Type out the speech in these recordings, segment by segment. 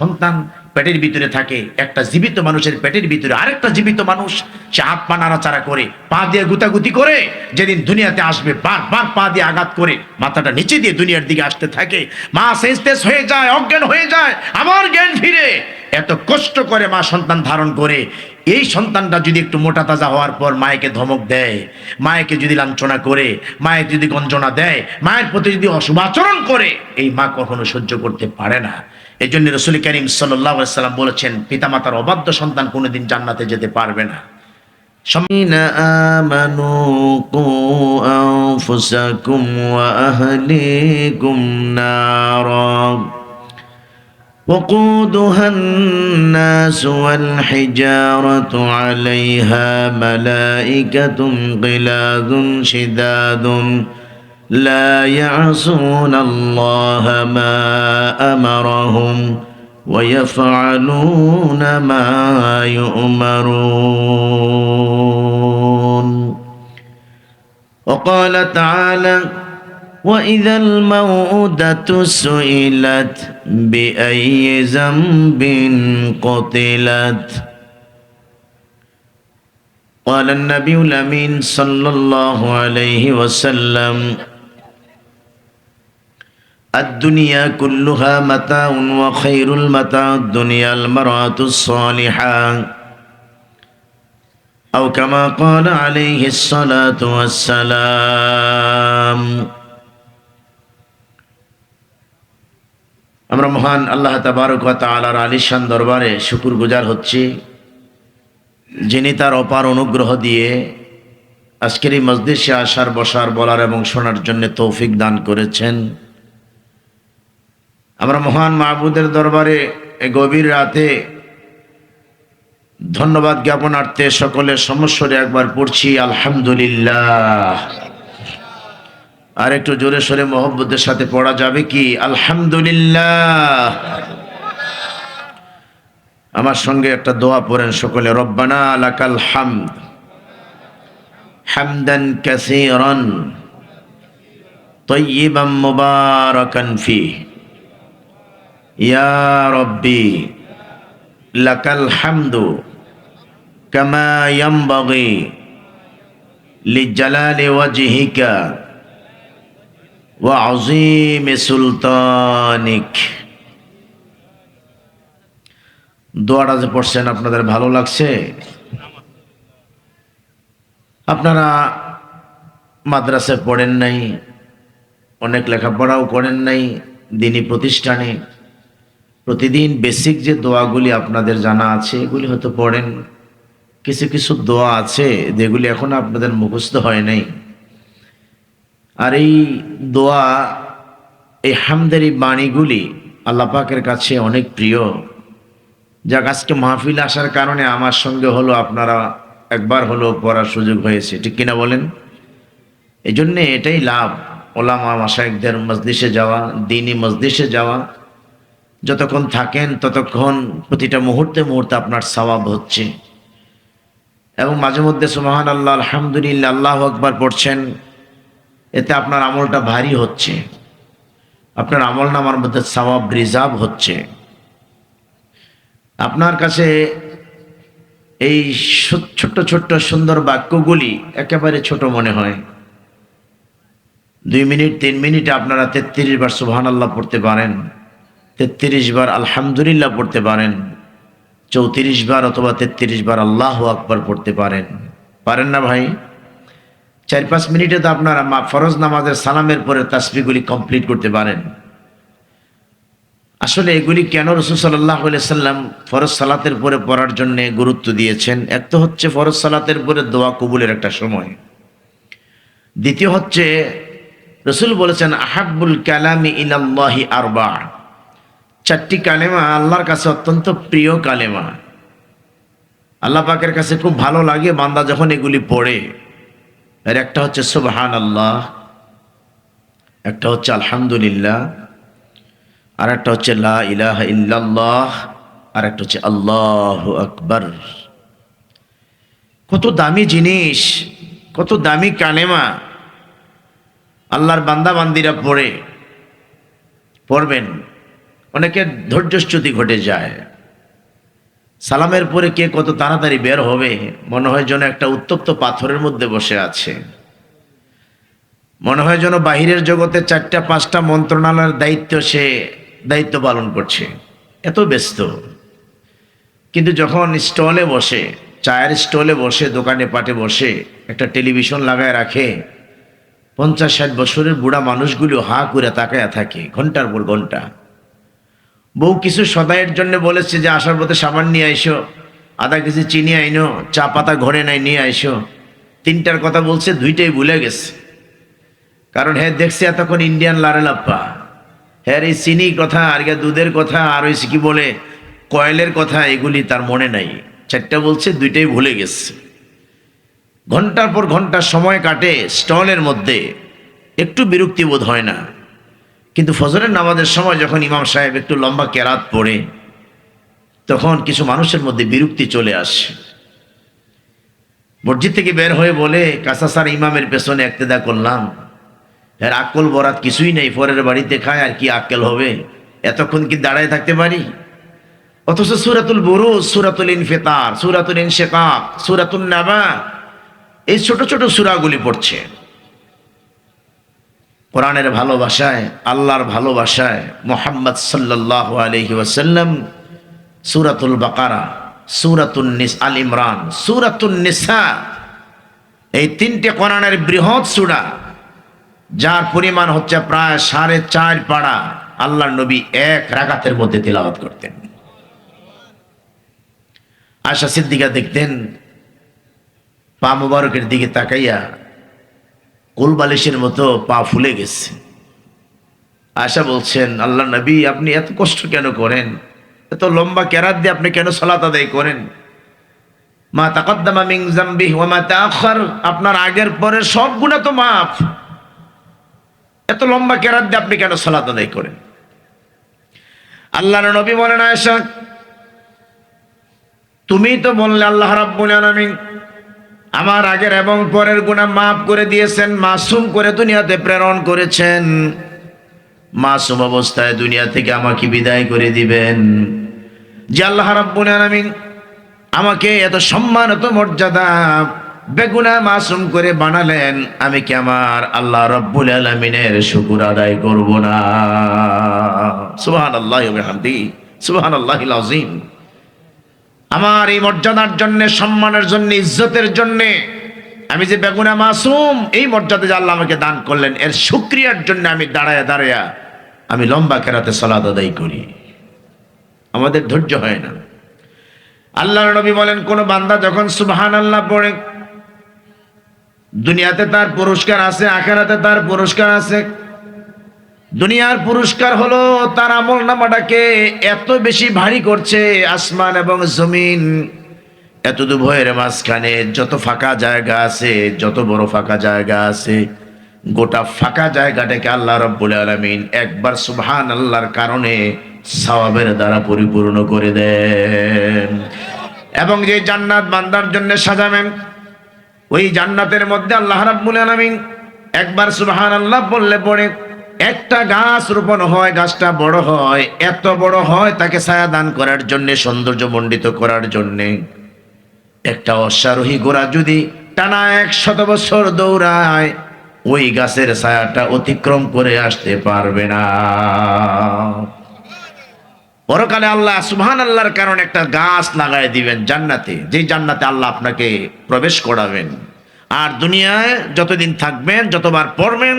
সন্তান পেটের ভিতরে থাকে, একটা জীবিত মানুষের পেটের ভিতরে আরেকটা জীবিত মানুষ, সে হাত পা নাড়াচাড়া করে, পা দিয়ে গুতাগুতি করে, যেদিন দুনিয়াতে আসবে বারবার পা দিয়ে আঘাত করে মাথাটা নিচে দিয়ে দুনিয়ার দিকে আসতে থাকে। মা সেন্সলেস হয়ে যায়, অজ্ঞান হয়ে যায়, আবার জ্ঞান ফিরে। এত কষ্ট করে মা সন্তান ধারণ করে। এই সন্তানটা যদি একটু মোটা তাজা হওয়ার পর মায়েকে ধমক দেয়, মায়েকে যদি লাঞ্ছনা করে, মায়ের যদি গঞ্জনা দেয়, মায়ের প্রতি যদি অশুভ আচরণ করে, এই মা কখনো সহ্য করতে পারে না। এই জন্য রাসূল কারীম সাল্লাল্লাহু আলাইহি সাল্লাম বলেছেন, পিতামাতার অবাধ্য সন্তান কোনোদিন জান্নাতে যেতে পারবে না। আমানু কু আনফুসাকুম ওয়া আহলিকুম নারা وقودها الناس والحجارة عليها ملائكة غلاظ شداد لا يعصون الله ما أمرهم ويفعلون ما يؤمرون. وقال تعالى وإذا الموءودة سئلت بأي ذنب قتلت. قال النبي الأمين صلى الله عليه وسلم الدنيا كلها متاع وخير المتاع الدنيا المرأة الصالحة أو كما قال عليه الصلاة والسلام. আমরা মহান আল্লাহ তাবারক ওয়া তাআলার আলিশান দরবারে শুকরগুজার হচ্ছি, যিনি তার অপার অনুগ্রহ দিয়ে আজকের এই মজলিসে আসার, বসার, বলার এবং শোনার জন্য তৌফিক দান করেছেন। আমরা মহান মাহবুদের দরবারে এই গভীর রাতে ধন্যবাদ জ্ঞাপনার্থে সকলের সমস্বরে একবার পড়ছি আলহামদুলিল্লাহ। আর একটু জোরে সোরে মহব্বতের সাথে পড়া যাবে কি? আলহামদুলিল্লাহ। আমার সঙ্গে একটা দোয়া পড়েন সকলে, রব্বানা লাকাল হামদ হামদান কাসীরান তাইয়িবান মুবারাকান ফীহি ইয়া রব্বি লাকাল হামদু কামা ইয়ানবাগি লিজালালি ওয়াজহিকা ওয়া আযীমি সুলতানিক। দোয়াটা যে পড়ছেন আপনাদের ভালো লাগছে? আপনারা মাদ্রাসায় পড়েন নাই, অনেক লেখাপড়াও করেন নাই, দিনী প্রতিষ্ঠানে প্রতিদিন বেসিক যে দোয়াগুলি আপনাদের জানা আছে এগুলি হয়তো পড়েন। কিছু কিছু দোয়া আছে যেগুলি এখন আপনাদের মুখস্থ হয় নাই। আর এই দোয়া, এই হামদের এই বাণীগুলি আল্লাহ পাকের কাছে অনেক প্রিয়। যাক, আজকে মাহফিল আসার কারণে আমার সঙ্গে হলো আপনারা একবার হলো পড়ার সুযোগ হয়েছে, ঠিক কিনা বলেন? এই জন্যে এটাই লাভ, ওলামা মাশায়েখদের মজলিসে যাওয়া, দ্বীনি মজলিসে যাওয়া। যতক্ষণ থাকেন ততক্ষণ প্রতিটা মুহূর্তে মুহূর্তে আপনার সওয়াব হচ্ছে। এবং মাঝে মধ্যে সুবহানাল্লাহ, আলহামদুলিল্লাহ, আল্লাহু আকবার পড়ছেন, এতে আপনার আমলটা ভারী হচ্ছে, আপনার আমল নামার মধ্যে সওয়াব রিজার্ভ হচ্ছে। আপনার কাছে এই ছোট্ট ছোট্ট সুন্দর বাক্যগুলি একেবারে ছোট মনে হয়। 2 মিনিট 3 মিনিটে আপনারা 33 বার সুবহানাল্লাহ পড়তে পারেন, 33 বার আলহামদুলিল্লাহ পড়তে পারেন, 34 বার অথবা 33 বার আল্লাহু আকবার পড়তে পারেন। পারেন না ভাই? 4-5 মিনিটে তো আপনারা ফরজ নামাজের সালামের পরে তাসবিহগুলি কমপ্লিট করতে পারেন। আসলে এগুলি কেন রাসূল সাল্লাল্লাহু আলাইহি সাল্লাম ফরজ সালাতের পরে পড়ার জন্য গুরুত্ব দিয়েছেন? এক তো হচ্ছে ফরজ সালাতের পরে দোয়া কবুলের একটা সময়, দ্বিতীয় হচ্ছে রাসূল বলেছেন আহাব্বুল কালামি ইলাল্লাহি আরবা, 4টি কালেমা আল্লাহর কাছে অত্যন্ত প্রিয় কালেমা। আল্লাহ পাকের কাছে খুব ভালো লাগে বান্দা যখন এগুলি পড়ে। এর একটা হচ্ছে সুবহানাল্লাহ, একটা হচ্ছে আলহামদুলিল্লাহ, আর একটা হচ্ছে লা ইলাহা ইল্লাল্লাহ, আর একটা হচ্ছে আল্লাহু আকবার। কত দামি জিনিস, কত দামি কালেমা আল্লাহর বান্দা বান্দিরা পড়বেন। অনেকের ধৈর্যচ্যুতি ঘটে যায়। সালামের পরে কে কত তাড়াতাড়ি বের হবে মনে হয় যেন একটা উত্তপ্ত পাথরের মধ্যে বসে আছে, মনে হয় যেন বাহিরের জগতে 4টা-5টা মন্ত্রণালয়ের দায়িত্ব পালন করছে, এত ব্যস্ত। কিন্তু যখন স্টলে বসে, চায়ের স্টলে বসে, দোকানে পাটে বসে একটা টেলিভিশন লাগায় রাখে, 50-60 বছরের বুড়া মানুষগুলো হা করে তাকায়া থাকে ঘন্টার পর ঘন্টা। বউ কিছু সদাইয়ের জন্য বলেছে যে আসার পথে সাবান নিয়ে আইসো, আধা কেজি চিনি আইনো, চা পাতা ঘরে নাই নিয়ে আইসো। 3টার কথা বলছে, 2টাই ভুলে গেছে। কারণ হ্যাঁ দেখছে এতক্ষণ ইন্ডিয়ান লারেলাপ্পা, হ্যাঁ এই চিনি কথা আর দুধের কথা আর ওই কি বলে কয়েলের কথা, এগুলি তার মনে নাই। 4টা বলছে, 2টাই ভুলে গেছে। ঘন্টার পর ঘন্টা সময় কাটে স্টলের মধ্যে, একটু বিরক্তি বোধ হয় না। কিন্তু ফজরের নামাজের সময় যখন ইমাম সাহেব একটু লম্বা কেরাত পড়ে, তখন কিছু মানুষের মধ্যে বিরক্তি চলে আসে। মসজিদ থেকে বের হয়ে বলে, কাসাসার ইমামের পেছনে একতেদা করলাম, এর আকল বরাত কিছুই নেই, পরের বাড়িতে খায় আর কি আক্কেল হবে, এতক্ষণ কি দাঁড়ায় থাকতে পারি? অথচ সূরাতুল বুরুজ, সূরাতুল ইনফিতার, সূরাতুল ইনশিকাক, সূরাতুন নাবা, এই ছোট ছোট সূরাগুলি পড়ছে। কোরআনের ভালোবাসায়, আল্লাহর ভালোবাসায়, মুহাম্মদ সাল্লাল্লাহু আলাইহি ওয়াসাল্লাম সূরাতুল বাকারা, সূরাতুন আল ইমরান, সূরাতুন নিসা, এই 3টে কোরআনের বৃহৎ সূরা, যার পরিমাণ হচ্ছে প্রায় 4.5 পারা, আল্লাহর নবী 1 রাকাতের মধ্যে তিলাওয়াত করতেন। আয়েশা সিদ্দিকা দেখতেন, পা মুবারকের দিকে তাকাইয়া কোলবালিশের মতো পা ফুলে গেছে। আয়েশা বলছেন, আল্লাহর নবী আপনি এত কষ্ট কেন করেন, এত লম্বা কেরাত দিয়ে আপনি কেন সালাত আদায় করেন? মা তাকাদ্দামা মিন যামবিহি ওয়া মা তাআখার, আপনার আগের পরের সব গুনাহ তো মাফ, এত লম্বা কেরাত দিয়ে আপনি কেন সালাত আদায় করেন? আল্লাহর নবী বলেন, আয়েশা তুমি তো বললে আল্লাহ রাব্বুল আলামিন আমার আগের এবং পরের গুনাহ মাফ করে দিয়েছেন, মাসুম করে দুনিয়াতে প্রেরণ করেছেন, মাসুম অবস্থায় দুনিয়া থেকে আমাকে বিদায় করে দিবেন। যে আল্লাহ রাব্বুল আলামিন আমাকে এত সম্মান, এত মর্যাদা, বেগুনাহ মাসুম করে বানালেন, আমি কি আমার আল্লাহ রাব্বুল আলামিনের শুকর আদায় করব না? সুবহানাল্লাহি ওয়া বিহামদিহি, সুবহানাল্লাহিল আযীম। আমার এই মর্যাদার জন্য, সম্মানের জন্য, ইজ্জতের জন্য, আমি যে বেগুনাহ মাসুম, এই মর্যাদা যে আল্লাহ আমাকে দান করলেন, এর শুকরিয়ার জন্য আমি দাঁড়ায়া দাঁড়ায়া আমি লম্বা কেরাতে সালাত আদায় করি। আমাদের ধৈর্য হয় না। আল্লাহর নবী বলেন, কোন বান্দা যখন সুবহানাল্লাহ পড়ে, দুনিয়াতে তার পুরস্কার আছে, আখিরাতে তার পুরস্কার আছে। দুনিয়ার পুরস্কার হলো তার আমল নামাটাকে এত বেশি ভারী করছে, আসমান এবং জমিন এত দুভয়ের মাঝখানে যত ফাঁকা জায়গা আছে, যত বড় ফাঁকা জায়গা আছে, গোটা ফাঁকা জায়গাটাকে আল্লাহ রাব্বুল আলামিন একবার সুবহানাল্লাহর কারণে সওয়াবের দ্বারা পরিপূর্ণ করে দেন। এবং যে জান্নাত বান্দার জন্য সাজাবেন, ওই জান্নাতের মধ্যে আল্লাহ রাব্বুল আলামিন একবার সুবহানাল্লাহ বললে পরে একটা গাছ রোপণ হয়, গাছটা বড় হয়, এত বড় হয় তাকে ছায়া দান করার জন্য, সৌন্দর্য মণ্ডিত করার জন্য। একটা অশ্বারোহী ঘোড়া যদি টানা 100 বছর দৌড়ায়, ওই গাছের ছায়াটা অতিক্রম করে আসতে পারবে না। পরকালে আল্লাহ সুবহানাল্লাহর কারণে একটা গাছ লাগাই দিবেন জান্নাতে, যেই জান্নাতে আল্লাহ আপনাকে প্রবেশ করাবেন। আর দুনিয়ায় যতদিন থাকবেন, যতবার পড়বেন,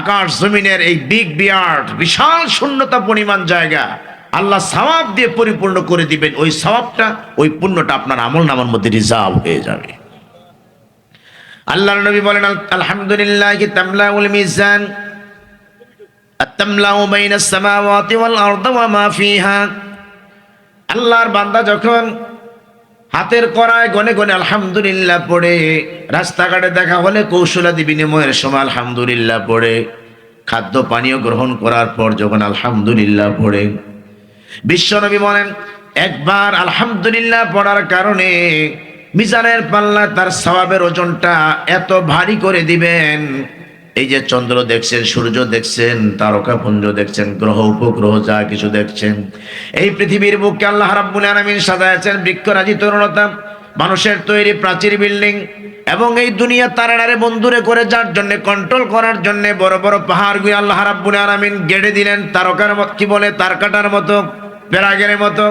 আকাশ জমিনের এই বিগ বিয়ার্ড, বিশাল শূন্যতা পরিমাণ জায়গা আল্লাহ সওয়াব দিয়ে পরিপূর্ণ করে দিবেন। ওই সওয়াবটা, ওই পুণ্যটা আপনার আমল নামার মধ্যে রিজার্ভ হয়ে যাবে। আল্লাহর নবী বলেন, আলহামদুলিল্লাহি তামলাউল মিজান আতামলাউ বাইনাস সামাওয়াতি ওয়াল আরদি ওয়া মা ফিহা। আল্লাহর বান্দা যখন হাতের কড়ায় গনে গনে আলহামদুলিল্লাহ পড়ে, রাস্তাঘাটে দেখা হলে কৌশলাদি বিনিময়ের সময় আলহামদুলিল্লাহ পড়ে, খাদ্য পানীয় গ্রহণ করার পর যখন আলহামদুলিল্লাহ পড়ে, বিশ্বনবী বলেন একবার আলহামদুলিল্লাহ পড়ার কারণে মিজানের পাল্লা তার সওয়াবের ওজনটা এত ভারী করে দিবেন, এই যে চন্দ্র দেখছেন, সূর্য দেখছেন, তারকাপুঞ্জ দেখছেন, গ্রহ উপগ্রহ যা কিছু দেখছেন, এই পৃথিবীর বুকে আল্লাহ রাব্বুল আলামিন সাজায়েছেন বৃক্ষরাজি, তরুণতা, মানুষের তৈরি প্রাচীর, বিল্ডিং, এবং এই দুনিয়া তারারে বন্ধুরে করে যার জন্য, কন্ট্রোল করার জন্য বড় বড় পাহাড়গুলো আল্লাহ রাব্বুল আলামিন গেড়ে দিলেন তারকার মতো, কি বলে, তারকাটার মতো, প্যারাগের মতো।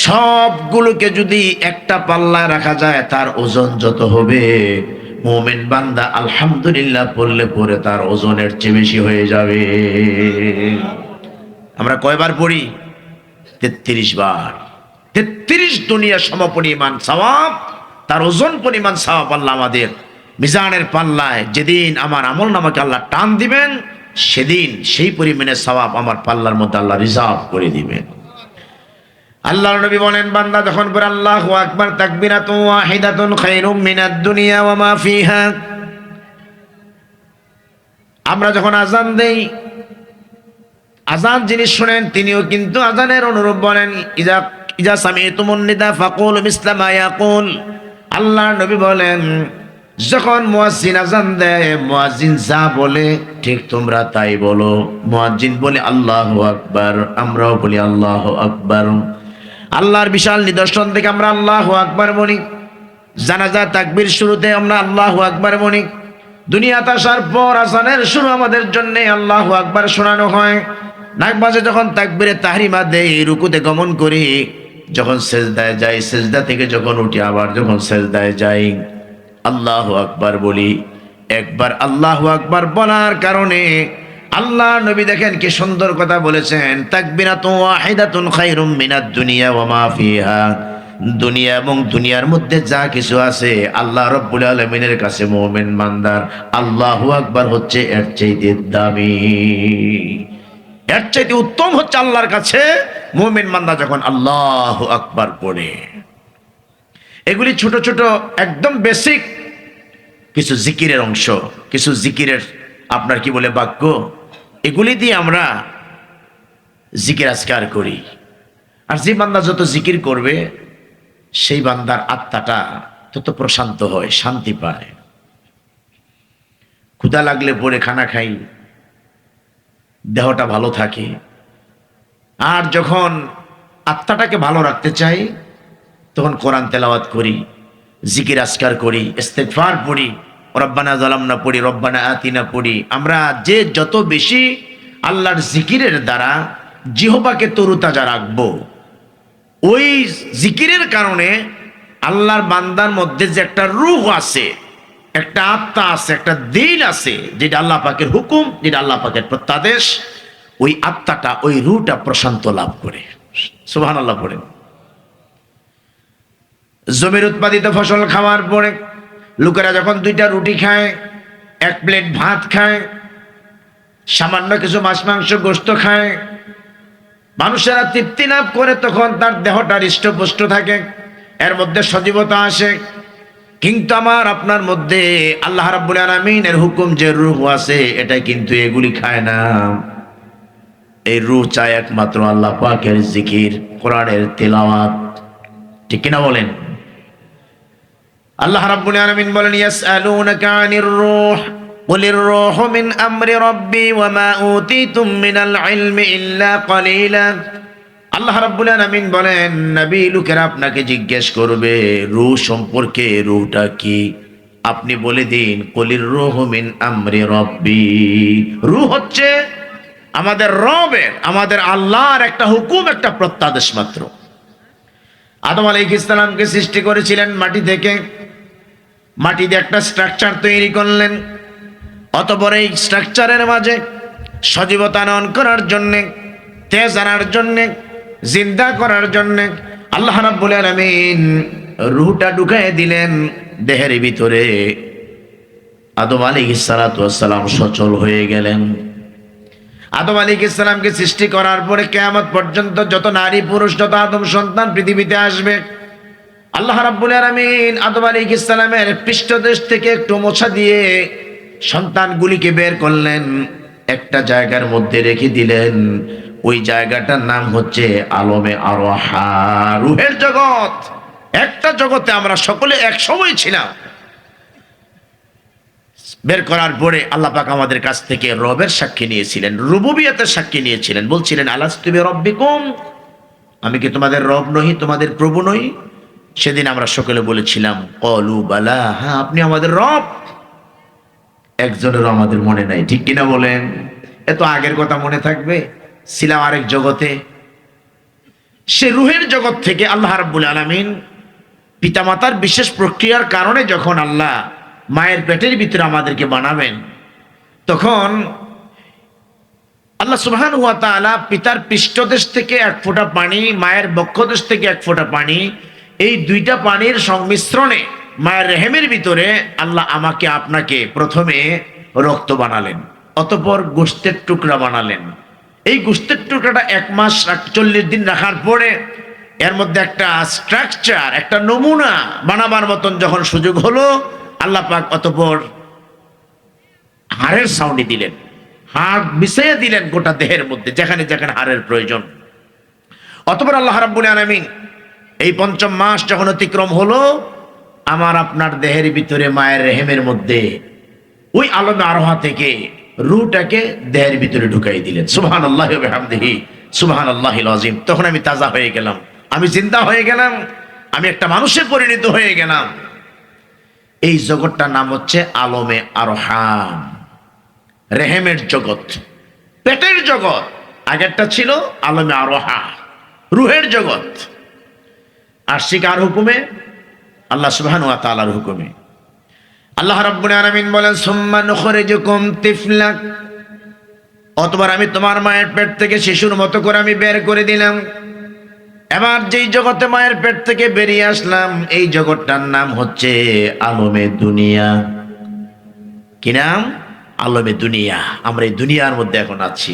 সবগুলোকে যদি একটা পাল্লায় রাখা যায়, তার ওজন যত হবে, মুমিন বান্দা আলহামদুলিল্লাহ পড়লে পরে তার ওজনের চেয়ে বেশি হয়ে যাবে। আমরা কয়বার পড়ি? 33 বার। 33 দুনিয়া সমপরিমাণ সওয়াব, তার ওজন পরিমাণ সওয়াব আল্লাহ আমাদের মিজানের পাল্লায়, যেদিন আমার আমল নামাকে আল্লাহ টান দিবেন, সেদিন সেই পরিমাণে সওয়াব আমার পাল্লার মধ্যে আল্লাহ রিজার্ভ করে দিবেন। আল্লাহর নবী বলেন, বান্দা যখন পড়ে আল্লাহু আকবার তাকবীরাতুন ওয়াহিদাতুন খায়রুম মিনাদ দুনিয়া ওয়া মা ফিহা, আমরা যখন আযান দেই, আযান যিনি শুনেন তিনিও কিন্তু আযানের অনুরূপ বলেন, ইজা সামি'তুমুন নিদা ফাকুলু মিসলা মা ইয়াকুল। আল্লাহর নবী বলেন, যখন মুয়াজ্জিন আযান দেয়, মুয়াজ্জিন যা বলে ঠিক তোমরা তাই বলো। মুয়াজ্জিন বলে আল্লাহু আকবার, আমরাও বলি আল্লাহু আকবার। আল্লাহর বিশাল নিদর্শন থেকে আমরা আল্লাহু আকবার বলি। জানাজা তাকবীর শুরুতে আমরা আল্লাহু আকবার বলি। দুনিয়াতে আসার পর আযানের শুরু আমাদের জন্য আল্লাহু আকবার শোনানো হয়। নাকবাজে যখন তাকবীরে তাহরিমা দেই, রুকুতে গমন করি, যখন সেজদায় যাই, সেজদা থেকে যখন উঠি, আবার যখন সেজদায় যাই, আল্লাহু আকবার বলি। একবার আল্লাহু আকবার বলার কারণে আল্লাহ নবী দেখেন কি সুন্দর কথা বলেছেন, তাকবীরাতুন ওয়াহিদাতুন খায়রুম মিনাদ দুনিয়া ওয়া মা ফিহা। দুনিয়া এবং দুনিয়ার মধ্যে যা কিছু আছে, আল্লাহ রাব্বুল আলামিনের কাছে মুমিন বান্দার আল্লাহু আকবার হচ্ছে এর চাইতে দামি, এর চাইতে উত্তম হচ্ছে আল্লাহর কাছে মুমিন বান্দা যখন আল্লাহু আকবার পড়ে। এগুলি ছোট ছোট একদম বেসিক কিছু জিকিরের অংশ, কিছু জিকিরের আপনার কি বলে বাক্য, এগুলি দিয়ে আমরা জিকির আজকার করি। আর যে বান্দা যত জিকির করবে, সেই বান্দার আত্মাটা তত প্রশান্ত হয়, শান্তি পায়। ক্ষুধা লাগলে পরে খানা খাই, দেহটা ভালো থাকে। আর যখন আত্মাটাকে ভালো রাখতে চাই, তখন কোরআন তেলাওয়াত করি, জিকির আজকার করি, ইস্তেগফার পড়ি, রব্বানা যালামনা পড়ি, রব্বানা আতিনা পড়ি। আমরা যে যত বেশি আল্লাহর জিকিরের দ্বারা জিহ্বাকে তরুতাজা রাখবো, ওই জিকিরের কারণে আল্লাহর বান্দার মধ্যে যে একটা রূহ আছে, একটা আত্মা আছে, একটা দিল আছে, যেটা আল্লাহ পাকের হুকুম, যেটা আল্লাহ পাকের প্রত্যাদেশ, ওই আত্মাটা, ওই রূহটা প্রশান্ত লাভ করে। সুবহানাল্লাহ পড়েন। জমির উৎপাদিত ফসল খাওয়ার পরে লোকেরা যখন 2টা রুটি খায়, 1 প্লেট ভাত খায়, সামান্য কিছু মাছ মাংস গোশত খায়, মানুষেরা তৃপ্তি লাভ করে, তখন তার দেহটা হৃষ্টপুষ্ট থাকে, এর মধ্যে সজীবতা আসে। কিন্তু আমার আপনার মধ্যে আল্লাহ রাব্বুল আলামিনের হুকুম যে রূহ আছে, এটা কিন্তু এগুলি খায় না। এই রূহ চায় একমাত্র আল্লাহ পাকের জিকির, কোরআনের তেলাওয়াত। ঠিক কিনা বলেন? আল্লাহ রাব্বুল আলামিন বলেন, ইয়াসআলুনাকা আনির রূহ কুলির রূহু মিন আমরি রাব্বি ওয়া মা উতিতুম মিনাল ইলমি ইল্লা ক্বালিলা। আল্লাহ রাব্বুল আলামিন বলেন, নবী, লোকেরা আপনাকে জিজ্ঞেস করবে রূহ সম্পর্কে, রূহটা কি? আপনি বলে দিন, কুলির রূহু মিন আমরি রাব্বি। রূহ হচ্ছে আমাদের রবের, আমাদের আল্লাহর একটা হুকুম, একটা প্রত্যাদেশ মাত্র। আদম আলাইহিস সালামকে সৃষ্টি করেছিলেন মাটি থেকে, মাটি দিয়ে একটা স্ট্রাকচার তৈরি করলেন। অতঃপর এই স্ট্রাকচারের মাঝে সজীবতা আনয়ন করার জন্যে, তেজ আনার জন্যে, জিন্দা করার জন্যে আল্লাহ রাব্বুল আলামিন রূহটা ঢুকায় দিলেন দেহের ভিতরে। আদম আলাইহিস সালাতু ওয়াস সালাম সচল হয়ে গেলেন। আদম আলাইহিস সালামকে সৃষ্টি করার পরে কিয়ামত পর্যন্ত যত নারী পুরুষ, যত আদম সন্তান পৃথিবীতে আসবে, আল্লাহ রাব্বুল আলামিন আদম আলাইহিস সালামের পৃষ্ঠদেশ থেকে একটু মোছা দিয়ে সন্তানগুলিকে বের করলেন, একটা জায়গার মধ্যে রেখে দিলেন। ওই জায়গাটার নাম হচ্ছে আলমে আরওয়াহা, রূহের জগৎ। একটা জগতে আমরা সকলে এক সময় ছিলাম। বের করার পরে আল্লাহ পাক আমাদের কাছ থেকে রবের সাক্ষী নিয়েছিলেন, রুবুবিয়তের সাক্ষী নিয়েছিলেন, বলছিলেন আলাস্তু বিরাব্বিকুম, আমি কি তোমাদের রব নই, তোমাদের প্রভু নই? সেদিন আমরা সকলে বলেছিলাম ক্বালু বালা, হ্যাঁ আপনি আমাদের রব। একজনেরও আমাদের মনে নাই, ঠিক কিনা বলেন? এত আগের কথা মনে থাকবে? ছিলাম আরেক জগতে। সে রুহের জগৎ থেকে আল্লাহ রাব্বুল আলামিন পিতামাতার বিশেষ প্রক্রিয়ার কারণে যখন আল্লাহ মায়ের পেটের ভিতরে আমাদেরকে বানাবেন, তখন আল্লাহ সুবহানাহু ওয়া তাআলা পিতার পৃষ্ঠদেশ থেকে এক ফোঁটা পানি, মায়ের বক্ষদেশ থেকে এক ফোঁটা পানি, এই দুইটা পানির সংমিশ্রণে মায়ের রেহেমের ভিতরে আল্লাহ আমাকে আপনাকে প্রথমে রক্ত বানালেন, অতঃপর গোশতের টুকরা বানালেন। এই গোশতের টুকরাটা 1 মাস 40 দিন রাখার পরে এর মধ্যে একটা স্ট্রাকচার, একটা নমুনা বানাবার মতন যখন সুযোগ হলো, আল্লাহ পাক অতঃপর হাড়ের সাউন্ড দিলেন, হাড় মিশিয়ে দিলেন গোটা দেহের মধ্যে যেখানে যেখানে হাড়ের প্রয়োজন। অতঃপর আল্লাহ রাব্বুল আলামিন এই 5ম মাস যখন অতিক্রম হলো, আমার আপনার দেহের ভিতরে মায়ের রেহেমের মধ্যে ওই আলমে আরোহা থেকে রূহটাকে দেহের ভিতরে ঢুকাই দিলেন। সুবহানাল্লাহি ওয়া বিহামদিহি সুবহানাল্লাহিল আযীম। তখন আমি তাজা হয়ে গেলাম, আমি জিন্দা হয়ে গেলাম, আমি একটা মানুষে পরিণত হয়ে গেলাম। এই জগৎটার নাম হচ্ছে আলমে আরহাম, রেহেমের জগৎ, পেটের জগৎ। আগেরটা ছিল আলমে আরোহা, রুহের জগৎ। আসছি কার হুকুমে? আল্লাহ সুবহানাহু ওয়া তাআলার হুকুমে। আল্লাহ রাব্বুল আলামিন বলেন সুম্মা নুখরিজুকুম তিফলা, অতবার আমি তোমার মায়ের পেট থেকে শিশুর মতো করে আমি বের করে দিলাম। এবার যেই জগতে মায়ের পেট থেকে বেরিয়ে আসলাম, এই জগৎটার নাম হচ্ছে আলমে দুনিয়া। কি নাম? আলমে দুনিয়া। আমরা এই দুনিয়ার মধ্যে এখন আছি।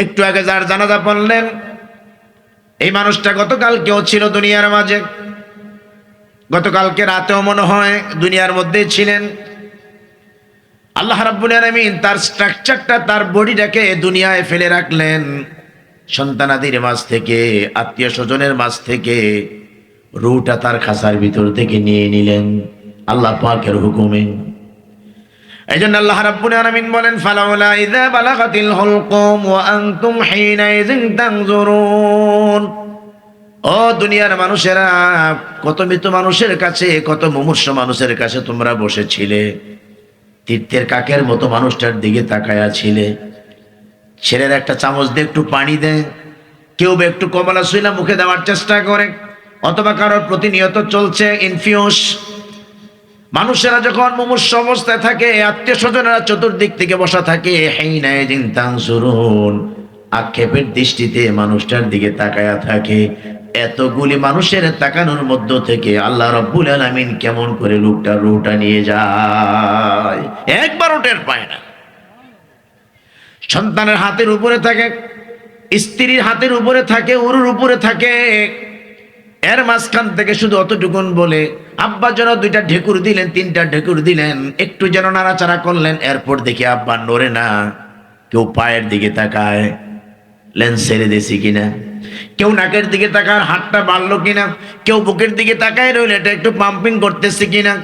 একটু আগে যার জানাজা পড়লেন, এই মানুষটা গতকাল কেউ ছিল দুনিয়ার মাঝে, গতকালকে রাতেও মনে হয় দুনিয়ার মধ্যেই ছিলেন। আল্লাহ রাব্বুল আলামিন তার স্ট্রাকচারটা, তার বডিটাকে দুনিয়ায় ফেলে রাখলেন। সন্তানাদির মাঝ থেকে, আত্মীয় স্বজনের মাঝ থেকে রূহটা তার খাঁচার ভিতর থেকে নিয়ে নিলেন আল্লাহ পাকের হুকুমে। এই জন্য আল্লাহ রাব্বুল আলামিন বলেন ফালাউলা ইযা বালাগাতিল হুলকুম ওয়া আনতুম হিনাইযিন তানজুরুন। ও দুনিয়ার মানুষেরা, কত মৃত মানুষের কাছে, কত মুমূর্ষু মানুষের কাছে তোমরা বসেছিলে, তীর্থের কাকের মতো মানুষটার দিকে তাকায়া ছিলে। ছেলের একটা চামচ দিয়ে একটু পানি দেয়, কেউ বা একটু কমলা শুইলা মুখে দেওয়ার চেষ্টা করে, অথবা কারোর প্রতিনিয়ত চলছে ইনফিউস। মানুষেরা যখন মুমূর্ষু অবস্থায় থাকে, আত্মীয় স্বজনেরা চতুর্দিক থেকে বসা থাকে, হিনাইযিন তানজুরুন, আক্ষেপের দৃষ্টিতে মানুষটার দিকে তাকায়া থাকে। এতগুলি মানুষের তাকানোর মধ্য থেকে আল্লাহ রাব্বুল আলামিন কেমন করে লোকটার রূহটা নিয়ে যায়, একবারও টের পায় না। সন্তানের হাতের উপরে থাকে, স্ত্রীর হাতের উপরে থাকে, উরুর উপরে থাকে, এর মাঝখান থেকে শুধু অতটুকুন বলে আব্বা যেন 2টা ঢেকুর দিলেন, 3টা ঢেকুর দিলেন, একটু যেন নাড়াচাড়া করলেন, এরপর দেখি আব্বা নড়ে না। কেউ পায়ের দিকে তাকায়, লেন্স ছেড়ে দিয়েছি কিনা, কেউ নাকের দিকে তাকায় হাতটা বাড়লো কিনা, কেউ বুকের দিকে তাকায় রইল এটা একটু পাম্পিং করতেছে কিনা,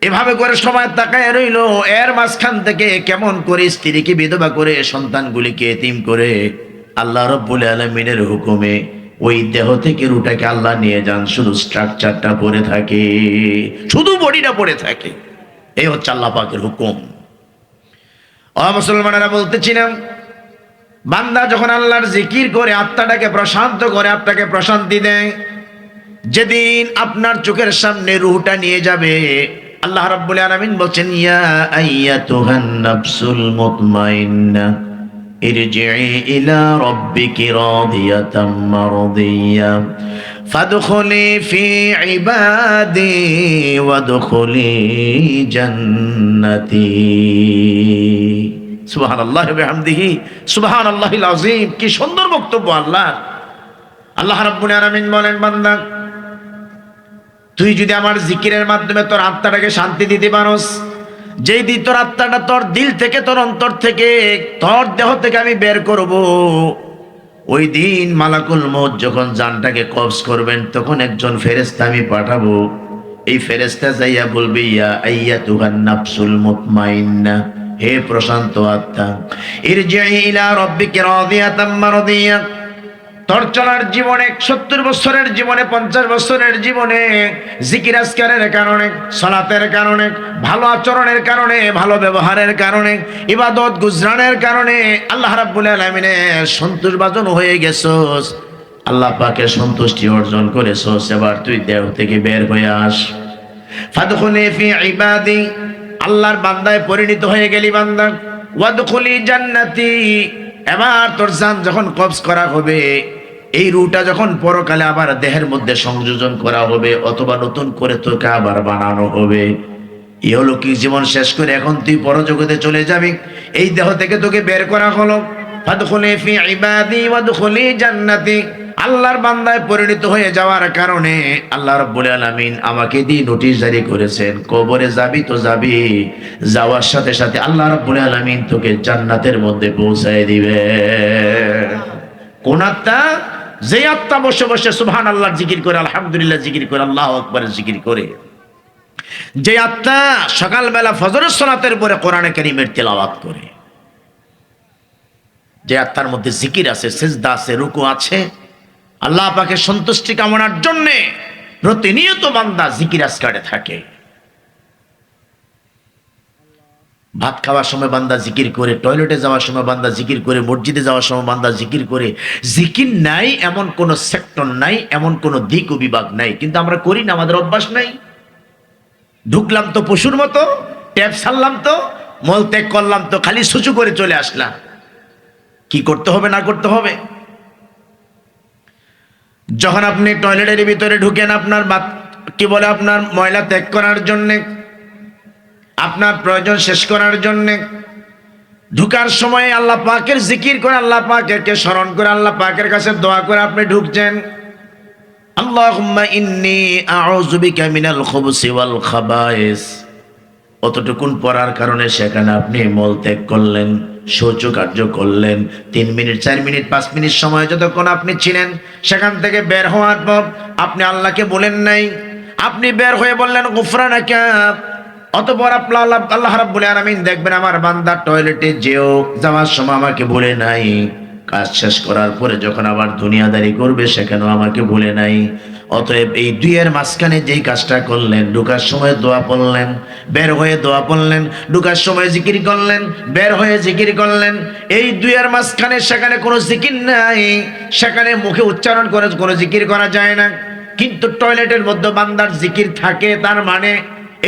এভাবে করে সবাই তাকায় রইল। এর মাঝখান থেকে কেমন করে স্ত্রীকে বিধবা করে, সন্তানগুলিকে এতিম করে আল্লাহ রাব্বুল আলামিনের হুকুমে ওই দেহ থেকে রূহটাকে আল্লাহ নিয়ে যান। শুধু স্ট্রাকচারটা পড়ে থাকে, শুধু বডিটা পড়ে থাকে। এই হচ্ছে আল্লাহ পাকের হুকুম। ও মুসলমানেরা, বলতেছিলাম বান্দা যখন আল্লাহর জিকির করে আত্মাটাকে প্রশান্ত করে, আত্মাকে প্রশান্তি দেয়, যেদিন আপনার চোখের সামনে রূহটা নিয়ে যাবে, আল্লাহ রাব্বুল আলামিন বলেন ইয়া আইয়াতুহান নাফসুল মুতমাইন্না ইরজিই ইলা রাব্বিকি রাদিয়াতাম মারদিয়া ফাদখুলি ফি ইবাদি ওয়াদখুলি জান্নাতি। সুবহানাল্লাহি ওয়া বিহামদিহি সুবহানাল্লাহিল আযীম। কি সুন্দর বক্তব্য আল্লাহ। আল্লাহ রাব্বুল আলামিন বলেন বান্দা, তুই যদি আমার জিকিরের মাধ্যমে তোর আত্মাটাকে শান্তি দিতে পারস, যেই দিন তোর আত্মাটা তোর দিল থেকে, তোর অন্তর থেকে, তোর দেহ থেকে আমি বের করব, ওই দিন মালাকুল মউত যখন জানটাকে কবজ করবেন, তখন একজন ফেরেশতা আমি পাঠাবো। এই ফেরেশতা যাইয়া বলবে, ইয়া আইয়াতুহান নাফসুল মুতমাইন্না, হে প্রশান্ত আত্মা, ইরজিই ইলা রাব্বিকা রাদিয়াতাম মারদিয়া। তোর চলার জীবনে 70 বছরের জীবনে, 50 বছরের জীবনে জিকির আজকারের কারণে, সালাতের কারণে, ভালো আচরণের কারণে, ভালো ব্যবহারের কারণে, ইবাদত গুজরানের কারণে আল্লাহ রাব্বুল আলামিনের সন্তুষ্টভাজন হয়ে গেছস, আল্লাহ পাকের সন্তুষ্টি অর্জন করেছস। এবার তুই দেহ থেকে বের হয়ে আস। ফাদখুলি ফি ইবাদি, আল্লাহর বান্দায় পরিণত হয়ে গেলি বান্দা। ওয়াদখুলি জান্নাতি, এবার তোর জান যখন কবজ করা হবে, এই রুটা যখন পরকালে আবার দেহের মধ্যে সংযোজন করা হবে অথবা নতুন করে তোকে আবার বানানো হবে, ইহলৌকিক জীবন শেষ করে এখন তুই পরজগতে চলে যাবি। এই দেহ থেকে তোকে বের করা হলো। ফাদখুলি ফি ইবাদি ওয়াদখুলি জান্নাতি, আল্লাহর বান্দায় পরিণত হয়ে যাওয়ার কারণে আল্লাহ রাব্বুল আলামিন আমাকে দিয়ে নোটিশ জারি করেছেন, কবরে যাবি তো যাবি, যাওয়ার সাথে সাথে আল্লাহ রাব্বুল আলামিন তোকে জান্নাতের মধ্যে পৌঁছায় দিবে। কোন আত্মা? যে আত্মা বসে বসে সুবহানাল্লাহ জিকির করে, আলহামদুলিল্লাহ জিকির করে, আল্লাহু আকবার জিকির করে। যে আত্মা সকালবেলা ফজরের সালাতের পরে কোরআনে কারীমের তেলাওয়াত করে। যে আত্মার মধ্যে জিকির আছে, সিজদা আছে, রুকু আছে, আল্লাহ পাকের সন্তুষ্টি কামনার জন্য প্রতিনিয়ত বান্দা জিকির আজকারে থাকে। ভাত খাওয়ার সময় বান্দা জিকির করে, টয়লেটে যাওয়ার সময় বান্দা জিকির করে, মসজিদে যাওয়ার সময় বান্দা জিকির করে। জিকির নাই এমন কোন সেক্টর নাই, এমন কোন দিক ও বিভাগ নাই, কিন্তু আমরা করি না, আমাদের অভ্যাস নাই। ঢুকলাম তো পশুর মতো, ট্যাপ ছাড়লাম তো, মল ত্যাগ করলাম তো, খালি সুচু করে চলে আসলাম। কি করতে হবে না করতে হবে? যখন আপনি টয়লেটের ভিতরে ঢুকেন আপনার কি বলে আপনার ময়লা ত্যাগ করার জন্যে, আপনার প্রয়োজন শেষ করার জন্যে, ঢুকার সময় আল্লাহ পাকের জিকির করে, আল্লাহ পাকেরকে স্মরণ করে, আল্লাহ পাকের কাছে দোয়া করে আপনি ঢুকছেন। আল্লাহুম্মা ইন্নী আউযু বিকা মিনাল খুবুসি ওয়াল খাবায়েস, অতটুকুন পড়ার কারণে সেখানে আপনি মল ত্যাগ করলেন, শৌচ কার্য করলেন। 3 মিনিট 4 মিনিট 5 মিনিট সময় যতক্ষণ আপনি ছিলেন, সেখান থেকে বের হওয়ার পর আপনি আল্লাহকে বলেন নাই, আপনি বের হয়ে বললেন গুফরানাকা। অতঃপর আল্লাহ রাব্বুল আলামিন দেখবেন আমার বান্দা টয়লেটে যাওয়ার সময় আমাকে বলে নাই, কাজ শেষ করার পরে যখন আবার দুনিয়াদারি করবে সেখানেও আমাকে বলে নাই। অতএব এই দুইয়ের মাঝখানে যেই কাজটা করলেন, ঢুকার সময় দোয়া পড়লেন, বের হয়ে দোয়া পড়লেন, ঢুকার সময় জিকির করলেন, বের হয়ে জিকির করলেন, এই দুইয়ের মাঝখানে সেখানে কোনো জিকির নাই, সেখানে মুখে উচ্চারণ করে কোনো জিকির করা যায় না। কিন্তু টয়লেটের মধ্যে বান্দার জিকির থাকে। তার মানে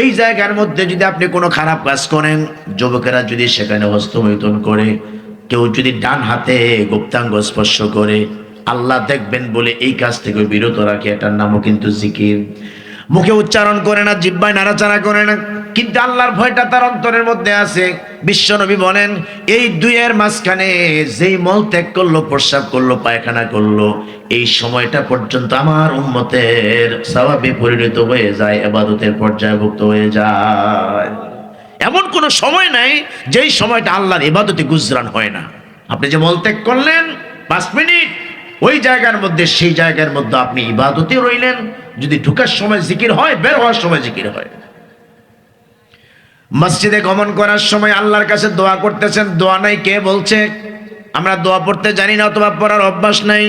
এই জায়গার মধ্যে যদি আপনি কোনো খারাপ কাজ করেন, যুবকেরা যদি সেখানে হস্তমৈথুন করে, কেউ যদি ডান হাতে গুপ্তাঙ্গ স্পর্শ করে, আল্লাহ দেখবেন বলে এই কাজ থেকে বিরত রাখে। এটার নামও কিন্তু জিকির। মুখে উচ্চারণ করে না, জিহ্বায় নাড়াচাড়া করে না, কিন্তু আল্লাহর ভয়টা তার অন্তরের মধ্যে আছে। বিশ্বনবী বলেন এই দুইয়ের মাঝখানে যেই মল ত্যাগ করলো, প্রস্রাব করলো, পায়খানা করলো, এই সময়টা পর্যন্ত আমার উম্মতের সওয়াবে পরিণত হয়ে যায়, ইবাদতের পর্যায়ভুক্ত হয়ে যায়। এমন কোনো সময় নাই যেই সময়টা আল্লাহর ইবাদতে গুজরান হয় না। আপনি যে মল ত্যাগ করলেন 5 মিনিট, ওই জায়গার মধ্যে, সেই জায়গার মধ্যে আপনি ইবাদতে রইলেন। যদি ঢুকার সময় জিকির হয়, বের হওয়ার সময় জিকির হয়। মসজিদে গমন করার সময় আল্লাহর কাছে দোয়া করতেছেন, দোয়া নাই কে বলছে? আমরা দোয়া পড়তে জানি না অথবা পড়ার অভ্যাস নাই।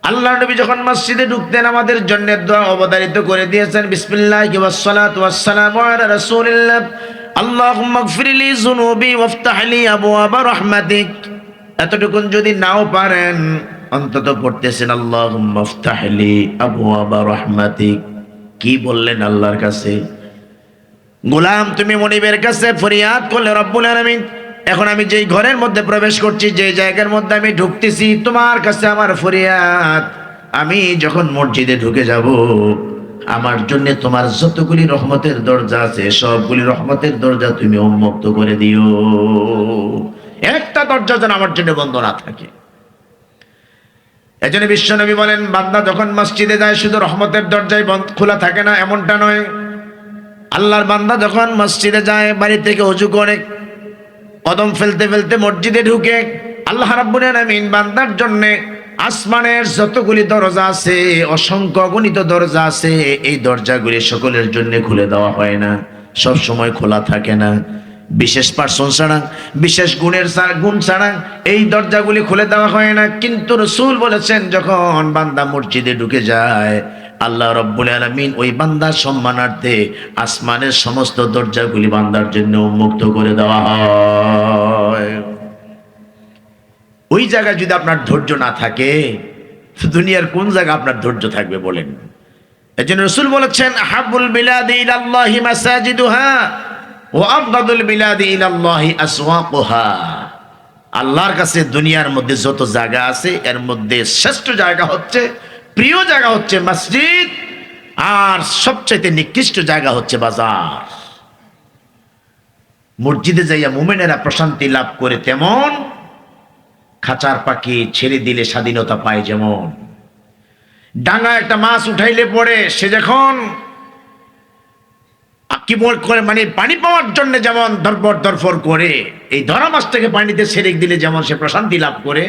আল্লাহর নবী যখন মসজিদে ঢুকতেন আমাদের জন্য দোয়া অবধারিত করে দিয়েছেন, বিসমিল্লাহি ওয়াস সালাতু ওয়াস সালামু আলা রাসূলিল্লাহ, আল্লাহুম্মা গফিরলি যুনুবি ওয়াফতাহ লি আবওয়াবা রাহমাতিক। এতটুকুন যদি নাও পারেন, অন্তত পড়তেছেন আল্লাহুম্মা ইফতাহ লি আবওয়াবা রাহমাতিক। কি বললেন আল্লাহর কাছে? গোলাম তুমি মনিবের কাছে ফরিয়াদ করলে, রব্বুল আলামিন এখন আমি যেই ঘরের মধ্যে প্রবেশ করছি, যে জায়গার মধ্যে আমি ঢুকতেছি, তোমার কাছে আমার ফরিয়াদ, আমি যখন মসজিদে ঢুকে যাব, আমার জন্য তোমার যতগুলি রহমতের দরজা আছে সবগুলি রহমতের দরজা তুমি উন্মুক্ত করে দিও। একটা দরজা যেন আমার জন্য বন্ধ না থাকে। এজন্য বিশ্বনবী বলেন বান্দা যখন মসজিদে যায় শুধু রহমতের দরজাই খোলা থাকে না, এমনটা নয়। আল্লাহর বান্দা যখন মসজিদে যায়, বাড়ি থেকে ওযু করে, কদম ফেলতে ফেলতে মসজিদে ঢুকে, আল্লাহ রাব্বুল আলামিন বান্দার জন্য আসমানের যতগুলি দরজা আছে, অসংখ্য অগণিত দরজা আছে, এই দরজাগুলি সকলের জন্য খুলে দেওয়া হয় না, সব সময় খোলা থাকে না। বিশেষ পার্সন ছাড়া, বিশেষ গুণ ছাড়া এই দরজাগুলি খুলে দেওয়া হয় না। কিন্তু রাসূল বলেছেন, যখন বান্দা মসজিদে ঢুকে যায়, আল্লাহ রাব্বুল আলামিন ওই বান্দার সম্মানার্থে আসমানের সমস্ত দরজাগুলি বান্দার জন্য উন্মুক্ত করে দেওয়া হয়। ওই জায়গায় যদি আপনার ধৈর্য না থাকে, দুনিয়ার কোন জায়গা আপনার ধৈর্য থাকবে বলেন? এজন্য রাসূল বলেছেন, আহাব্বুল বিলাদি ইলাল্লাহি মাসাজিদুহা ওয়া আবগাদুল বিলাদি ইলাল্লাহি আসওয়াকুহা। আল্লাহর কাছে দুনিয়ার মধ্যে যত জায়গা আছে, এর মধ্যে শ্রেষ্ঠ জায়গা হচ্ছে, প্রিয় জায়গা হচ্ছে মসজিদ, আর সবচাইতে নিকৃষ্ট জায়গা হচ্ছে বাজার। মসজিদে যাইয়া মুমিনেরা প্রশান্তি লাভ করে, তেমন খাঁচার পাখি ছেড়ে দিলে স্বাধীনতা পায়। যেমন ডাঙা একটা মাছ উঠাইলে পরে সে যখন কি করে, মানে পানি পাওয়ার জন্য যেমন ধরফর করে, এই ধরা মাছটাকে পানিতে ছেড়ে দিলে যেমন সে প্রশান্তি লাভ করে,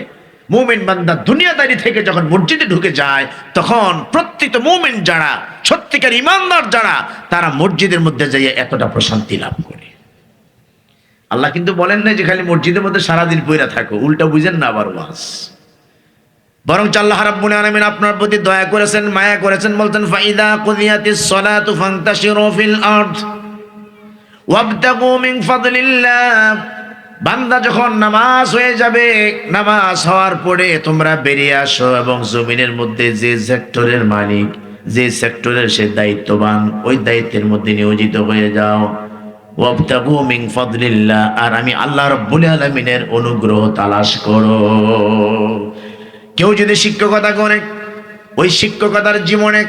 মুমিন বান্দা দুনিয়াদারি থেকে যখন মসজিদে ঢুকে যায়, তখন প্রত্যেক মুমিন যারা সত্যিকার ইমানদার যারা, তারা মসজিদের মধ্যে যাইয়া এতটা প্রশান্তি লাভ করে। আল্লাহ কিন্তু বলেন না যে খালি মসজিদের মধ্যে সারাদিন পইরা থাকো, উল্টা বুঝেন না আবার ওয়াজ। বরং আল্লাহ রাব্বুল আলামিন আপনার প্রতি দয়া করেছেন, মায়া করেছেন, বলতেন ফাইদা কুদিয়াতিস সালাতু ফান্তাশিরু ফিল আরদ ওয়াবতাগু মিন ফাদলিল্লাহ। বান্দা যখন নামাজ হয়ে যাবে, নামাজ হওয়ার পরে তোমরা বেরিয়ে আসো এবং জমিনের মধ্যে যে সেক্টরের মালিক, যে সেক্টরের সে দায়িত্ববান, ওই দায়িত্বের মধ্যে নিয়োজিত হয়ে যাও। ওয়াবতাগু মিন ফাদলিল্লাহ, আর আমি আল্লাহ রাব্বুল আলামিনের অনুগ্রহ তালাশ করো। কেউ যদি শিক্ষকতা করে, ওই শিক্ষকতার জীবনে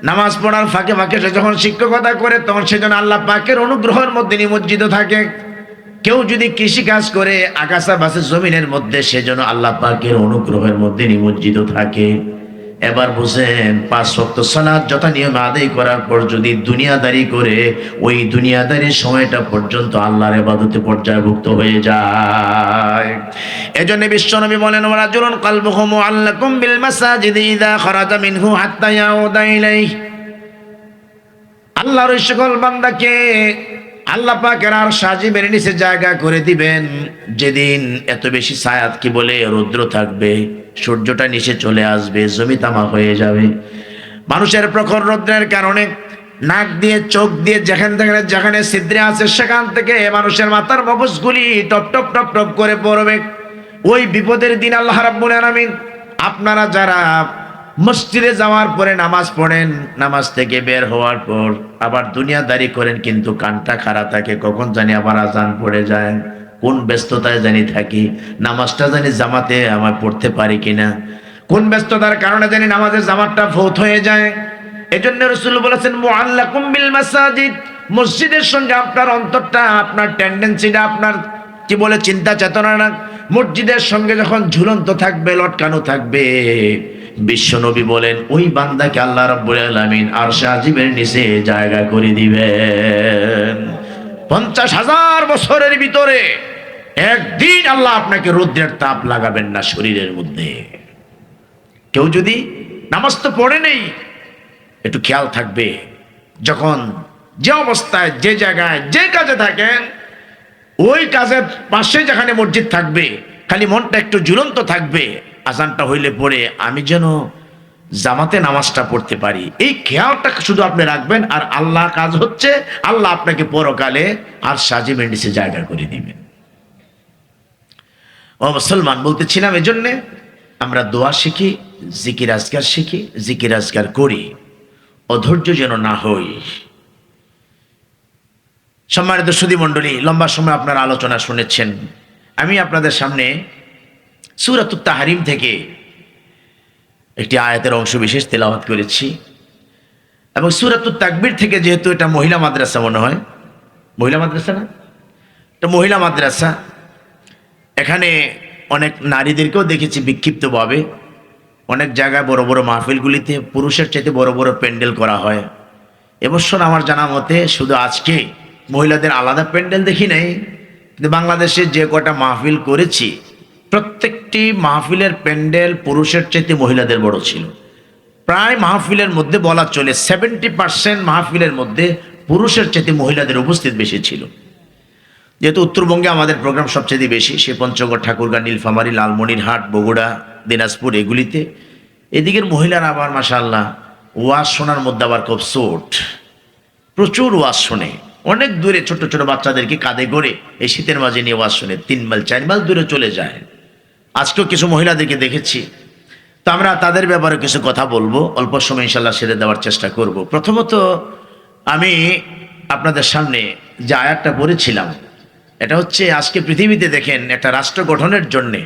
নামাজ পড়ার ফাঁকে ফাঁকে সে যখন শিক্ষকতা করে, তখন সেজন্য আল্লাহ পাকের অনুগ্রহের মধ্যে নিমজ্জিত থাকে। কেউ যদি কৃষি কাজ করে আকাশা বাসে জমিনের মধ্যে, সেজন্য আল্লাহ পাকের অনুগ্রহের মধ্যে নিমজ্জিত থাকে। এবার বুঝেন, 5 ওয়াক্ত সালাত যথা নিয়মে আদায় করার পর যদি দুনিয়াদারি করে, ওই দুনিয়াদারির সময়টা পর্যন্ত আল্লাহর ইবাদতে পর্যায়ভুক্ত হয়ে যায়। এজন্য বিশ্বনবী বলেন, ওয়ারাজুলুন কলবুহু মুআল্লাকুম বিল মাসাজিদি ইযা খারাজা মিনহু হাত্তা ইয়াউদা ইলাইহি। আল্লাহর সকল বান্দাকে আল্লাহ পাকের আরশ আজিমের নিচে জায়গা করে দিবেন, যেদিন এত বেশি ছায়াত কি বলে রৌদ্র থাকবে, সূর্যটা নিচে চলে আসবে, জমি তামা হয়ে যাবে। মানুষের প্রখর রৌদ্রের কারণে নাক দিয়ে, চোখ দিয়ে, যেখানে ছিদ্রে আছে, সেখান থেকে মানুষের মাথার মগজগুলি টপ টপ টপ টপ করে পড়বে। ওই বিপদের দিন আল্লাহ রাব্বুল আলামিন, আপনারা যারা মসজিদে যাওয়ার পরে নামাজ পড়েন, নামাজ থেকে বের হওয়ার পর আবার দুনিয়াদারি করেন, কিন্তু কানটা খাড়া থাকে, কখন জানি আবার আজান পড়ে যায়, কোন ব্যস্ততায় জানি থাকি, নামাজটা জানি জামাতে আমার পড়তে পারি কিনা, কোন ব্যস্ততার কারণে জানি নামাজের জামাতটা ফৌত হয়ে যায়। এজন্য রাসূল বলেছেন, মুআল্লাকুম বিল মাসাজিদ, মসজিদের সঙ্গে আপনার অন্তরটা, আপনার টেন্ডেন্সিটা, আপনার কি বলে চিন্তা চেতনাটা মসজিদের সঙ্গে যখন ঝুলন্ত থাকবে, লটকানো থাকবে, বিশ্বনবী বলেন, ওই বান্দাকে আল্লাহ রাব্বুল আলামিন আরশে আজিমের নিচে জায়গা করে দিবেন। 50,000 বছরের ভিতরে একদিন আল্লাহ আপনাকে রৌদ্রের তাপ লাগাবেন না শরীরের মধ্যে। কেউ যদি নামাজ তো পড়ে নেই, একটু খেয়াল থাকবে, যখন যে অবস্থায়, যে জায়গায়, যে কাজে থাকেন, ওই কাজের পাশে যেখানে মসজিদ থাকবে, খালি মনটা একটু ঝুলন্ত থাকবে, আজানটা হইলে পরে আমি যেন জামাতে নামাজটা পড়তে পারি, এই খেয়ালটা শুধু আপনি রাখবেন। আর আল্লাহ কাজ হচ্ছে, আল্লাহ আপনাকে পরকালে আর সাজিমের নিচে জায়গা করে দিবেন। ও মুসলমান, বলতেছিলাম এজন্যে আমরা দোয়া শিখি, জিকির আজকার শিখি, জিকির আজকার করি, অধৈর্য যেন না হই। সম্মানিত সুধী মণ্ডলী, লম্বা সময় আপনারা আলোচনা শুনেছেন। আমি আপনাদের সামনে সূরাতুত তাহরিম থেকে একটি আয়াতের অংশ বিশেষ তেলাওয়াত করেছি, এবং সূরাতুত তাকবীর থেকে, যেহেতু এটা মহিলা মাদ্রাসা, মনে হয় মহিলা মাদ্রাসা না, এটা মহিলা মাদ্রাসা, এখানে অনেক নারীদেরকেও দেখেছি বিক্ষিপ্তভাবে। অনেক জায়গায় বড় বড় মাহফিলগুলিতে পুরুষের চাইতে বড় বড় প্যান্ডেল করা হয়। এবছর আমার জানা মতে শুধু আজকে মহিলাদের আলাদা প্যান্ডেল দেখি নাই, কিন্তু বাংলাদেশে যে কটা মাহফিল করেছি, প্রত্যেকটি মাহফিলের প্যান্ডেল পুরুষের চাইতে মহিলাদের বড় ছিল। প্রায় মাহফিলের মধ্যে বলা চলে 70% মাহফিলের মধ্যে পুরুষের চাইতে মহিলাদের উপস্থিত বেশি ছিল। যেহেতু উত্তরবঙ্গে আমাদের প্রোগ্রাম সবচেয়ে বেশি, সে পঞ্চগড়, ঠাকুরগাঁ, নীলফামারী, লালমনিরহাট, বগুড়া, দিনাজপুর, এগুলিতে এদিকের মহিলারা আবার মাশাআল্লাহ ওয়াজ শোনার মধ্যে আবার খুব সোট, প্রচুর ওয়াজ শোনে। অনেক দূরে ছোট ছোট বাচ্চাদেরকে কাঁধে করে এই শীতের মাঝে নিয়ে ওয়াজ শোনে, 3 মাইল 4 মাইল দূরে চলে যায়। আজকেও কিছু মহিলাদেরকে দেখেছি। তো আমরা তাদের ব্যাপারে কিছু কথা বলবো, অল্প সময় ইনশাল্লাহ সেরে দেওয়ার চেষ্টা করব। প্রথমত আমি আপনাদের সামনে যে আয়াতটা পড়েছিলাম, এটা হচ্ছে আজকে পৃথিবীতে দেখেন একটা রাষ্ট্র গঠনের জন্যে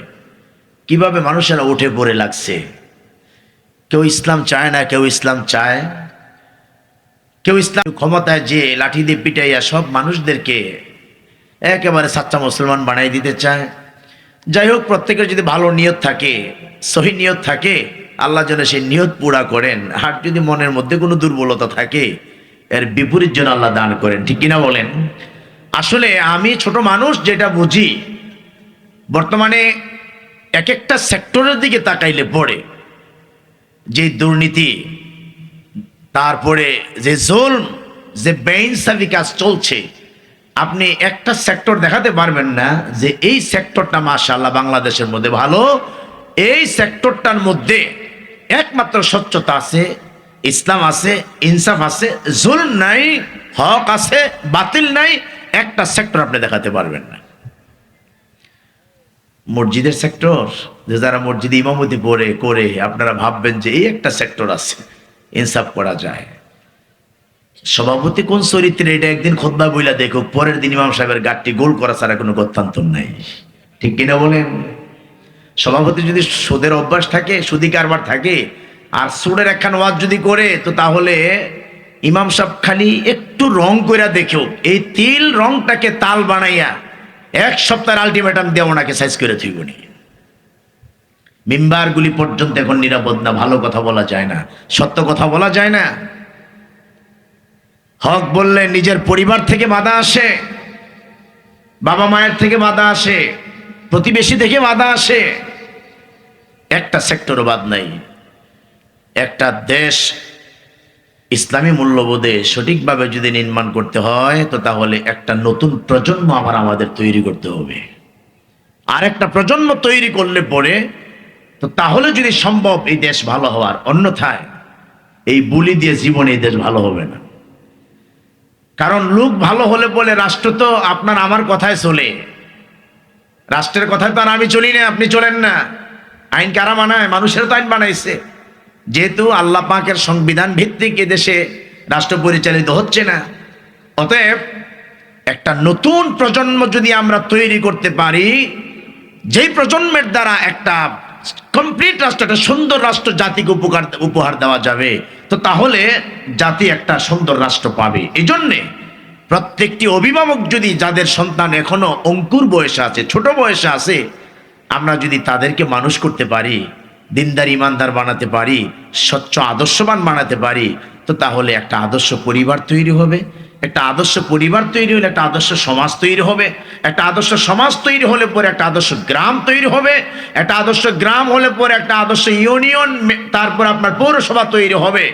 কিভাবে মানুষেরা উঠে পড়ে লাগছে। কেউ ইসলাম চায় না, কেউ ইসলাম চায়। কেউ ইসলাম ক্ষমতায় যে লাঠি দিয়ে পিটাইয়া সব মানুষদেরকে একেবারে সাচ্চা মুসলমান বানাই দিতে চায়। যাই হোক, প্রত্যেকের যদি ভালো নিয়ত থাকে, সহি নিয়ত থাকে, আল্লাহ যেন সেই নিয়ত পুরা করেন। আর যদি মনের মধ্যে কোনো দুর্বলতা থাকে, এর বিপরীত যেন আল্লাহ দান করেন। ঠিক কিনা বলেন? আসলে আমি ছোট মানুষ যেটা বুঝি, বর্তমানে এক একটা সেক্টরের দিকে তাকাইলে পড়ে যে দুর্নীতি, তারপরে যে জুলম, যে বেইনসাফি কাজ চলছে, আপনি একটা সেক্টর দেখাতে পারবেন না যে এই সেক্টরটা মাশাআল্লাহ বাংলাদেশের মধ্যে ভালো, এই সেক্টরটার মধ্যে একমাত্র স্বচ্ছতা আছে, ইসলাম আছে, ইনসাফ আছে, জুলম নাই, হক আছে, বাতিল নাই। একটা সেক্টর আপনি দেখাতে পারবেন না। মসজিদের সেক্টর, যে যারা মসজিদে ইমামতি পড়ে করে আপনারা ভাববেন যে এই একটা সেক্টর আছে, ইনসাফ করা যায়। সভাপতি কোন চরিত্রে এটা একদিন খুতবা বইলা দেখো, পরের দিন ইমাম সাহেবের গাঠটি গোল করা ছাড়া কোনো গত্যান্তর নাই। ঠিক কিনা বলেন? সভাপতি যদি সুদের অভ্যাস থাকে, সুদি কারবার থাকে, আর সুদের একখান ওয়াজ যদি করে, তো তাহলে ইমাম সাহেব খালি একটু রং কইরা দেখো, এই তিল রংটাকে তাল বানাইয়া 1 সপ্তাহের আলটিমেটাম দিয়ে ওনাকে সাইজ করে থইবনি। মিম্বারগুলি পর্যন্ত এখন নিরাপদ না, ভালো কথা বলা যায় না, সত্য কথা বলা যায় না। হক বললে নিজের পরিবার থেকে বাধা আসে, বাবা মায়ের থেকে বাধা আসে, প্রতিবেশী থেকে বাধা আসে। একটা সেক্টরও বাদ নাই। একটা দেশ ইসলামী মূল্যবোধে সঠিকভাবে যদি নির্মাণ করতে হয়, তো তাহলে একটা নতুন প্রজন্ম আমাদের তৈরি করতে হবে। আর একটা প্রজন্ম তৈরি করলে পরে তো তাহলে যদি সম্ভব এই দেশ ভালো হওয়ার, অন্যথায় এই বুলি দিয়ে জীবনে এই দেশ ভালো হবে না। কারণ লোক ভালো হলে বলে রাষ্ট্র তো আপনার আমার কথায় চলে, রাষ্ট্রের কথায় তো আর আমি চলি না, আপনি চলেন না। আইন কারা বানায়? মানুষের তো আইন বানাইছে। যেহেতু আল্লাহ পাকের সংবিধান ভিত্তিক এদেশে রাষ্ট্র পরিচালিত হচ্ছে না, অতএব একটা নতুন প্রজন্ম যদি আমরা তৈরি করতে পারি, যেই প্রজন্মের দ্বারা একটা কমপ্লিট রাষ্ট্র, একটা সুন্দর রাষ্ট্র জাতিকে উপহার দেওয়া যাবে, তো তাহলে জাতি একটা সুন্দর রাষ্ট্র পাবে। এই জন্যে প্রত্যেকটি অভিভাবক যদি, যাদের সন্তান এখনো অঙ্কুর বয়সে আছে, ছোট বয়সে আছে, আমরা যদি তাদেরকে মানুষ করতে পারি, দিনদার ইমানদার বানাতে পারি, স্বচ্ছ আদর্শবান বানাতে পারি, তো তাহলে একটা আদর্শ পরিবার তৈরি হবে। একটা আদর্শ পরিবার তৈরি হলে একটা আদর্শ সমাজ তৈরি হবে। একটা আদর্শ সমাজ তৈরি হলে পরে একটা আদর্শ গ্রাম তৈরি হবে। একটা আদর্শ গ্রাম হলে পরে একটা আদর্শ ইউনিয়ন, তারপর আপনার পৌরসভা তৈরি হবে।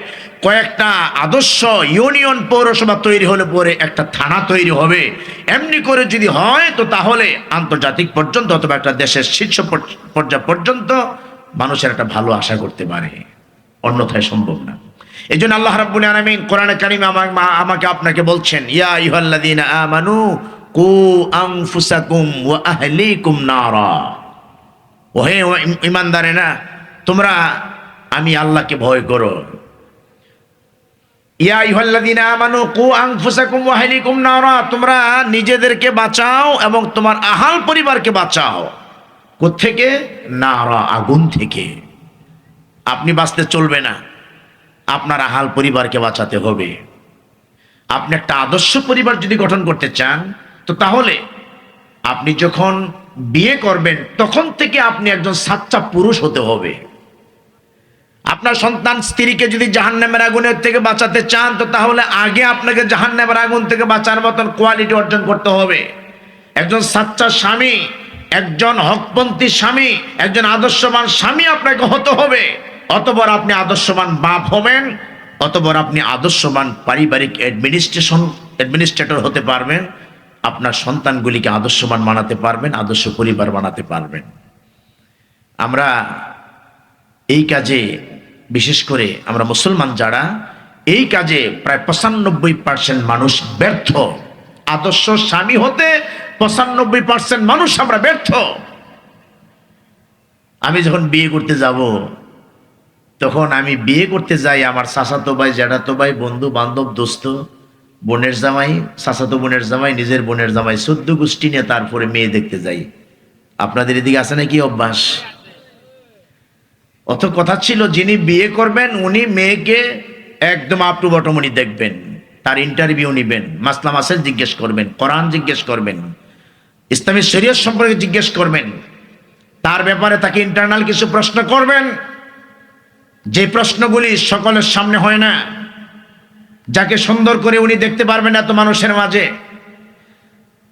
কয়েকটা আদর্শ ইউনিয়ন পৌরসভা তৈরি হলে পরে একটা থানা তৈরি হবে। এমনি করে যদি হয়, তো তাহলে আন্তর্জাতিক পর্যন্ত অথবা একটা দেশের শীর্ষ পর্যায় পর্যন্ত মানুষের একটা ভালো আশা করতে পারে, অন্যথায় সম্ভব না। এই জন্য আল্লাহ রাব্বুল আলামিন কোরআনে কারিমে আমাকে আপনাকে বলছেন, ইয়া আইয়ুহাল্লাযীনা আমানু কু আনফুসাকুম ওয়া আহলিকুম নারা। ওহে ঈমানদারেরা, তোমরা আমি আল্লাহকে ভয় করো। ইয়া আইয়ুহাল্লাযীনা আমানু কু আনফুসাকুম ওয়া আহলিকুম নারা, তোমরা নিজেদেরকে বাঁচাও এবং তোমার আহাল পরিবারকে বাঁচাও। কোত্থেকে? নারা, আগুন থেকে। আপনি বাঁচতে চলবে না, আপনার আহাল পরিবারকে বাঁচাতে হবে। আপনি একটা আদর্শ পরিবার যদি গঠন করতে চান, তো তাহলে আপনি যখন বিয়ে করবেন তখন থেকে আপনি একজন সাচ্চা পুরুষ হতে হবে। আপনার সন্তান স্ত্রীকে যদি জাহান্নামের আগুনের থেকে বাঁচাতে চান, তো তাহলে আগে আপনাকে জাহান্নামের আগুন থেকে বাঁচার মতন কোয়ালিটি অর্জন করতে হবে। একজন সাচ্চা স্বামী একজন হকপন্থী স্বামী, একজন আদর্শবান স্বামী আপনাকে হতে হবে। অতঃপর আপনি আদর্শবান বাপ হবেন, অতঃপর আপনি আদর্শবান পারিবারিক অ্যাডমিনিস্ট্রেটর হতে পারবেন। আপনার সন্তানগুলিকে আদর্শবান বানাতে পারবেন, আদর্শ পরিবার বানাতে পারবেন। আমরা এই কাজে, বিশেষ করে আমরা মুসলমান যারা, এই কাজে প্রায় 95% মানুষ ব্যর্থ। আদর্শ স্বামী হতে 95% মানুষ আমরা ব্যর্থ। আমি যখন বিয়ে করতে যাব, তখন আমি বিয়ে করতে যাই, আমার চাচাতো ভাই, জ্যাঠাতো ভাই, বন্ধু বান্ধব, দোস্ত, বোনের জামাই, চাচাতো বোনের জামাই, নিজের বোনের জামাই, 14 গোষ্ঠী নিয়ে তারপরে মেয়ে দেখতে যাই। আপনাদের এদিকে আছে নাকি অভ্যাস? অত কথা ছিল, যিনি বিয়ে করবেন উনি মেয়েকে একদম আপ টু বটমনি দেখবেন, তার ইন্টারভিউ নেবেন, মাসলা মাসাইল জিজ্ঞেস করবেন, কোরআন জিজ্ঞেস করবেন, ইসলামী শরীয়ত সম্পর্কে জিজ্ঞেস করবেন, তার ব্যাপারে তাকে ইন্টারনাল কিছু প্রশ্ন করবেন, যে প্রশ্নগুলি সকলের সামনে হয় না, যাকে সুন্দর করে উনি দেখতে পারবেন এত মানুষের মাঝে।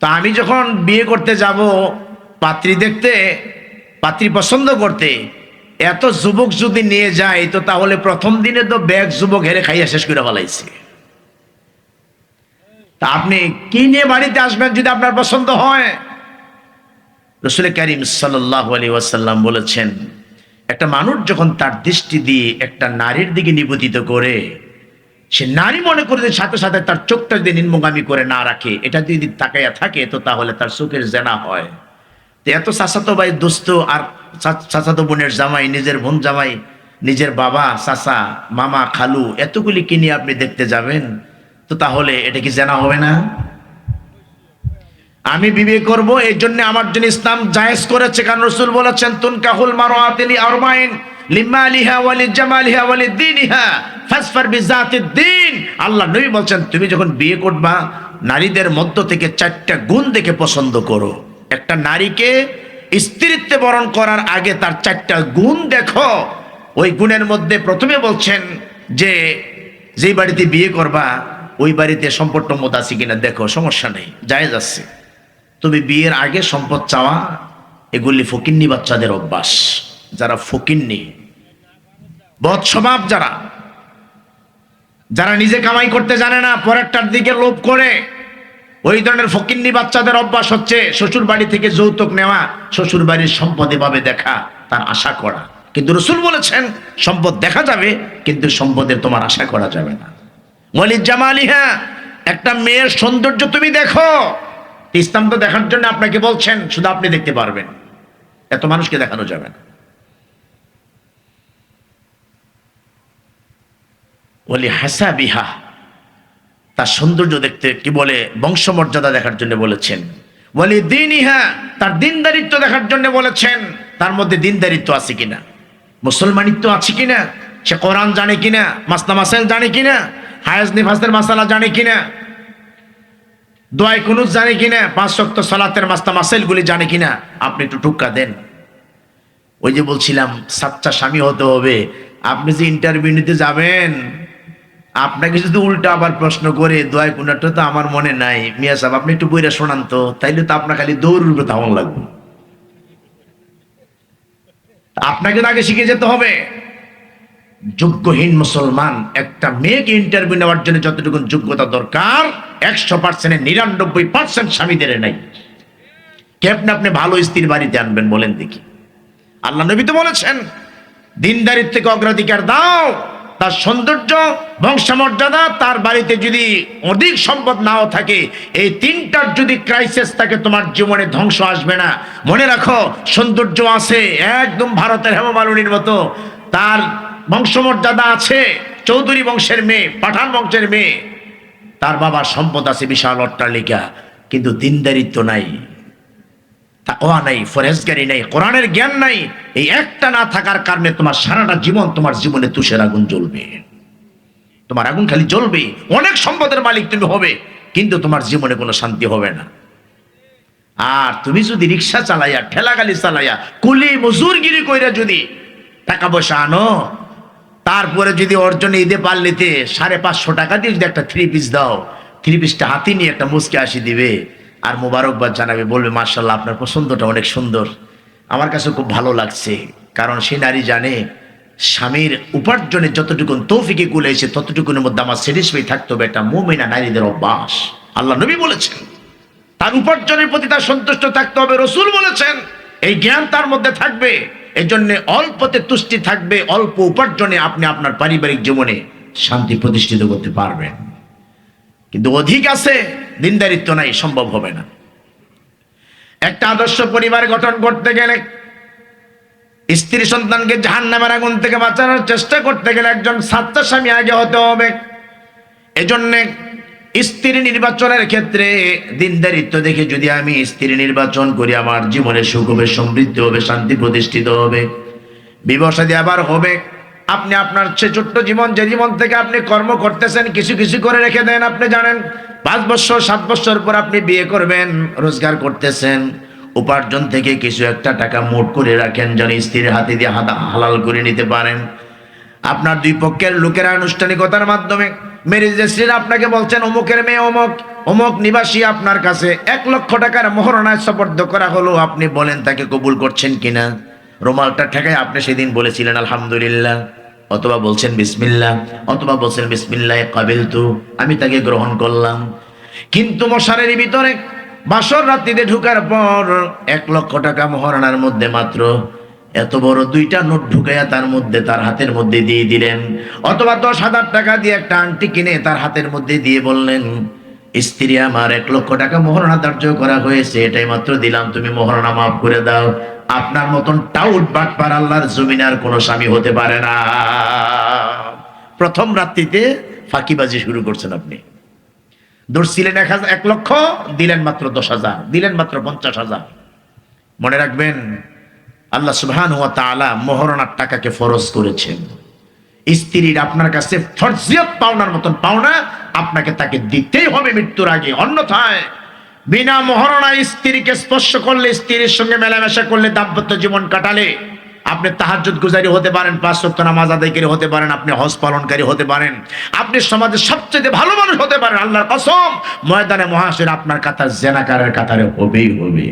তা আমি যখন বিয়ে করতে যাব, পাত্রী দেখতে, পাত্রী পছন্দ করতে, এত যুবক যদি নিয়ে যায়, তো তাহলে প্রথম দিনে তো ব্যাগ যুবক হেরে খাইয়া শেষ করে ফেলাইছে। তা আপনি কি নিয়ে বাড়িতে আসবেন যদি আপনার পছন্দ হয়? রাসূল কারীম সাল্লাল্লাহু আলাইহি ওয়াসাল্লাম বলেছেন, একটা মানুষ যখন তার দৃষ্টি দিয়ে একটা নারীর দিকে নিবেদিত করে, সে নারী মনে করে সাথে সাথে তার চোখটা যদি নিম্নগামী করে না রাখে, এটা যদি তাকাইয়া থাকে, তো তাহলে তার চোখের জেনা হয়। তো এত চাচাতো ভাই, দোস্ত আর চাচাতো বোনের জামাই, নিজের বোন জামাই, নিজের বাবা, চাচা, মামা, খালু, এতগুলি কি নিয়ে আপনি দেখতে যাবেন? তো তাহলে এটা কি জেনা হবে না? আমি বিয়ে করব, এই জন্য আমার জন্য ইসলাম জায়েজ করেছে, কারণ রাসূল বলেছেন, তুনকাহুল মারআতিলি আরবাইন লিমালিহা ওয়ালিজামালিহা ওয়ালিদ্দীনিহা ফাসফার বিযাতিদ দ্বীন। আল্লাহ নবী বলেন, তুমি যখন বিয়ে করবা, নারীদের মধ্য থেকে 4টা গুণ দেখে পছন্দ করো। একটা নারীকে স্ত্রীত্বে বরণ করার আগে তার 4টা গুণ দেখো। ওই গুণের মধ্যে প্রথমে বলছেন যে, যেই বাড়িতে বিয়ে করবা ওই বাড়িতে সম্পদ টম্পদ আছে কিনা দেখো, সমস্যা নেই, জায়েজ আছে। তবে বিয়ের আগে সম্পদ চাওয়া, এগুলি ফকিন্নি বাচ্চাদের অভ্যাস। যারা ফকিন্নি, বদ স্বভাব, যারা যারা নিজে কামাই করতে জানে না, পরেরটার দিকে লোভ করে, ওই ধরনের ফকিন্নি বাচ্চাদের অভ্যাস হচ্ছে শ্বশুর বাড়ি থেকে যৌতুক নেওয়া, শ্বশুর বাড়ির সম্পদ এভাবে দেখা, তার আশা করা। কিন্তু রাসূল বলেছেন, সম্পদ দেখা যাবে, কিন্তু সম্পদের তোমার আশা করা যাবে না। ওয়ালিজামালিহা, একটা মেয়ের সৌন্দর্য তুমি দেখো। ইসলাম তো দেখার জন্য আপনাকে বলছেন, শুধু আপনি দেখতে পারবেন, এত মানুষকে দেখানো যাবে না। ওলি হাসাবিহা, তার সৌন্দর্য দেখতে, কি বলে, বংশমর্যাদা দেখার জন্য বলেছেন। ওয়ালি দীনিহা, তার দিনদারিত্ব দেখার জন্য বলেছেন, তার মধ্যে দিনদারিত্ব আছে কিনা, মুসলমানিত্ব আছে কিনা, সে কোরআন জানে কিনা, মাসলা মাসাইল জানে কিনা, হায়াজ নিফাসের মাসালা জানে কিনা, দোয়া কুনুত জানে কিনা, 5 ওয়াক্ত সালাতের মাসলা মাসাইলগুলি জানে কিনা, আপনি একটু টুক্কা দেন। ওই যে বলছিলাম, সাচ্চা স্বামী হতে হবে। আপনি যে ইন্টারভিউ নিতে যাবেন, আপনাকে যদি উল্টা আবার প্রশ্ন করে, দোয়া কুনুতটা তো আমার মনে নাই, মিয়া সাহেব আপনি একটু বইরা শোনান তো, তাইলে তো আপনার খালি দৌড় ধাওয়ান লাগবে। আপনাকে তো আগে শিখে যেতে হবে। যোগ্যহীন মুসলমান একটা মেয়েকে ইন্টারভিউ নেওয়ার জন্য যতটুকু যোগ্যতা দরকার, 100%-এর 99% স্বামীদের নাই। কেমনে আপনি ভালো স্ত্রীর বাড়িতে আনবেন বলেন দেখি? আল্লাহ নবী তো বলেছেন, দিনদারিত্বকে অগ্রাধিকার দাও। তার সৌন্দর্য, বংশমর্যাদা, তার বাড়িতে যদি অধিক সম্পদ নাও থাকে, এই 3টার যদি ক্রাইসিস থাকে, তোমার জীবনে ধ্বংস আসবে না। মনে রাখো, সৌন্দর্য আছে একদম ভারতের হেমমালিনীর মতো, তার বংশমর্যাদা আছে, চৌধুরী বংশের মেয়ে, পাঠান বংশের মেয়ে, তার বাবার সম্পদ আছে বিশাল অট্টালিকা, কিন্তু দিনদারিত্ব নাই, তাকওয়া নাই, ফরহেজগারি নাই, কোরআনের জ্ঞান নাই। এই একটা না থাকার কারণে তোমার সারাটা জীবন, তোমার জীবনে তুষের আগুন জ্বলবে, তোমার আগুন খালি জ্বলবে। অনেক সম্পদের মালিক তুমি হবে, কিন্তু তোমার জীবনে কোনো শান্তি হবে না। আর তুমি যদি রিক্সা চালাইয়া, ঠেলাগালি চালাইয়া, কুলি মজুরগিরি কইরা যদি টাকা পয়সা আনো, তারপরে যদি অর্জনে ঈদে পারলিতে 550 টাকা দিয়ে যদি একটা 3 পিস দাও, 3 পিসটা হাতে নিয়ে একটা মুচকে হাসি দিবে, আর মোবারকবাদ জানাবে, বলবে মাশাআল্লাহ আপনার পছন্দটা অনেক সুন্দর, আমার কাছে খুব ভালো লাগছে। কারণ সে নারী জানে স্বামীর উপার্জনের যতটুকুন তৌফিকে কুলাইছে ততটুকুনের মধ্যে আমার স্যাটিসফাই থাকতে হবে। এটা মুমিনা নারীদের অভ্যাস। আল্লাহ নবী বলেছেন তার উপার্জনের প্রতি তার সন্তুষ্ট থাকতে হবে। রসুল বলেছেন এই জ্ঞান তার মধ্যে থাকবে। এই জন্য অল্পতে তুষ্টি থাকবে, অল্প উপার্জনে আপনি আপনার পারিবারিক জীবনে শান্তি প্রতিষ্ঠিত করতে পারবেন। কিন্তু অধিক আছে, দিনদারিত্ব নাই, সম্ভব হবে না। একটা আদর্শ পরিবার গঠন করতে গেলে, স্ত্রী সন্তানকে জাহান্নামের আগুন থেকে বাঁচানোর চেষ্টা করতে গেলে একজন সাচ্চা স্বামী আগে হতে হবে। এজন্যে স্ত্রী নির্বাচনের ক্ষেত্রে দিনদারিত্ব দেখে যদি আমি স্ত্রী নির্বাচন করি, আমার জীবনে সুখ হবে, সমৃদ্ধি হবে, শান্তি প্রতিষ্ঠিত হবে, বিবাহ শাদী আবার হবে। আপনি আপনার সে ছোট্ট জীবন, যে জীবন থেকে আপনি কর্ম করতেছেন, কিছু কিছু করে রেখে দেন। আপনি জানেন 5 বছর 7 বছর পর আপনি বিয়ে করবেন, রোজগার করতেছেন, উপার্জন থেকে কিছু একটা টাকা মোট করে রাখেন যেন স্ত্রীর হাতে দিয়ে হালাল করে নিতে পারেন। আপনার দুই পক্ষের লোকেরা আনুষ্ঠানিকতার মাধ্যমে ম্যারেজ রেজিস্ট্রিরা আপনাকে বলছেন অমুকের মেয়ে অমুক অমুক নিবাসী আপনার কাছে 1 লক্ষ টাকার মোহরনায় সুপর্দ করা হলো। আপনি বলেন তাকে কবুল করছেন কিনা? রুমালটা ঠেকায় আপনি সেদিন বলেছিলেন আলহামদুলিল্লাহ, অথবা বলছেন বিসমিল্লাহ, অথবা বলছেন বিসমিল্লাহ কাবিলতু, আমি তাকে গ্রহণ করলাম। কিন্তু মশারের ভিতরে বাসর রাত্রিতে ঢুকার পর 1 লক্ষ টাকা মোহরানার মধ্যে মাত্র এত বড় 2টা নোট ঢুকাইয়া তার মধ্যে, তার হাতের মধ্যে দিয়ে দিলেন। অথবা 10,000 টাকা দিয়ে একটা আংটি কিনে তার হাতের মধ্যে দিয়ে বললেন স্ত্রী আমার 1 লক্ষ টাকা মোহরানা ধার্য করা হয়েছে, এটাই মাত্র দিলাম, তুমি মোহরানা মাফ করে দাও। আপনার মতন টাউট বাটপার আল্লাহর জমিনে আর কোনো স্বামী হতে পারে না। প্রথম রাত্রিতে ফাঁকিবাজি শুরু করছেন আপনি। ধরছিলেন 1 লক্ষ, দিলেন মাত্র 10,000, দিলেন মাত্র 50,000। মনে রাখবেন আল্লাহ সুবহানাহু ওয়া তাআলা মোহরানার টাকাকে ফরজ করেছেন। স্ত্রীর আপনার কাছে ফরজিয়ত পাওনার মতন পাওনা আপনাকে তাকে দিতেই হবে মৃত্যুর আগে। অন্যথায় বিনা মোহরানায় স্ত্রীকে স্পর্শ করলে, স্ত্রীর সঙ্গে মেলামেশা করলে, দাম্পত্য জীবন কাটালে আপনি তাহাজ্জুদ গুজারি হতে পারেন, 5 ওয়াক্ত নামাজ আদায়কারী হতে পারেন, আপনি হজ পালনকারী হতে পারেন, আপনি সমাজের সবচেয়ে ভালো মানুষ হতে পারেন। আল্লাহর কসম, ময়দানে মহাশরে আপনার কাতার জেনাকারের কাতারে হবেই হবে।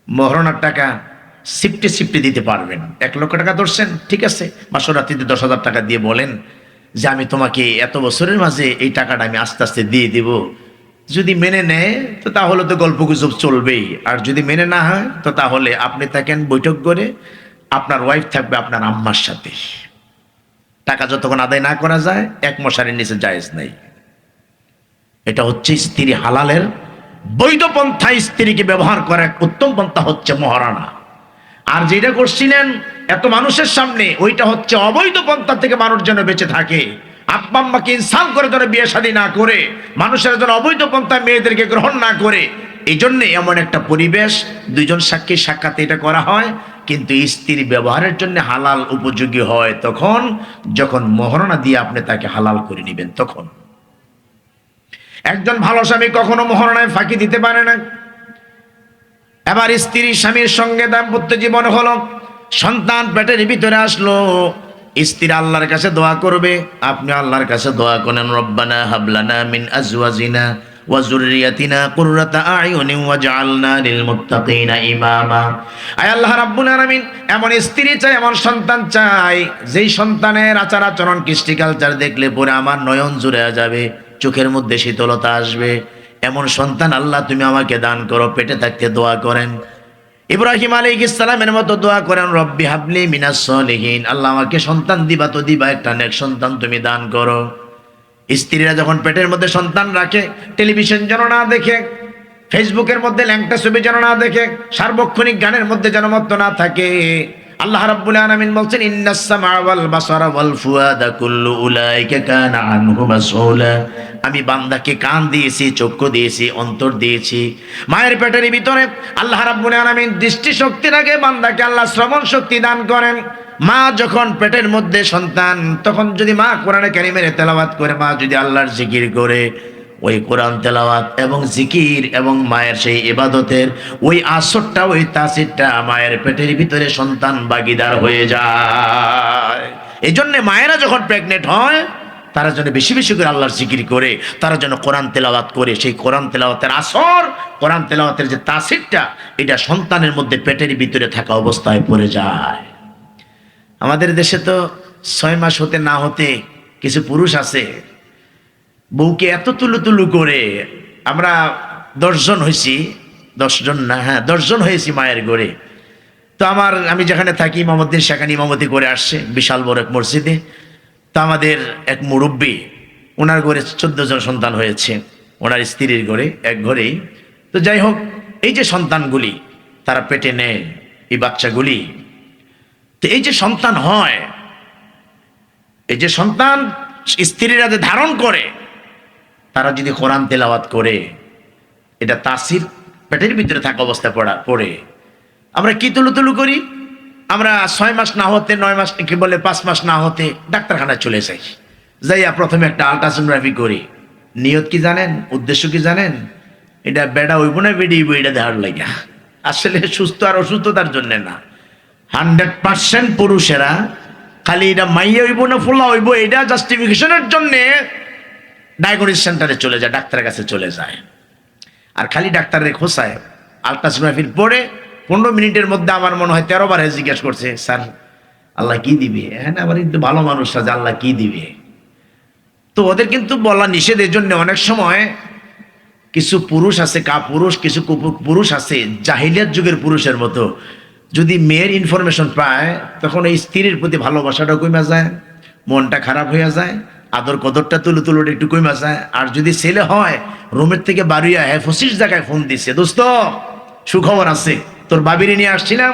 মোহরানার টাকা সিফটে সিফটে দিতে পারবেন। 1 লক্ষ টাকা ধরছেন, ঠিক আছে, বাসর রাত্রিতে 10,000 টাকা দিয়ে বলেন যে আমি তোমাকে এত বছরের মাঝে এই টাকাটা আমি আস্তে আস্তে দিয়ে দিব। যদি মেনে নেয় তো তাহলে তো গল্প গুজব চলবেই, আর যদি মেনে না হয় তো তাহলে আপনি থাকেন বৈঠক করে, আপনার ওয়াইফ থাকবে আপনার আম্মার সাথে। টাকা যতক্ষণ আদায় না করা যায় 1 মশারির নিচে জায়েজ নাই। এটা হচ্ছে স্ত্রী হালালের বৈধ পন্থা। স্ত্রীকে ব্যবহার করার উত্তম পন্থা হচ্ছে মোহরানা। আর যেটা করছিলেন এত মানুষের সামনে, ওইটা হচ্ছে অবৈধ পন্থা থেকে মানুষ যেন বেঁচে থাকে। আব্বা আম্মাকে ইনসান করে যেন বিয়ে শাদী না করে, মানুষের যেন অবৈধ পন্থায় মেয়েদেরকে গ্রহণ না করে। এই জন্যে এমন একটা পরিবেশ, 2 জন সাক্ষীর সাক্ষাতে এটা করা হয়। কিন্তু স্ত্রী ব্যবহারের জন্য হালাল উপযোগী হয় তখন যখন মোহরানা দিয়ে আপনি তাকে হালাল করে নেবেন। তখন একজন ভালো স্বামী কখনো মোহরানায় ফাঁকি দিতে পারে না। এবার স্ত্রী স্বামীর সঙ্গে দাম্পত্য জীবন হলো, সন্তান পেটের ভিতরে আসলো, স্ত্রী আল্লাহর কাছে দোয়া করবে, আপনি আল্লাহর কাছে দোয়া করেন রব্বানা হাবলানা মিন আজওয়াজিনা ওয়া যুররিয়াতিনা কুররাতা আয়ুনিন ওয়াজআলনা লিল মুত্তাকিনা ইমামা। আয় আল্লাহ রাব্বুল আলামিন, এমন স্ত্রী চাই, এমন সন্তান চাই, যেই সন্তানের আচার আচরণ কৃষ্টি কালচার দেখলে পরে আমার নয়ন জুড়ে যাবে, চোখের মধ্যে শীতলতা আসবে। এমন সন্তান আল্লাহ তুমি আমাকে দান করো। পেটে থাকতে দোয়া করেন, ইব্রাহিম আলাইহিস সালামের মতো দোয়া করেন রব্বি হাবলি মিনাস সলিহিন, আল্লাহ আমাকে সন্তান দিবা তো দিবা, একটা নেক সন্তান তুমি দান করো। স্ত্রীরা যখন পেটের মধ্যে সন্তান রাখে, টেলিভিশন যেন না দেখে, ফেসবুকের মধ্যে ল্যাংটা ছবি যেন না দেখে, সার্বক্ষণিক গানের মধ্যে যেন মত্ত না থাকে। আল্লাহ রাব্বুল আলামিন বলছেন ইন্নাস সামআ ওয়াল বাসারা ওয়াল ফুয়াদা কুল্লু উলাইকা কানা আনহু মাসউলা। আমি বান্দাকে কান দিয়েছি, চক্ষু দিয়েছি, অন্তর দিয়েছি। মায়ের পেটের ভিতরে আল্লাহ রাব্বুল আলামিন দৃষ্টি শক্তির আগে বান্দাকে আল্লাহ শ্রবণ শক্তি দান করেন। মা যখন পেটের মধ্যে সন্তান, তখন যদি মা কোরআনে কারিমের তেলাওয়াত করে, মা যদি আল্লাহর জিকির করে, ওই কোরআন তেলাওয়াত এবং জিকির এবং মায়ের সেই ইবাদতের ওই আসরটা, ওই তাসিরটা মায়ের পেটের ভিতরে সন্তান ভাগীদার হয়ে যায়। এই জন্যে মায়েরা যখন প্রেগনেন্ট হয় তারা যেন বেশি বেশি করে আল্লাহর জিকির করে, তারা যেন কোরআন তেলাওয়াত করে। সেই কোরআন তেলাওয়াতের আসর, কোরআন তেলাওয়াতের যে তাসিরটা, এটা সন্তানের মধ্যে পেটের ভিতরে থাকা অবস্থায় পড়ে যায়। আমাদের দেশে তো 6 মাস হতে না হতে কিছু পুরুষ আছে, বউকে এত তুলু তুলু করে। আমরা 10 জন হয়েছি, 10 জন না, হ্যাঁ 10 জন হয়েছি মায়ের ঘরে। তো আমি যেখানে থাকি ইমামউদ্দিন সেখানে ইমামতি করে আসছে বিশাল বড় এক মসজিদে। তো আমাদের এক মুরব্বী, ওনার ঘরে 14 জন সন্তান হয়েছে, ওনার স্ত্রীর ঘরে, এক ঘরেই। তো যাই হোক, এই যে সন্তানগুলি তারা পেটে নেয়, এই বাচ্চাগুলি, তো এই যে সন্তান হয়, এই যে সন্তান স্ত্রীরা যে ধারণ করে, তারা যদি কোরআন তেলাওয়াত করে, এটা তাসির পেটের ভিতরে থাকা অবস্থায় পড়ে। আমরা কি তুলু করি? আমরা 6 মাস না হতে, 9 মাস কি বলে 5 মাস না হতে ডাক্তারখানায় চলে যাই, যাইয়া প্রথমে একটা আলট্রাসোনোগ্রাফি করি। নিয়ত কি জানেন? উদ্দেশ্য কি জানেন? এটা বেড়া হইব না বেডি হইব এটা দেখার লাগিয়া। আসলে সুস্থ আর অসুস্থতার জন্য না। 100% পুরুষেরা খালি এটা মাইয়া হইব না ফোলা হইব এটা জাস্টিফিকেশনের জন্য ডায়াগনোসিস সেন্টারে চলে যায়, ডাক্তারের কাছে চলে যায়। আর খালি ডাক্তারের খোঁচায় আলট্রাসোনোগ্রাফির পরে 15 মিনিটের মধ্যে আমার মনে হয় 13 বার জিজ্ঞেস করছে, স্যার আল্লাহ কি দিবে? হ্যাঁ, আবার কিন্তু ভালো মানুষরা যে আল্লাহ কি দিবে। তো ওদের কিন্তু বলা নিষেধ। এর জন্য অনেক সময় কিছু পুরুষ আছে কাপুরুষ, কিছু পুরুষ আছে জাহিলিয়াত যুগের পুরুষের মতো, যদি মেয়ের ইনফরমেশন পায় তখন এই স্ত্রীর প্রতি ভালোবাসাটা কমে যায়, মনটা খারাপ হয়ে যায়, আদর কদরটা তুলুটা একটু কমে যায়। আর যদি ছেলে হয়, রুমের থেকে বাড়িয়া 25 জায়গায় ফোন দিচ্ছে, দোস্ত সুখবর আছে, তোর বাবিরে নিয়ে আসছিলাম,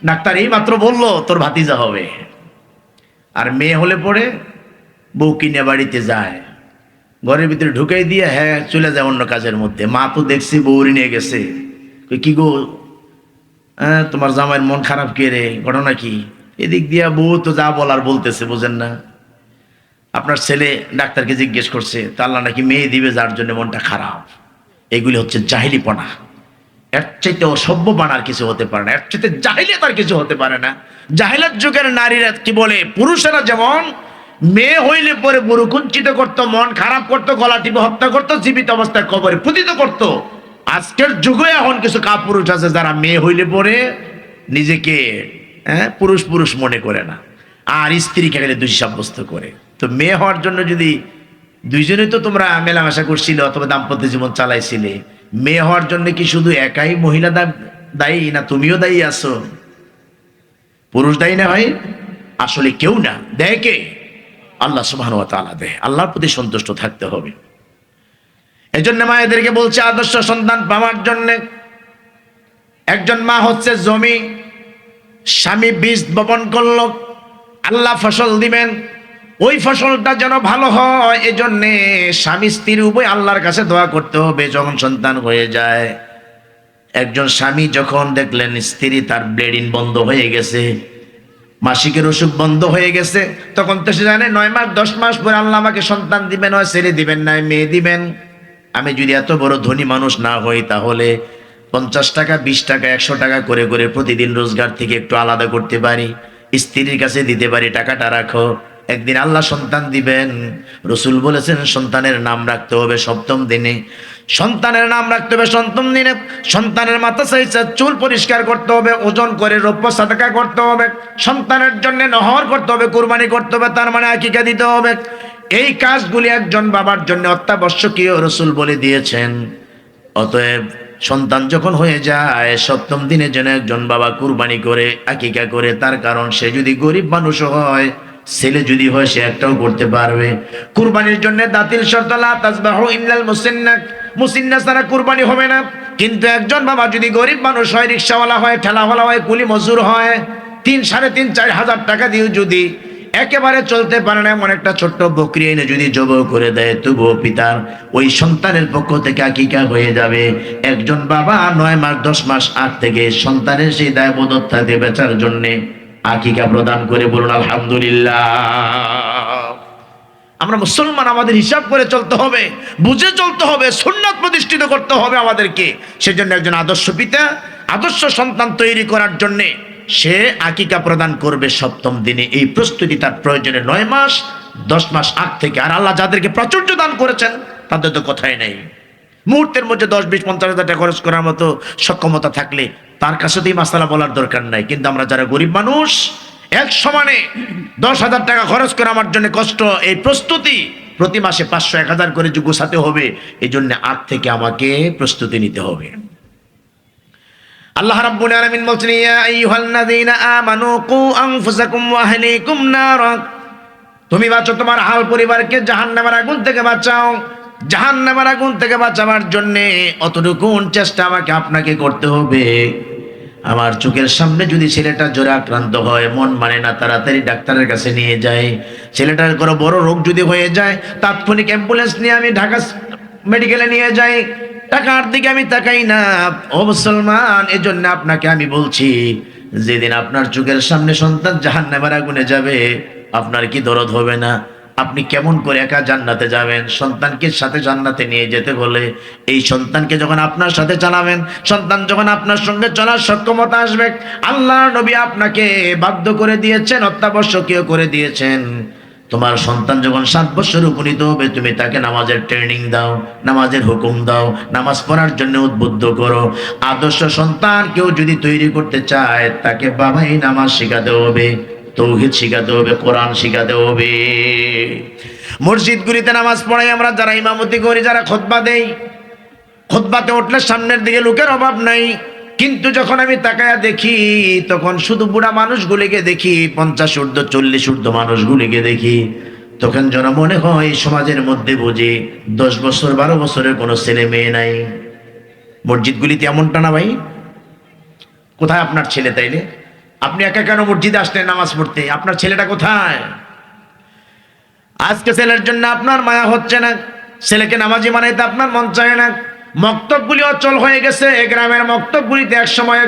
ডাক্তার এই মাত্র বললো তোর ভাতিজা হবে। আর মেয়ে হলে পরে বউ কিনে বাড়িতে যায়, ঘরের ভিতরে ঢুকাই দিয়ে হ্যাঁ চলে যায় অন্য কাজের মধ্যে। মা তো দেখছি বউরি নিয়ে গেছে, কি গো হ্যাঁ তোমার জামাইয়ের মন খারাপ কে রে, ঘটনা কি? এদিক দিয়া বউ তো যা বলার বলতেছে, বোঝেন না? আপনার ছেলে ডাক্তারকে জিজ্ঞেস করছে, তা আল্লাহ নাকি মেয়ে দিবে যার জন্য মনটা খারাপ। এগুলি হচ্ছে জাহিলিপনা। এর চাইতে অসভ্য বানার কিছু হতে পারে না, এর চাইতে জাহিলিয়াত আর কিছু হতে পারে না। জাহিলিয়াত যুগের নারীরা কি বলে, পুরুষেরা যেমন মেয়ে হইলে পরে বুড়ো কুঞ্চিত করতো, মন খারাপ করতো, গলা টিপে হত্যা করতো, জীবিত অবস্থায় কবরে পুতিত করতো। আজকের যুগে এখন কিছু কাপুরুষ আছে যারা মেয়ে হইলে পরে নিজেকে পুরুষ মনে করে না, আর স্ত্রীকে গেলে দোষী সাব্যস্ত করে। তো মেয়ে হওয়ার জন্য যদি দুইজনে তো তোমরা মেলামেশা করছিলে অথবা দাম্পত্য জীবন চালাইছিলে, মেয়ে হওয়ার জন্য কি শুধু একাই মহিলা দায়ী না তুমিও দায়ী আছো? পুরুষ দায়ী না ভাই? আসলে কেউ না, দেয় কে? আল্লাহ সুবহানাহু ওয়া তাআলা দেয়। আল্লাহর প্রতি সন্তুষ্ট থাকতে হবে। এই জন্য মায়েদেরকে বলছে আদর্শ সন্তান পাওয়ার জন্য একজন মা হচ্ছে জমি, স্বামী বীজ বপন করলো, আল্লাহ ফসল দিবেন, ওই ফসলটা যেন ভালো হয় এজন্যে স্বামী স্ত্রী উভয় আল্লাহর কাছে দোয়া করতে হবে। যখন সন্তান হয়ে যায়, একজন স্বামী যখন দেখলেন স্ত্রী তার ব্লিডিং বন্ধ হয়ে গেছে, মাসিকের অসুখ বন্ধ হয়ে গেছে, তখন তো সে জানে 9 মাস 10 মাস পরে আল্লাহ আমাকে সন্তান দিবেন, হয় ছেলে দিবেন না মেয়ে দিবেন। আমি যদি এত বড় ধনী মানুষ না হই, তাহলে 50 টাকা 20 টাকা 100 টাকা করে করে প্রতিদিন রোজগার থেকে একটু আলাদা করতে পারি, স্ত্রীর কাছে দিতে পারি, টাকাটা রাখো, একদিন আল্লাহ সন্তান দিবেন। রসুল বলেছেন সন্তানের নাম রাখতে হবে 7ম দিনে, সন্তানের নাম রাখতে হবে 7ম দিনে। সন্তানের মাথা চাইছে চুল পরিষ্কার করতে হবে, ওজন করে রৌপ্য সাদকা করতে হবে, সন্তানের জন্য নহর করতে হবে, কুরবানি করতে হবে, তার মানে আকিকা দিতে হবে। এই কাজগুলি একজন বাবার জন্য অত্যাবশ্যকীয়, রসুল বলে দিয়েছেন। অতএব সন্তান যখন হয়ে যায় 7ম দিনে যেন একজন বাবা কুরবানি করে আকিকা করে, তার কারণ সে যদি গরিব মানুষ হয়, ছেলে যদি হয়, সে একটাও করতে পারবে। কুরবানির জন্য দাতিল শর্ত লা তাসবাহু ইল্লাল মুসিন্নাক, মুসিন্না ছাড়া কুরবানি হবে না। কিন্তু একজন বাবা যদি গরিব মানুষ হয়, রিকশাওয়ালা হয়, ঠেলাওয়ালা হয়, কুলি মজুর হয়, 3,500-4 হাজার টাকা দিয়ে যদি একেবারে চলতে পারে না, এমন একটা ছোট্ট বকরি এনে যদি জবাই করে দেয়, তবুও পিতার ওই সন্তানের পক্ষ থেকে আকিকা হয়ে যাবে। একজন বাবা 9 মাস 10 মাস আগ থেকে সন্তানের সেই দায়বদ্ধ থাকে বেচার জন্যে আকিকা প্রদান করে, বলুন আলহামদুলিল্লাহ। আমরা মুসলমান, আমাদের হিসাব করে চলতে হবে, বুঝে চলতে হবে, সুন্নাত প্রতিষ্ঠিত করতে হবে আমাদেরকে। সেজন্য একজন আদর্শ পিতা আদর্শ সন্তান তৈরি করার জন্যে সে আকিকা প্রদান করবে 7ম দিনে। এই প্রস্তুতি তার প্রয়োজনে 9 মাস 10 মাস আগ থেকে। আর আল্লাহ যাদেরকে প্রাচুর্য দান করেছেন তাদের তো কথাই নেই। মুহূর্তের মধ্যে 10, 20, 50,000 টাকা খরচ করার মতো সক্ষমতা থাকলে তার কাছে তো এই মাসালা বলার দরকার নাই। কিন্তু আমরা যারা গরিব মানুষ, এক সমানে 10,000 টাকা খরচ করে আমার জন্য কষ্ট, এই প্রস্তুতি প্রতি মাসে 500, 1000 করে গোছাতে হবে। এই জন্য আগ থেকে আমাকে প্রস্তুতি নিতে হবে। আল্লাহ রাব্বুল আলামিন বলছেন, ইয়া আইয়ুহাল্লাযীনা আমানু কু আনফুসাকুম ওয়া আহলিকুম নারা, তুমি বাঁচো তোমার আহল পরিবারকে জাহান্নামের আগুন থেকে বাঁচাও। জাহান্নামের আগুন থেকে বাঁচাবার জন্য অতটুকু চেষ্টা আমাকে আপনাকে করতে হবে। আমার চোখের সামনে যদি ছেলেটা জ্বরে আক্রান্ত হয়, মন মানে না, তাড়াতাড়ি ডাক্তারের কাছে নিয়ে যাই। ছেলেটার কোনো বড় রোগ যদি হয়ে যায়, তাৎক্ষণিক অ্যাম্বুলেন্স নিয়ে আমি ঢাকা মেডিকেলে নিয়ে যাই। টাকার দিকে আমি তাকাই না। ও মুসলমান, এজন্য আপনাকে আমি বলছি, যেদিন আপনার চোখের সামনে সন্তান জাহান্নামের আগুনে যাবে, আপনার কি দরদ হবে না? আপনি কেমন করে একা জান্নাতে যাবেন? সন্তানকে সাথে জান্নাতে নিয়ে যেতে বলে এই সন্তানকে যখন আপনার সাথে চালাবেন, সন্তান যখন আপনার সঙ্গে চলার সক্ষমতা আসবে, আল্লাহর নবী আপনাকে বাধ্য করে দিয়েছেন, অত্যাবশ্যকীয় করে দিয়েছেন। তোমার সন্তান যখন 7 বছর উপনীত হবে, তুমি তাকে নামাজের ট্রেনিং দাও, নামাজের হুকুম দাও, নামাজ পড়ার জন্য উদ্বুদ্ধ করো। আদর্শ সন্তান কেউ যদি তৈরি করতে চায়, তাকে বাবাই নামাজ শেখাতে হবে, তৌহিদ শিখাতে হবে, কোরআন শিখাতে হবে। মসজিদগুলিতে নামাজ পড়াই আমরা, যারা ইমামতি করি, যারা খুতবা দেই, খুতবাতে উঠলে সামনের দিকে লোকের অভাব নাই। কিন্তু যখন আমি তাকায়া দেখি, তখন শুধু বুড়া মানুষগুলিকে দেখি, 50 ঊর্ধ্ব 40 ঊর্ধ্ব মানুষগুলিকে দেখি। তখন যেন মনে হয় সমাজের মধ্যে বুঝি 10 বছর 12 বছরের কোনো ছেলে মেয়ে নাই। মসজিদগুলিতে এমনটা না ভাই? কোথায় আপনার ছেলে? তাইলে আপনি একা কেন মসজিদে আসলেন নামাজ পড়তে? আপনার ছেলেটা কোথায়? আজকে ছেলের জন্য আপনার মায়া হচ্ছে না, ছেলেকে নামাজি বানাইতে আপনার মন চায় না। মক্তবগুলি অচল হয়ে গেছে। গ্রামের মক্তবগুলিতে এক সময়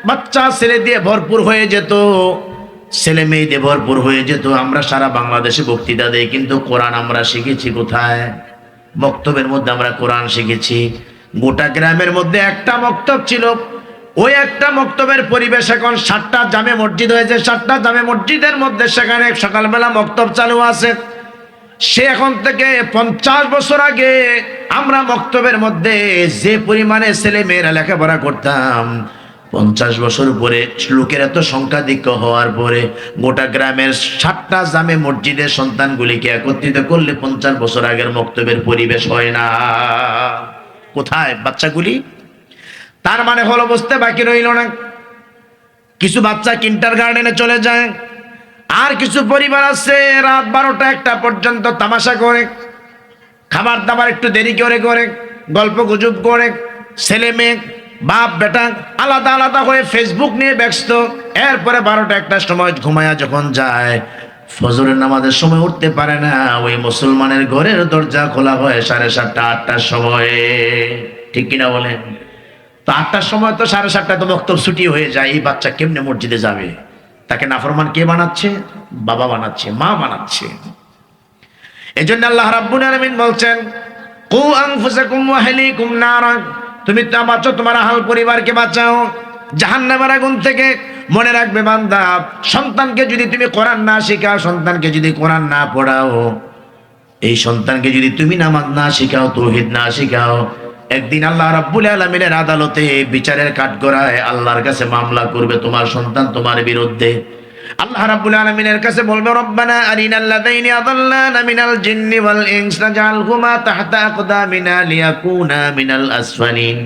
বাচ্চা ছেলে দিয়ে ভরপুর হয়ে যেত, ছেলে মেয়ে দিয়ে ভরপুর হয়ে যেত। আমরা সারা বাংলাদেশে বক্তৃতা দেই, কিন্তু কোরআন আমরা শিখেছি কোথায়? মক্তবের মধ্যে আমরা কোরআন শিখেছি। গোটা গ্রামের মধ্যে একটা মক্তব ছিল, ওই একটা মক্তবের পরিবেশ এখন 7টা জামে মসজিদ হয়েছে। 7টা জামে মসজিদের মধ্যে সেখানে সকালবেলা মক্তব চালু আছে। সে এখন থেকে 50 বছর আগে আমরা মক্তবের মধ্যে যে পরিমাণে ছেলে মেয়েরা লেখাপড়া করতাম, 50 বছর পরে লোকের এত সংখ্যাধিক্য হওয়ার পরে গোটা গ্রামের 7টা জামে মসজিদের সন্তানগুলিকে একত্রিত করলে 50 বছর আগের মক্তবের পরিবেশ হয় না। কোথায় বাচ্চাগুলি? তার মানে হলো, বুঝতে বাকি রইল না, কিছু বাচ্চা কিন্ডারগার্টেনে চলে যায়, আর কিছু পরিবার আছে রাত 12টা 1টা পর্যন্ত তামাশা করে, খাবার দাবার একটু দেরি করে করে, গল্প গুজব করে, ছেলে মেয়ে বাপ বেটা আলাদা আলাদা হয়ে ফেসবুক নিয়ে ব্যস্ত। এরপরে 12টা 1টার সময় ঘুমায়া যখন যায়, ফজরের নামাজের সময় উঠতে পারে না। ওই মুসলমানের ঘরের দরজা খোলা হয় 7:30 8টার সময়। ঠিক কিনা বলেন? তো 8টার সময় তো 7:30টায় তো বক্তব্য ছুটি হয়ে যায়। এই বাচ্চা কেমনে মসজিদে যাবে? তাকে নাফরমান কে বানাচ্ছে? বাবা বানাচ্ছে, মা বানাচ্ছে। এজন্য আল্লাহ রাব্বুল আলামিন বলছেন, কু আনফুসাকুম ওয়া আহলিকুম নারা, তুমি তো বাঁচো, তোমার আহল পরিবারকে বাঁচাও জাহান্নামের আগুন থেকে। মনে রাখবে বান্দা, সন্তানকে যদি তুমি কোরআন না শেখাও, সন্তানকে যদি কোরআন না পড়াও, এই সন্তানকে যদি তুমি নামাজ না শেখাও, তাওহীদ না শেখাও, একদিন আল্লাহ রাব্বুল আলামিনের আদালতে বিচারের কাঠগড়ায় আল্লাহর কাছে মামলা করবে তোমার সন্তান তোমার বিরুদ্ধে। আল্লাহ রাব্বুল আলামিনের কাছে বলবে, রব্বানা আরিনাল্লাযাইনি আযাল্লানা মিনাল জিন্নি ওয়াল ইনসি নাজআলহুমা তাহতা আকদামিনা লিয়াকুনা মিনাল আসফালিন।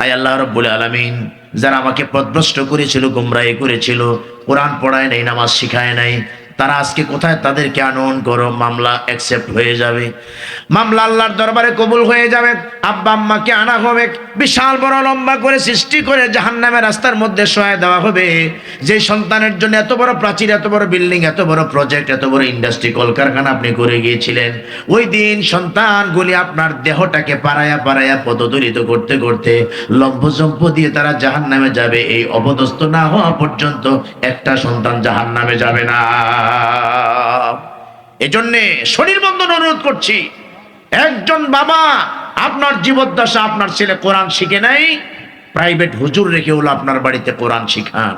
আয় আল্লাহ রাব্বুল আলামিন, যারা আমাকে পথভ্রষ্ট করেছিল, গোমরাহি করেছিল, কোরআন পড়ায় নাই, নামাজ শিখায় নাই, তারা আজকে কোথায়? তাদেরকে আনয়ন করো, মামলা অ্যাকসেপ্ট হয়ে যাবে, মামলা আল্লাহর দরবারে কবুল হয়ে যাবে। আব্বা আম্মাকে আনা হবে, বিশাল বড় লম্বা করে সৃষ্টি করে জাহান্নামের রাস্তার মধ্যে শোয়া দেওয়া হবে। যে সন্তানের জন্য এত বড় প্রাচীর, এত বড় বিল্ডিং, এত বড় প্রজেক্ট, এত বড় ইন্ডাস্ট্রি, কলকারখানা আপনি করে গিয়েছিলেন, ওই দিন সন্তানগুলি আপনার দেহটাকে পাড়ায়া পাড়ায়া পদদলিত করতে করতে লম্ফজম্প দিয়ে তারা জাহান্নামে যাবে। এই অপদস্থ না হওয়া পর্যন্ত একটা সন্তান জাহান্নামে যাবে না। এজন্যে শরীর বন্ধন অনুরোধ করছি, একজন বাবা আপনার জীবদ্দশা আপনার ছেলে কোরআন শিখে নাই, প্রাইভেট হুজুর রেখে হলো আপনার বাড়িতে কোরআন শিখান,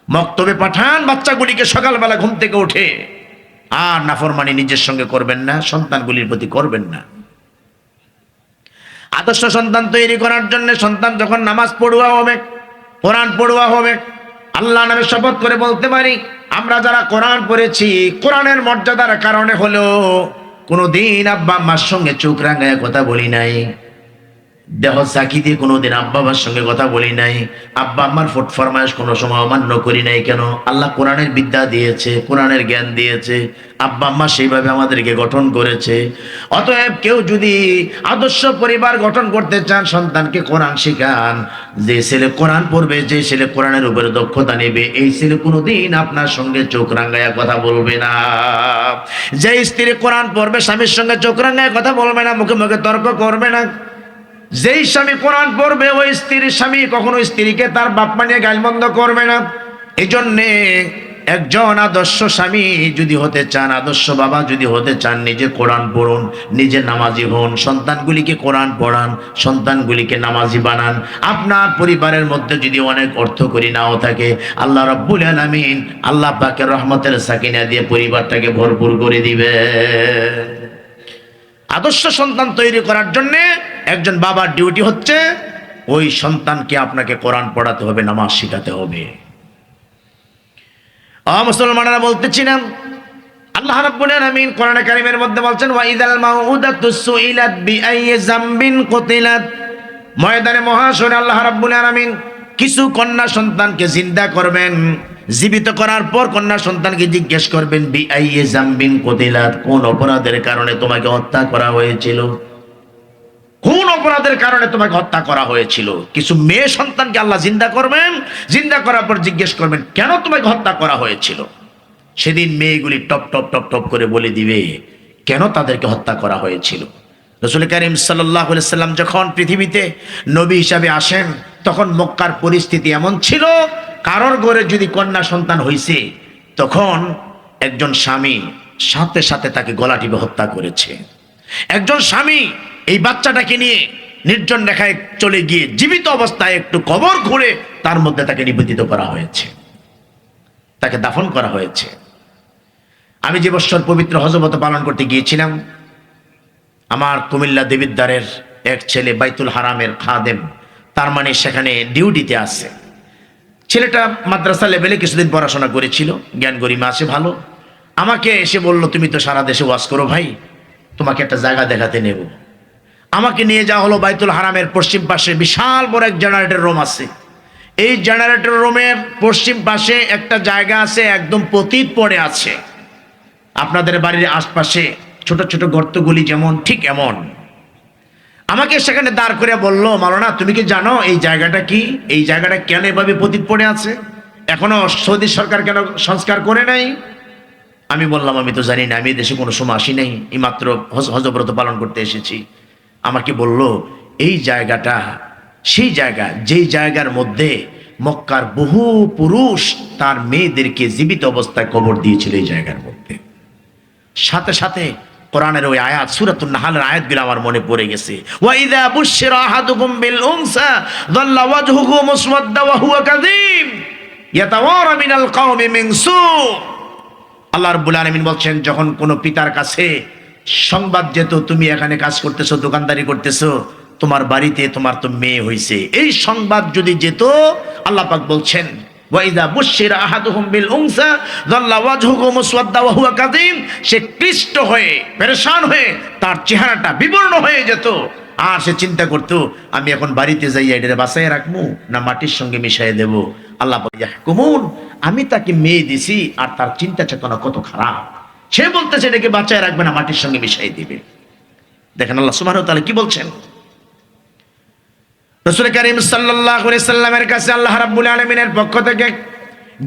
মক্তবে পাঠান বাচ্চাগুলিকে। সকালবেলা ঘুম থেকে উঠে আর নাফরমানি নিজের সঙ্গে করবেন না, সন্তানগুলির প্রতি করবেন না। আদর্শ সন্তান তৈরি করার জন্য সন্তান যখন নামাজ পড়ুয়া হবে, কোরআন পড়ুয়া হবে, আল্লাহ নামে শপথ করে বলতে পারি, আমরা যারা কোরআন পড়েছি, কোরআনের মর্যাদার কারণে হলো কোনোদিন আব্বা আম্মার সঙ্গে চোখ রাঙায় কথা বলি নাই, দেহ সাকি দিয়ে কোনোদিন আব্বা আম্মার সঙ্গে কথা বলি নাই, আব্বা আম্মার ফুট ফরমায়েশ কোনো সময় অমান্য করি নাই। কেন? আল্লাহ কোরআনের বিদ্যা দিয়েছে, কোরআনের জ্ঞান দিয়েছে, আব্বা আম্মা সেইভাবে আমাদেরকে গঠন করেছে। অতএব কেউ যদি আদর্শ পরিবার গঠন করতে চান, সন্তানকে কোরআন শিখান। যে ছেলে কোরআন পড়বে, যে ছেলে কোরআনের উপরে দক্ষতা নেবে, এই ছেলে কোনোদিন আপনার সঙ্গে চোখ রাঙায়া কথা বলবে না। যে স্ত্রী কোরআন পড়বে, স্বামীর সঙ্গে চোখ রাঙায় কথা বলবে না, মুখে মুখে তর্ক করবে না। যেই স্বামী কোরআন পড়বে, ওই স্ত্রীর স্বামী কখনো স্ত্রীকে তার বাপ মানিয়ে গালমন্দ করবে না। এই জন্যে একজন আদর্শ স্বামী যদি হতে চান, আদর্শ বাবা যদি হতে চান, নিজে কোরআন পড়ুন, নিজে নামাজি হন, সন্তানগুলিকে কোরআন পড়ান, সন্তানগুলিকে নামাজি বানান। আপনার পরিবারের মধ্যে যদি অনেক অর্থ করি নাও থাকে, আল্লাহ রাব্বুল আলামিন আল্লাহ পাকের রহমতের সাকিনা দিয়ে পরিবারটাকে ভরপুর করে দিবে। আদর্শ সন্তান তৈরি করার জন্য একজন বাবার ডিউটি হচ্ছে ওই সন্তানকে আপনাকে কোরআন পড়াতে হবে, নামাজ শিখাতে হবে। মুসলমানেরা বলতেছিলাম, আল্লাহ রাব্বুল আলামিন কোরআনে কারীমের মধ্যে বলছেন, ওয়া ইযাল মাউউদাতু সুইলাত বিআইয়ি যামবিন কুতিলাত। ময়দানে মহাশরে আল্লাহ রাব্বুল আলামিন কিছু কন্যা সন্তানকে জিন্দা করবেন, জীবিত করার পর কন্যা সন্তানকে জিজ্ঞেস করবেন, বিআইয়ি যামবিন কুতিলাত, কোন অপরাধের কারণে তোমাকে হত্যা করা হয়েছিল, কোন অপরাধের কারণে তোমাকে হত্যা করা হয়েছিল। কিছু মেয়ে সন্তানকে আল্লাহ জিন্দা করবেন, জিন্দা করার পর জিজ্ঞেস করবেন, কেন তোমাকে হত্যা করা হয়েছিল। সেদিন মেয়েগুলি টপ টপ টপ টপ করে বলে দিবে কেন তাদেরকে হত্যা করা হয়েছিল। রাসূল কারীম সাল্লাল্লাহু আলাইহি সাল্লাম যখন পৃথিবীতে নবী হিসাবে আসেন, তখন মক্কার পরিস্থিতি এমন ছিল, কারোর ঘরে যদি কন্যা সন্তান হইছে, তখন একজন স্বামী সাথে সাথে তাকে গলা টিপে হত্যা করেছে। একজন স্বামী এই বাচ্চাটাকে নিয়ে নির্জন রেখায় চলে গিয়ে জীবিত অবস্থায় একটু কবর খুঁড়ে তার মধ্যে তাকে নিবেদিত করা হয়েছে, তাকে দাফন করা হয়েছে। আমি যে বছর পবিত্র হজরত পালন করতে গিয়েছিলাম, আমার কুমিল্লা দেবিদ্বারের এক ছেলে বাইতুল হারামের খাদেম, তার মানে সেখানে ডিউটিতে আছে। ছেলেটা মাদ্রাসা লেভেলে কিছুদিন পড়াশোনা করেছিল, জ্ঞান গরিমা আছে ভালো। আমাকে এসে বলল, তুমি তো সারা দেশে ওয়াজ করো ভাই, তোমাকে একটা জায়গা দেখাতে নেব। আমাকে নিয়ে যাওয়া হলো বাইতুল হারামের পশ্চিম পাশে বিশাল বড় এক জেনারেটর রুম আছে। এই জেনারেটর রুমের পশ্চিম পাশে একটা জায়গা আছে, একদম পতিত পড়ে আছে। আপনাদের বাড়ির আশপাশে ছোট ছোট গর্তগুলি যেমন, ঠিক এমন। আমাকে সেখানে দাঁড় করে বলল, মাওলানা তুমি কি জানো এই জায়গাটা কি, এই জায়গাটা কেন এভাবে পতিত পড়ে আছে, এখনো সৌদি সরকার কেন সংস্কার করে নাই? আমি বললাম, আমি তো জানি না, আমি দেশে কোনো সময় আসি নাই, এই মাত্র হজব্রত পালন করতে এসেছি। আমাকে বলল, এই জায়গাটা সেই জায়গা, যেই জায়গার মধ্যে মক্কার বহু পুরুষ তার মেয়েদেরকে জীবিত অবস্থায় কবর দিয়েছিল এই জায়গার মধ্যে। সাথে সাথে কোরআনের ওই আয়াত, সূরাতুন নাহলের আয়াতগুলো আমার মনে পড়ে গেছে। ওয়া ইযা বুশশিরা আহাদুকুম বিল উনসা যাল্লা ওয়াজহুহু মুসওয়াদ্দা ওয়া হুয়া কাযীম ইয়াতাওয়ারা মিনাল কওমি মিন সু। আল্লাহ রাব্বুল আলামিন বলছেন, যখন কোনো পিতার কাছে সংবাদ যেত তুমি এখানে কাজ করতেছো, দোকানদারি করতেছো, তোমার বাড়িতে তোমার তো মেয়ে হইছে, এই সংবাদ যদি যেত, আল্লাহ পাক বলছেন, ওয়া ইযা বুশশিরা আহাদুহুম বিল উনসা যাল্লা ওয়াজহুহু মুসওয়াদ্দা ওয়া হুয়া কাযীম, সে ক্লিষ্ট হয়ে পেরেশান হয়ে তার চেহারাটা বিবর্ণ হয়ে যেত। আর সে চিন্তা করতো, আমি এখন বাড়িতে যাইয়া এটারে বাঁচাইয়া রাখবো না মাটির সঙ্গে মিশাই দেব। আল্লাহ পাক ইয়াহকুমুন, আমি তাকে মেয়ে দিছি, আর তার চিন্তা চেতনা কত খারাপ। সে বলতেছে এটাকে বাঁচায় রাখবে না, মাটির সঙ্গে মিশাই দিবে। দেখেন আল্লাহ সুবহানাহু ওয়া তাআলা কি বলছেন। রাসূল কারীম সাল্লাল্লাহু আলাইহি সাল্লামের কাছে আল্লাহ রাব্বুল আলামিনের পক্ষ থেকে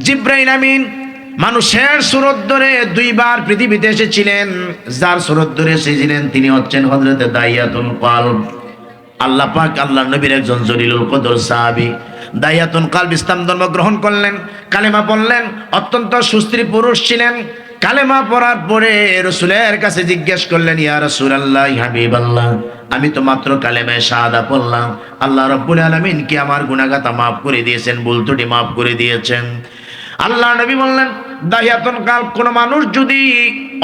জিবরাইল আমিন মানুষের সুরত ধরে দুইবার পৃথিবীতে এসেছিলেন। যার সুরত ধরে এসেছিলেন তিনি হচ্ছেন হযরতে দাইয়াতুল কলব। আল্লাহ পাক আল্লাহ নবীর একজন জলিলুল কদর সাহাবী দাইয়াতুল কলব ইসলাম ধর্ম গ্রহণ করলেন, কালেমা পড়লেন, অত্যন্ত সুস্ত্রী পুরুষ ছিলেন। কালেমা পড়ার পরে রাসূলের কাছে জিজ্ঞেস করলেন, ইয়া রাসূলুল্লাহ, হাবিবাল্লাহ, আমি তো মাত্র কালেমায়ে শাহাদা পড়লাম, আল্লাহ রাব্বুল আলামিন কি আমার গুনাহগাতা মাফ করে দিয়েছেন, ভুল ত্রুটি মাফ করে দিয়েছেন? আল্লাহ নবী বললেন, দাহিয়াতুন কালব, কোন মানুষ যদি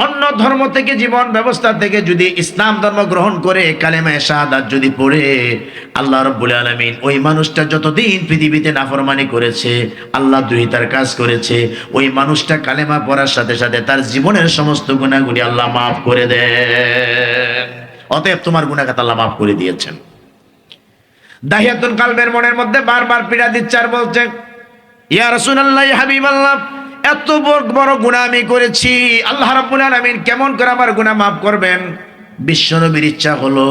অন্য ধর্ম থেকে, জীবন ব্যবস্থা থেকে যদি ইসলাম ধর্ম গ্রহণ করে কালেমায়ে শাহাদাত যদি পড়ে, আল্লাহ রাব্বুল আলামিন ওই মানুষটা যতদিন পৃথিবীতে নাফরমানি করেছে, আল্লাহ দ্রোহিতার কাজ করেছে, ওই মানুষটা কালেমা পড়ার সাথে সাথে তার জীবনের সমস্ত গুনাহগুলি আল্লাহ মাফ করে দেন। অতএব তোমার গুনাহগাত আল্লাহ মাফ করে দিয়েছেন। দাহিয়াতুল কালবের মনের মধ্যে বারবার পীড়া দিচ্ছে আর বলছে, ইয়া রাসূলুল্লাহ, ইয়া হাবিবাল্লাহ, এত বড় গুনাহ আমি করেছি, আল্লাহ রাব্বুল আলামিন কেমন করে আমার গুনাহ মাফ করবেন? বিশ্বনবীর ইচ্ছা হলো,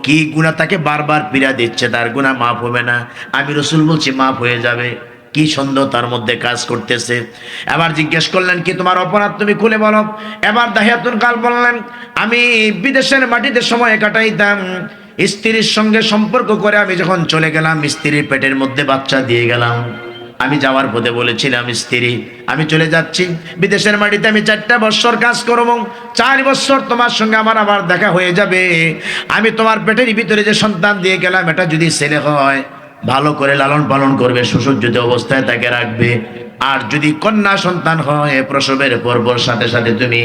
কি গুনাহ তাকে বারবার পীড়া দিচ্ছে, তার গুনাহ মাফ হবে না? আমি রাসূল বলছি মাফ হয়ে যাবে। কি সন্দেহ তার মধ্যে কাজ করতেছে। এবার জিজ্ঞেস করলেন, কি তোমার অপরাধ, তুমি খুলে বলো। এবার দাহিয়াতুল কালব বললেন, আমি বিদেশের মাটিতে সময় কাটাইতাম, স্ত্রীর সঙ্গে সম্পর্ক করে আমি যখন চলে গেলাম, স্ত্রীর পেটের মধ্যে বাচ্চা দিয়ে গেলাম। আমি যাওয়ার পথে বলেছিলাম, স্ত্রী আমি চলে যাচ্ছি বিদেশের মাটিতে, আমি 4টা বছর কাজ করব, 4 বছর তোমার সঙ্গে আমার আবার দেখা হয়ে যাবে। আমি তোমার পেটের ভিতরে যে সন্তান দিয়ে গেলাম, এটা যদি ছেলে হয় ভালো করে লালন পালন করবে, সুসজ্জিত অবস্থায় তাকে রাখবে। আর যদি কন্যা সন্তান হয়, প্রসবের পর সাথে সাথে তুমি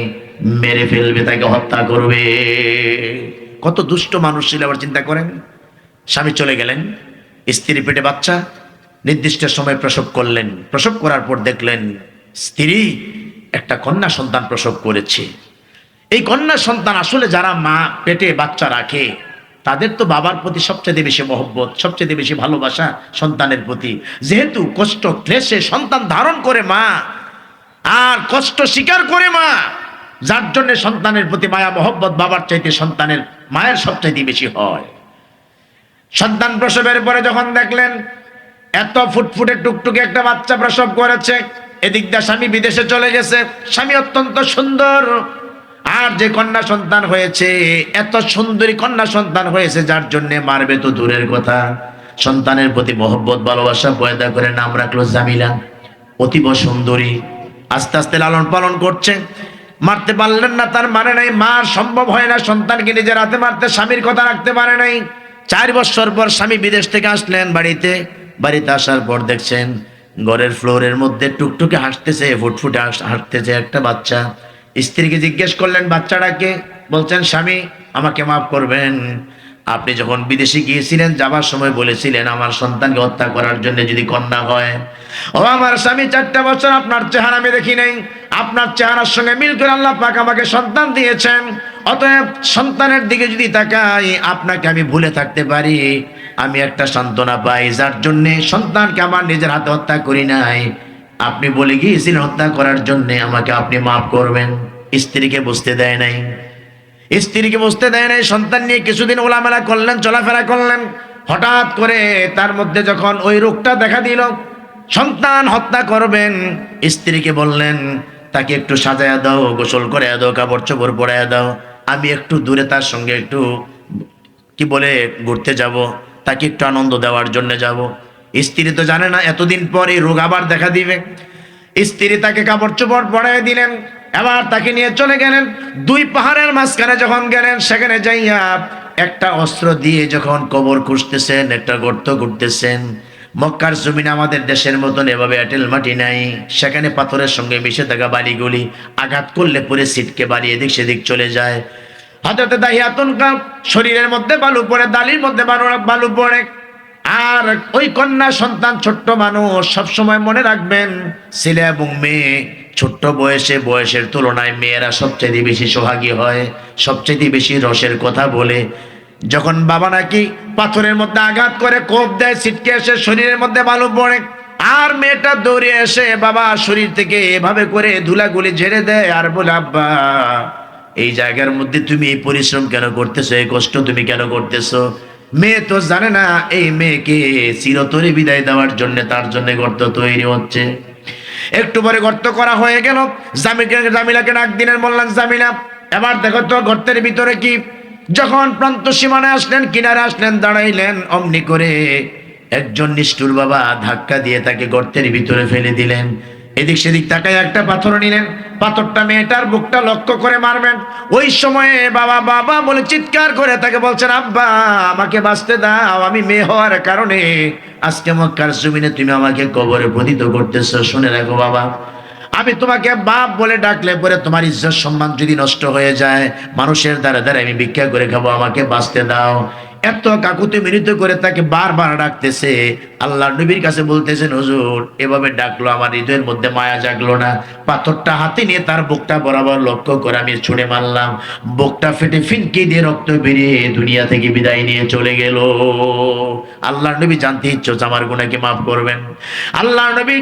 মেরে ফেলবে, তাকে হত্যা করবে। কত দুষ্ট মানুষ ছিল, আবার চিন্তা করেন। স্বামী চলে গেলেন, স্ত্রী পেটে বাচ্চা, নির্দিষ্ট সময় প্রসব করলেন। প্রসব করার পর দেখলেন স্ত্রী একটা কন্যা সন্তান প্রসব করেছে। এই কন্যা সন্তান, আসলে যারা মা পেটে বাচ্চা রাখে তাদের তো বাবার প্রতি সবচেয়ে বেশি মহব্বত, সবচেয়ে বেশি ভালোবাসা সন্তানের প্রতি। যেহেতু কষ্ট ক্লেশে সন্তান ধারণ করে মা, আর কষ্ট স্বীকার করে মা, যার জন্য সন্তানের প্রতি মায়া মহব্বত বাবার চাইতে সন্তানের মায়ের সবচাইতে বেশি হয়। সন্তান প্রসবের পরে যখন দেখলেন এত ফুটফুটে টুকটুকে একটা বাচ্চা প্রসব করেছে, এদিক দিয়ে স্বামী বিদেশে চলে গেছে, স্বামী অত্যন্ত সুন্দর, আর যে কন্যা সন্তান হয়েছে এত সুন্দরী কন্যা সন্তান হয়েছে, যার জন্য মারবে তো দূরের কথা, সন্তানের প্রতি মহব্বত ভালোবাসা পয়দা করে নাম রাখলো জামিলা, অতীব সুন্দরী। আস্তে আস্তে লালন পালন করছে, মারতে পারলেন না, তার মানে নাই মার সম্ভব হয় না সন্তানকে নিজের হাতে মারতে, স্বামীর কথা রাখতে পারে নাই। 4 বছর পর স্বামী বিদেশ থেকে আসলেন বাড়িতে আসার পর দেখছেন ঘরের ফ্লোরের মধ্যে টুকটুকে হাসতেছে, ফুটফুটে হাসতেছে একটা বাচ্চা। স্ত্রীকে জিজ্ঞেস করলেন বাচ্চাটাকে, বলছেন স্বামী আমাকে মাফ করবেন, আপনি যখন বিদেশে গিয়েছিলেন যাবার সময় বলেছিলেন আমার সন্তানকে হত্যা করার জন্য যদি কন্যা হয়। ও আমার স্বামী, 4টা বছর আপনার চেহারা আমি দেখি নাই, আপনার চেহারার সঙ্গে মিল করে আল্লাহ পাক আমাকে সন্তান দিয়েছেন, অতএব সন্তানের দিকে যদি তাকাই আপনাকে আমি ভুলে থাকতে পারি, আমি একটা সান্ত্বনা পাই, যার জন্যে সন্তানকে আমার নিজের হাতে হত্যা করি নাই, আপনি বলে গিয়েছিলেন হত্যা করার জন্য, আমাকে আপনি মাফ করবেন। স্ত্রীকে বুঝতে দেয় নাই, সন্তান নিয়ে কিছুদিন ওলামেলা করলেন, চলাফেরা করলেন। হঠাৎ করে তার মধ্যে যখন ওই রোগটা দেখা দিল, সন্তান হত্যা করবেন, স্ত্রীকে বললেন তাকে একটু সাজায়া দাও, গোসল করে দাও, কাপড় চোপড় পরাইয়া দাও, আমি একটু দূরে তার সঙ্গে একটু কি বলে ঘুরতে যাব, তাকে একটু আনন্দ দেওয়ার জন্য যাব। স্ত্রী তো জানে না এতদিন পর এই রোগ আবার দেখা দিবে। স্ত্রী তাকে কাপড় চোপড় পরাই দিলেন, এবার তাকে নিয়ে চলে গেলেন। 2 পাহাড়ের মাঝখানে যখন গেলেন, সেখানে যাইয়া একটা অস্ত্র দিয়ে যখন কবর খুঁজতেছেন, একটা গর্ত করতেছেন। মক্কার জমিনে আমাদের দেশের মতন এভাবে এঁটেল মাটি নাই, সেখানে পাথরের সঙ্গে মিশে থাকা বালিগুলি আঘাত করলে পরে ছিটকে বালি এদিক সেদিক চলে যায়। হযরত দাহিয়াতুল কালব শরীরের মধ্যে বালু পড়ে, দালির মধ্যে বালু পড়ে। আর ওই কন্যা সন্তান, ছোট্ট মানুষ, সবসময় মনে রাখবেন ছেলে এবং মেয়ে ছোট্ট বয়সের তুলনায় মেয়েরা সবচেয়ে বেশি সোহাগী হয়, সবচেয়ে বেশি রসের কথা বলে। যখন বাবা নাকি পাথরের মধ্যে আঘাত করে কোপ দেয়, ছিটকে এসে শরীরের মধ্যে বালু পড়ে, আর মেয়েটা দৌড়ে এসে বাবা শরীর থেকে এভাবে করে ধুলাগুলি ঝেড়ে দেয় আর বলে, আব্বা এই জায়গার মধ্যে তুমি এই পরিশ্রম কেন করতেছো, এই কষ্ট তুমি কেন করতেছো? মেয়ে তো জানে না এই মেয়েকে চিরতরে বিদায় দেওয়ার জন্য তার জন্য গর্ত তৈরি হচ্ছে। একটু পরে গর্ত করা হয়ে গেল, জামিলাকে ডাক দিলেন, বললেন জামিলা এবার দেখো তো গর্তের ভিতরে কি। যখন প্রান্ত সীমানায় আসলেন, কিনারে আসলেন, দাঁড়াইলেন, অমনি করে একজন নিষ্ঠুর বাবা ধাক্কা দিয়ে তাকে গর্তের ভিতরে ফেলে দিলেন। এদিক সেদিক তাকায় একটা পাথর নিলেন, পাথরটা মেয়েটার বুকটা লক্ষ্য করে মারবেন। ওই সময়ে বাবা বাবা বলে চিৎকার করে তাকে বলছেন, আব্বা আমাকে বাঁচতে দাও, আমি মেয়ে হওয়ার কারণে আজকে মক্কার জমিনে তুমি আমাকে কবরে পতিত করতেছো। শুনে রাখো বাবা, আমি তোমাকে বাপ বলে ডাকলে পরে তোমার ইজ্জত সম্মান যদি নষ্ট হয়ে যায়, মানুষের দ্বারা দ্বারা আমি ভিক্ষা করে খাবো, আমাকে বাঁচতে দাও। এত কাকুতি মিনতি করে তাকে বারবার ডাকতেছে। আল্লাহ নবীর কাছে বলতেছেন, হুজুর এভাবে ডাকলো, আমার হৃদয়ের মধ্যে মায়া জাগলো না। পাথরটা হাতে নিয়ে তার বুকটা বরাবর লক্ষ্য করে আমি ছুঁড়ে মারলাম। বুকটা ফেটে ফিনকি দিয়ে রক্ত বেরিয়ে দুনিয়া থেকে বিদায় নিয়ে চলে গেল। আল্লাহ নবী জানতে ইচ্ছে হচ্ছে আমার গুনাহকে মাফ করবেন। আল্লাহ নবী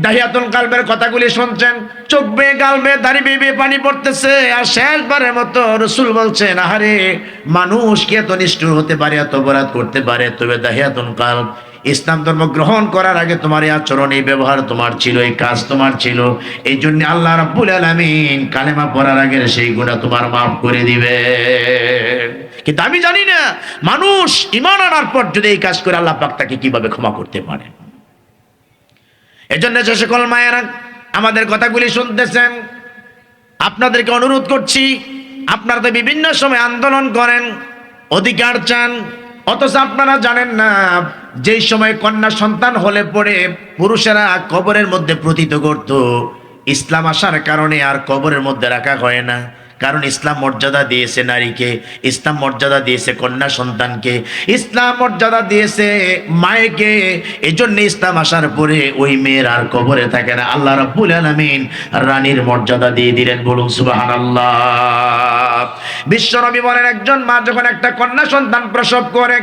দাহিয়াতুল কালবের কথাগুলি শুনছেন, চোখ বেয়ে গাল বেয়ে দাড়ি বেয়ে পানি পড়তেছে। আর শেষবারের মতো রাসূল বলছেন, আহারে মানুষ কি এত নিষ্ঠুর হতে পারে, এত অপরাধ করতে পারে? তবে দাহিয়াতুল কালব, ইসলাম ধর্ম গ্রহণ করার আগে তোমার এই আচরণ, এই ব্যবহার তোমার ছিল, এই কাজ তোমার ছিল। এই জন্য আল্লাহ রাব্বুল আলামিন কালেমা পড়ার আগে সেই গুনাহ তোমার মাফ করে দিবে। কিন্তু আমি জানি না মানুষ ঈমান আনার পর যদি এই কাজ করে আল্লাহ পাক তাকে কিভাবে ক্ষমা করতে পারে। এজন্য যে সকল মায়েরা আমাদের কথাগুলি শুনতেছেন, আপনাদেরকে অনুরোধ করছি, আপনারা তো বিভিন্ন সময় আন্দোলন করেন, অধিকার চান, অথচ আপনারা জানেন না যেই সময় কন্যা সন্তান হলে পরে পুরুষেরা কবরের মধ্যে পতিত করত, ইসলাম আসার কারণে আর কবরের মধ্যে রাখা হয় না। কারণ ইসলাম মর্যাদা দিয়েছে নারীকে, ইসলাম মর্যাদা দিয়েছে কন্যা সন্তানকে, ইসলাম মর্যাদা দিয়েছে মায়েকে। এই জন্য ইসলাম আসার পরে ওই মেয়ের আর কবরে থাকে না। আল্লাহ রাব্বুল আলামিন রানীর মর্যাদা দিয়ে দিলেন, বলুন সুবহানাল্লাহ। বিশ্বনবী বলেন, একজন মা যখন একটা কন্যা সন্তান প্রসব করে,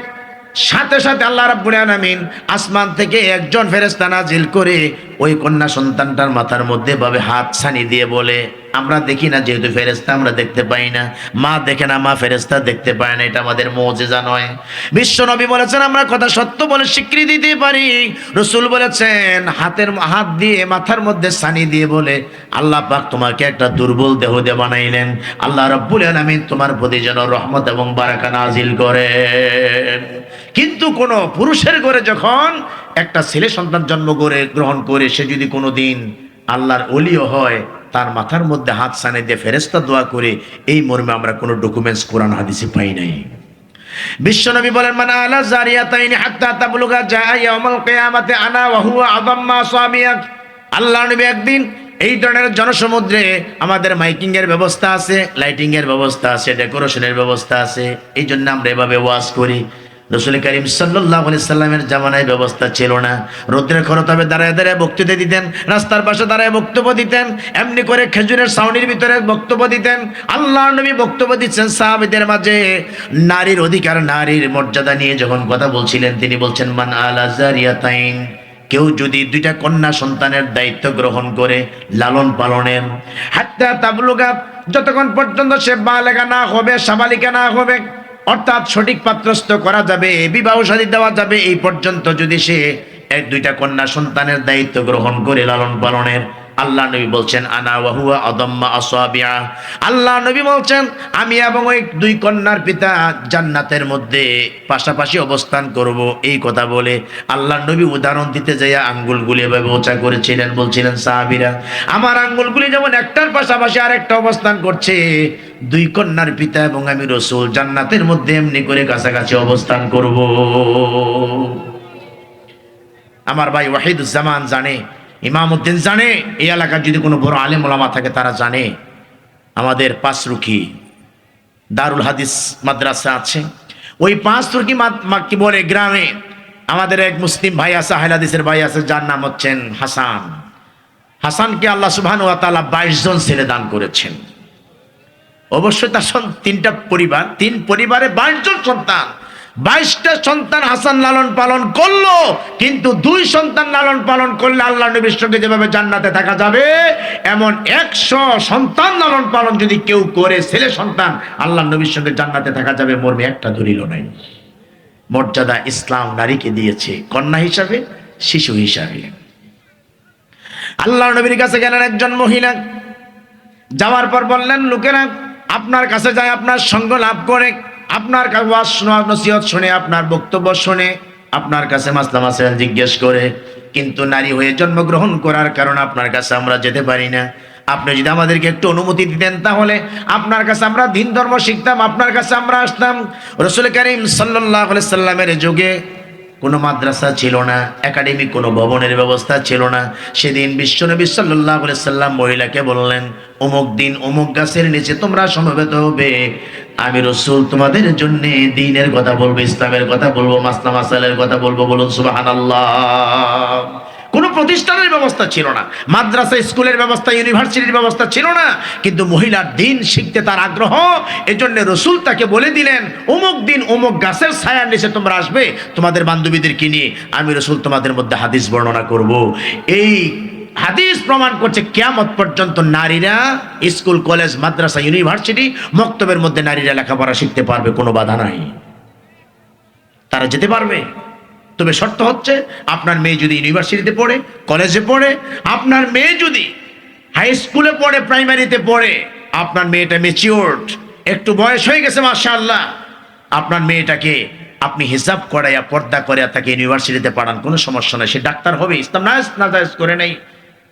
সাথে সাথে আল্লাহ রাব্বুল আলামিন আসমান থেকে একজন ফেরেশতা নাজিল করে ওই কন্যা সন্তানটার মাথার মধ্যে ভাবে হাত ছানি দিয়ে বলে, আমরা দেখি না যেহেতু ফেরেশতা আমরা দেখতে পাই না, মা দেখে না, মা ফেরেশতা দেখতে পায় না, এটা আমাদের মুজিজা নয়। বিশ্ব নবী বলেছেন আমরা কথা সত্য বলে স্বীকৃতি দিতে পারি। রাসূল বলেছেন হাত দিয়ে মাথার মধ্যে ছানি দিয়ে বলে, আল্লাহ পাক তোমাকে একটা দুর্বল দেহ দিয়ে বানাইলেন, আল্লাহ রাব্বুল আলামিন তোমার প্রতি যেন রহমত এবং বারাকা নাজিল করেন। কিন্তু কোন পুরুষের ঘরে যখন একটা ছেলে সন্তান জন্ম গ্রহণ করে, সে যদি কোনোদিন আল্লাহর ওলিও হয়, তার মাথার মধ্যে হাত ছানি দিয়ে ফেরেশতা দোয়া করে, এই মর্মে আমরা কোনো ডকুমেন্টস কোরআন হাদিসে পাই নাই। বিশ্বনবী বলেন, মান আলা জারিয়াতাইনি হাত্তা তাবলুগা জাআ ইয়াউমাল কিয়ামাতি আনা ওয়া হুয়া আযাম্মা সাবিয়াক। আল্লাহ নবী একদিন এই ধরনের জনসমুদ্রে, আমাদের মাইকিং এর ব্যবস্থা আছে, লাইটিং এর ব্যবস্থা আছে, ডেকোরেশনের ব্যবস্থা আছে, এই জন্য আমরা এভাবে ওয়াজ করি। রাসূল করিম সাল্লাল্লাহু আলাইহি সাল্লামের জামানায় ব্যবস্থা ছিল না। রৌদ্রের খরতাপে দাঁড়ায় দাঁড়ায় বক্তৃতা দিতেন, রাস্তার পাশে দাঁড়ায় বক্তব্য দিতেন, এমনি করে খেজুরের ছাউনির ভিতরে বক্তব্য দিতেন। আল্লাহর নবী বক্তব্য দিচ্ছেন সাহাবীদের মাঝে, নারীর অধিকার, নারীর মর্যাদা নিয়ে যখন কথা বলছিলেন, তিনি বলছেন, মান আলা জারিয়াতাইন, কেউ যদি দুইটা কন্যা সন্তানের দায়িত্ব গ্রহণ করে লালন পালনের, হাত্তা তাবলুগা, যতক্ষণ পর্যন্ত সে বালেগা না হবে, সাবালিকা না হবে, অর্থাৎ সঠিক পাত্রস্থ করা যাবে, বিবাহ শাদী দেওয়া যাবে, এই পর্যন্ত যদি সে এক দুইটা কন্যা সন্তানের দায়িত্ব গ্রহণ করে লালন পালনের, আল্লাহ নবী বলছেন, আনা ওয়া হুয়া আদাম্মা আসাবিয়া, আল্লাহ নবী বলছেন আমি এবং ওই দুই কন্যার পিতা জান্নাতের মধ্যে পাশাপাশি অবস্থান করব। এই কথা বলে আল্লাহ নবী উদাহরণ দিতে যাইয়া আঙ্গুলগুলি এভাবে ওচা করেছিলেন, বলছিলেন, সাহাবীরা আমার আঙ্গুলগুলি যেমন একটার পাশাপাশি আরেকটা অবস্থান করছে, দুই কন্যার পিতা এবং আমি রাসূল জান্নাতের মধ্যে এমনি করে কাছাকাছি অবস্থান করব। আমার ভাই ওয়াহিদুজ্জামান জানে, ইমামউদ্দিন জানে, এই এলাকার যদি কোনো বড় আলেম ওলামা থাকে তারা জানে, আমাদের পাঁচরুখি দারুল হাদিস মাদ্রাসা আছে, ওই পাঁচরুখি কি বলে গ্রামে আমাদের এক মুসলিম ভাই আছে, আহলে হাদিসের ভাই আছে, যার নাম হচ্ছেন হাসান। হাসানকে আল্লাহ সুবহানাহু ওয়া তাআলা 22 জন ছেলে দান করেছেন। অবশ্যই তার তিনটা পরিবার, তিন পরিবারে 22 জন সন্তান, 22টা সন্তান হাসান লালন পালন করলো। কিন্তু 2 সন্তান লালন পালন করলে আল্লাহ নবীর সঙ্গে যেভাবে জান্নাতে থাকা যাবে, এমন 100 সন্তান লালন পালন যদি কেউ করে, ছেলে সন্তান, আল্লাহ নবীর সঙ্গে জান্নাতে থাকা যাবে, মর্মে একটা দলিল নাই। মর্যাদা ইসলাম নারীকে দিয়েছে, কন্যা হিসাবে, শিশু হিসাবে। আল্লাহ নবীর কাছে গেলেন একজন মহিলা, যাওয়ার পর বললেন, লোকেরা আপনার কাছে যায় আপনার সঙ্গ লাভ করে, আপনার ওয়াজ নসিহত শুনে, আপনার বক্তব্য শুনে, আপনার কাছে মাসলা মাসাইল জিজ্ঞেস করে, কিন্তু নারী হয়ে জন্মগ্রহণ করার কারণে আপনার কাছে আমরা যেতে পারি না। আপনি যদি আমাদেরকে একটু অনুমতি দিতেন, তাহলে আপনার কাছে আমরা দ্বীন ধর্ম শিখতাম, আপনার কাছে আমরা আসতাম। রাসূল করিম সাল্লাল্লাহু আলাইহি সাল্লামের যুগে কোনো মাদ্রাসা ছিল না, একাডেমিক কোনো ভবনের ব্যবস্থা ছিল না। সেদিন বিশ্বনবী সাল্লাল্লাহু আলাইহি সাল্লাম মহিলাকে বললেন, অমুক দিন অমুক গাছের নিচে তোমরা সমবেত হবে, আমি রাসূল তোমাদের জন্য দ্বীনের কথা বলবো, ইসলামের কথা বলবো, মাসলা মাসাইলের কথা বলবো। বলুন সুবহানাল্লাহ। কোনো প্রতিষ্ঠানের ব্যবস্থা ছিল না, মাদ্রাসা স্কুলের ব্যবস্থা, ইউনিভার্সিটির ব্যবস্থা ছিল না, কিন্তু মহিলার দিন শিখতে তার আগ্রহ, এজন্য রাসূল তাকে বলে দিলেন, অমুক দিন অমুক গাছের ছায়ার নিচে তোমরা আসবে তোমাদের বান্ধবীদেরকে নিয়ে, আমি রাসূল তোমাদের মধ্যে হাদিস বর্ণনা করব। এই হাদিস প্রমাণ করছে কিয়ামত পর্যন্ত নারীরা স্কুল, কলেজ, মাদ্রাসা, ইউনিভার্সিটি, মক্তবের মধ্যে নারীরা লেখাপড়া শিখতে পারবে, কোনো বাধা নাই, তারা যেতে পারবে। তবে শর্ত হচ্ছে আপনার মেয়ে যদি ইউনিভার্সিটিতে পড়ে, কলেজে পড়ে, আপনার মেয়ে যদি হাই স্কুলে পড়ে, প্রাইমারিতে পড়ে, আপনার মেয়েটা ম্যাচিওরড, একটু বয়স হয়ে গেছে মাশাআল্লাহ, আপনার মেয়েটাকে আপনি হিসাব করাইয়া পর্দা করে তাকে ইউনিভার্সিটিতে পড়ান, কোনো সমস্যা নাই, সে ডাক্তার হবে। ইসলাম নাজায়েজ করে নেই।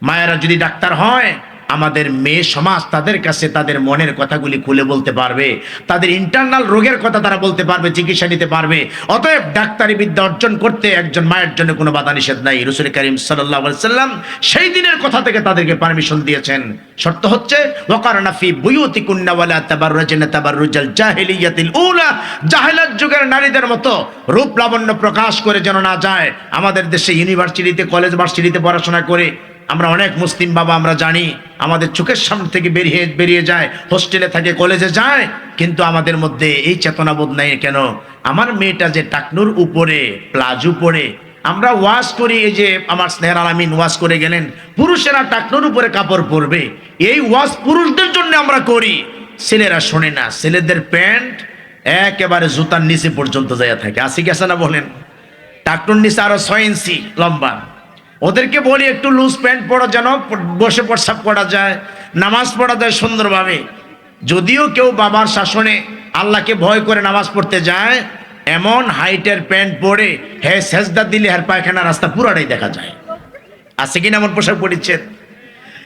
মায়েরা যদি ডাক্তার হয়, আমাদের মেয়ে সমাজ তাদের কাছে তাদের মনের কথাগুলি খুলে বলতে পারবে, তাদের ইন্টারনাল রোগের কথা তারা বলতে পারবে, চিকিৎসা নিতে পারবে। অতএব ডাক্তারি বিদ্যা অর্জন করতে একজন মায়ের জন্য কোনো বাধা নিষেধ নাই। রাসূল করিম সাল্লাল্লাহু আলাইহি সাল্লাম সেই দিনের কথা থেকে তাদেরকে পারমিশন দিয়েছেন। শর্ত হচ্ছে ওয়াকারনা ফি বুয়ুতিকুন্না ওয়ালা তাবাররাজনা তাবাররুজাল জাহিলিয়াতিল উলা, জাহেলাত যুগের নারীদের মতো রূপ লাবণ্য প্রকাশ করে যেন না যায়। আমাদের দেশে ইউনিভার্সিটিতে, কলেজ, ভার্সিটিতে পড়াশোনা করে আমরা অনেক মুসলিম বাবা আমরা জানি, আমাদের চোখের সামনে থেকে বেরিয়ে যায়, হোস্টেলে থাকে, কলেজে যায়, কিন্তু আমাদের মধ্যে এই চেতনাবোধ নাই কেন? আমার মেয়েটা যে টাকনুর উপরে প্লাজো পরে, আমরা ওয়াজ করি, এই যে আমার স্নেহের আলামিন ওয়াজ করে গেলেন, পুরুষেরা টাকনুর উপরে কাপড় পরবে, এই ওয়াজ পুরুষদের জন্য আমরা করি, ছেলেরা শোনে না। ছেলেদের প্যান্ট একেবারে জুতার নিচে পর্যন্ত যাইয়া থাকে, আসি গেছে না বলেন? টাকনুর নিচে আরো 6 ইঞ্চি লম্বা। ওদেরকে বলি একটু লুজ প্যান্ট পরা, যেন বসে প্রস্রাব করা যায়, নামাজ পড়া যায় সুন্দরভাবে। যদিও কেউ বাবার শাসনে আল্লাহকে ভয় করে নামাজ পড়তে যায়, এমন হাইটের প্যান্ট পরে হে সেজদা দিলে হের পায়খানা রাস্তা পুরাটাই দেখা যায়। আছে কিনা এমন পোশাক পরিচ্ছেদ?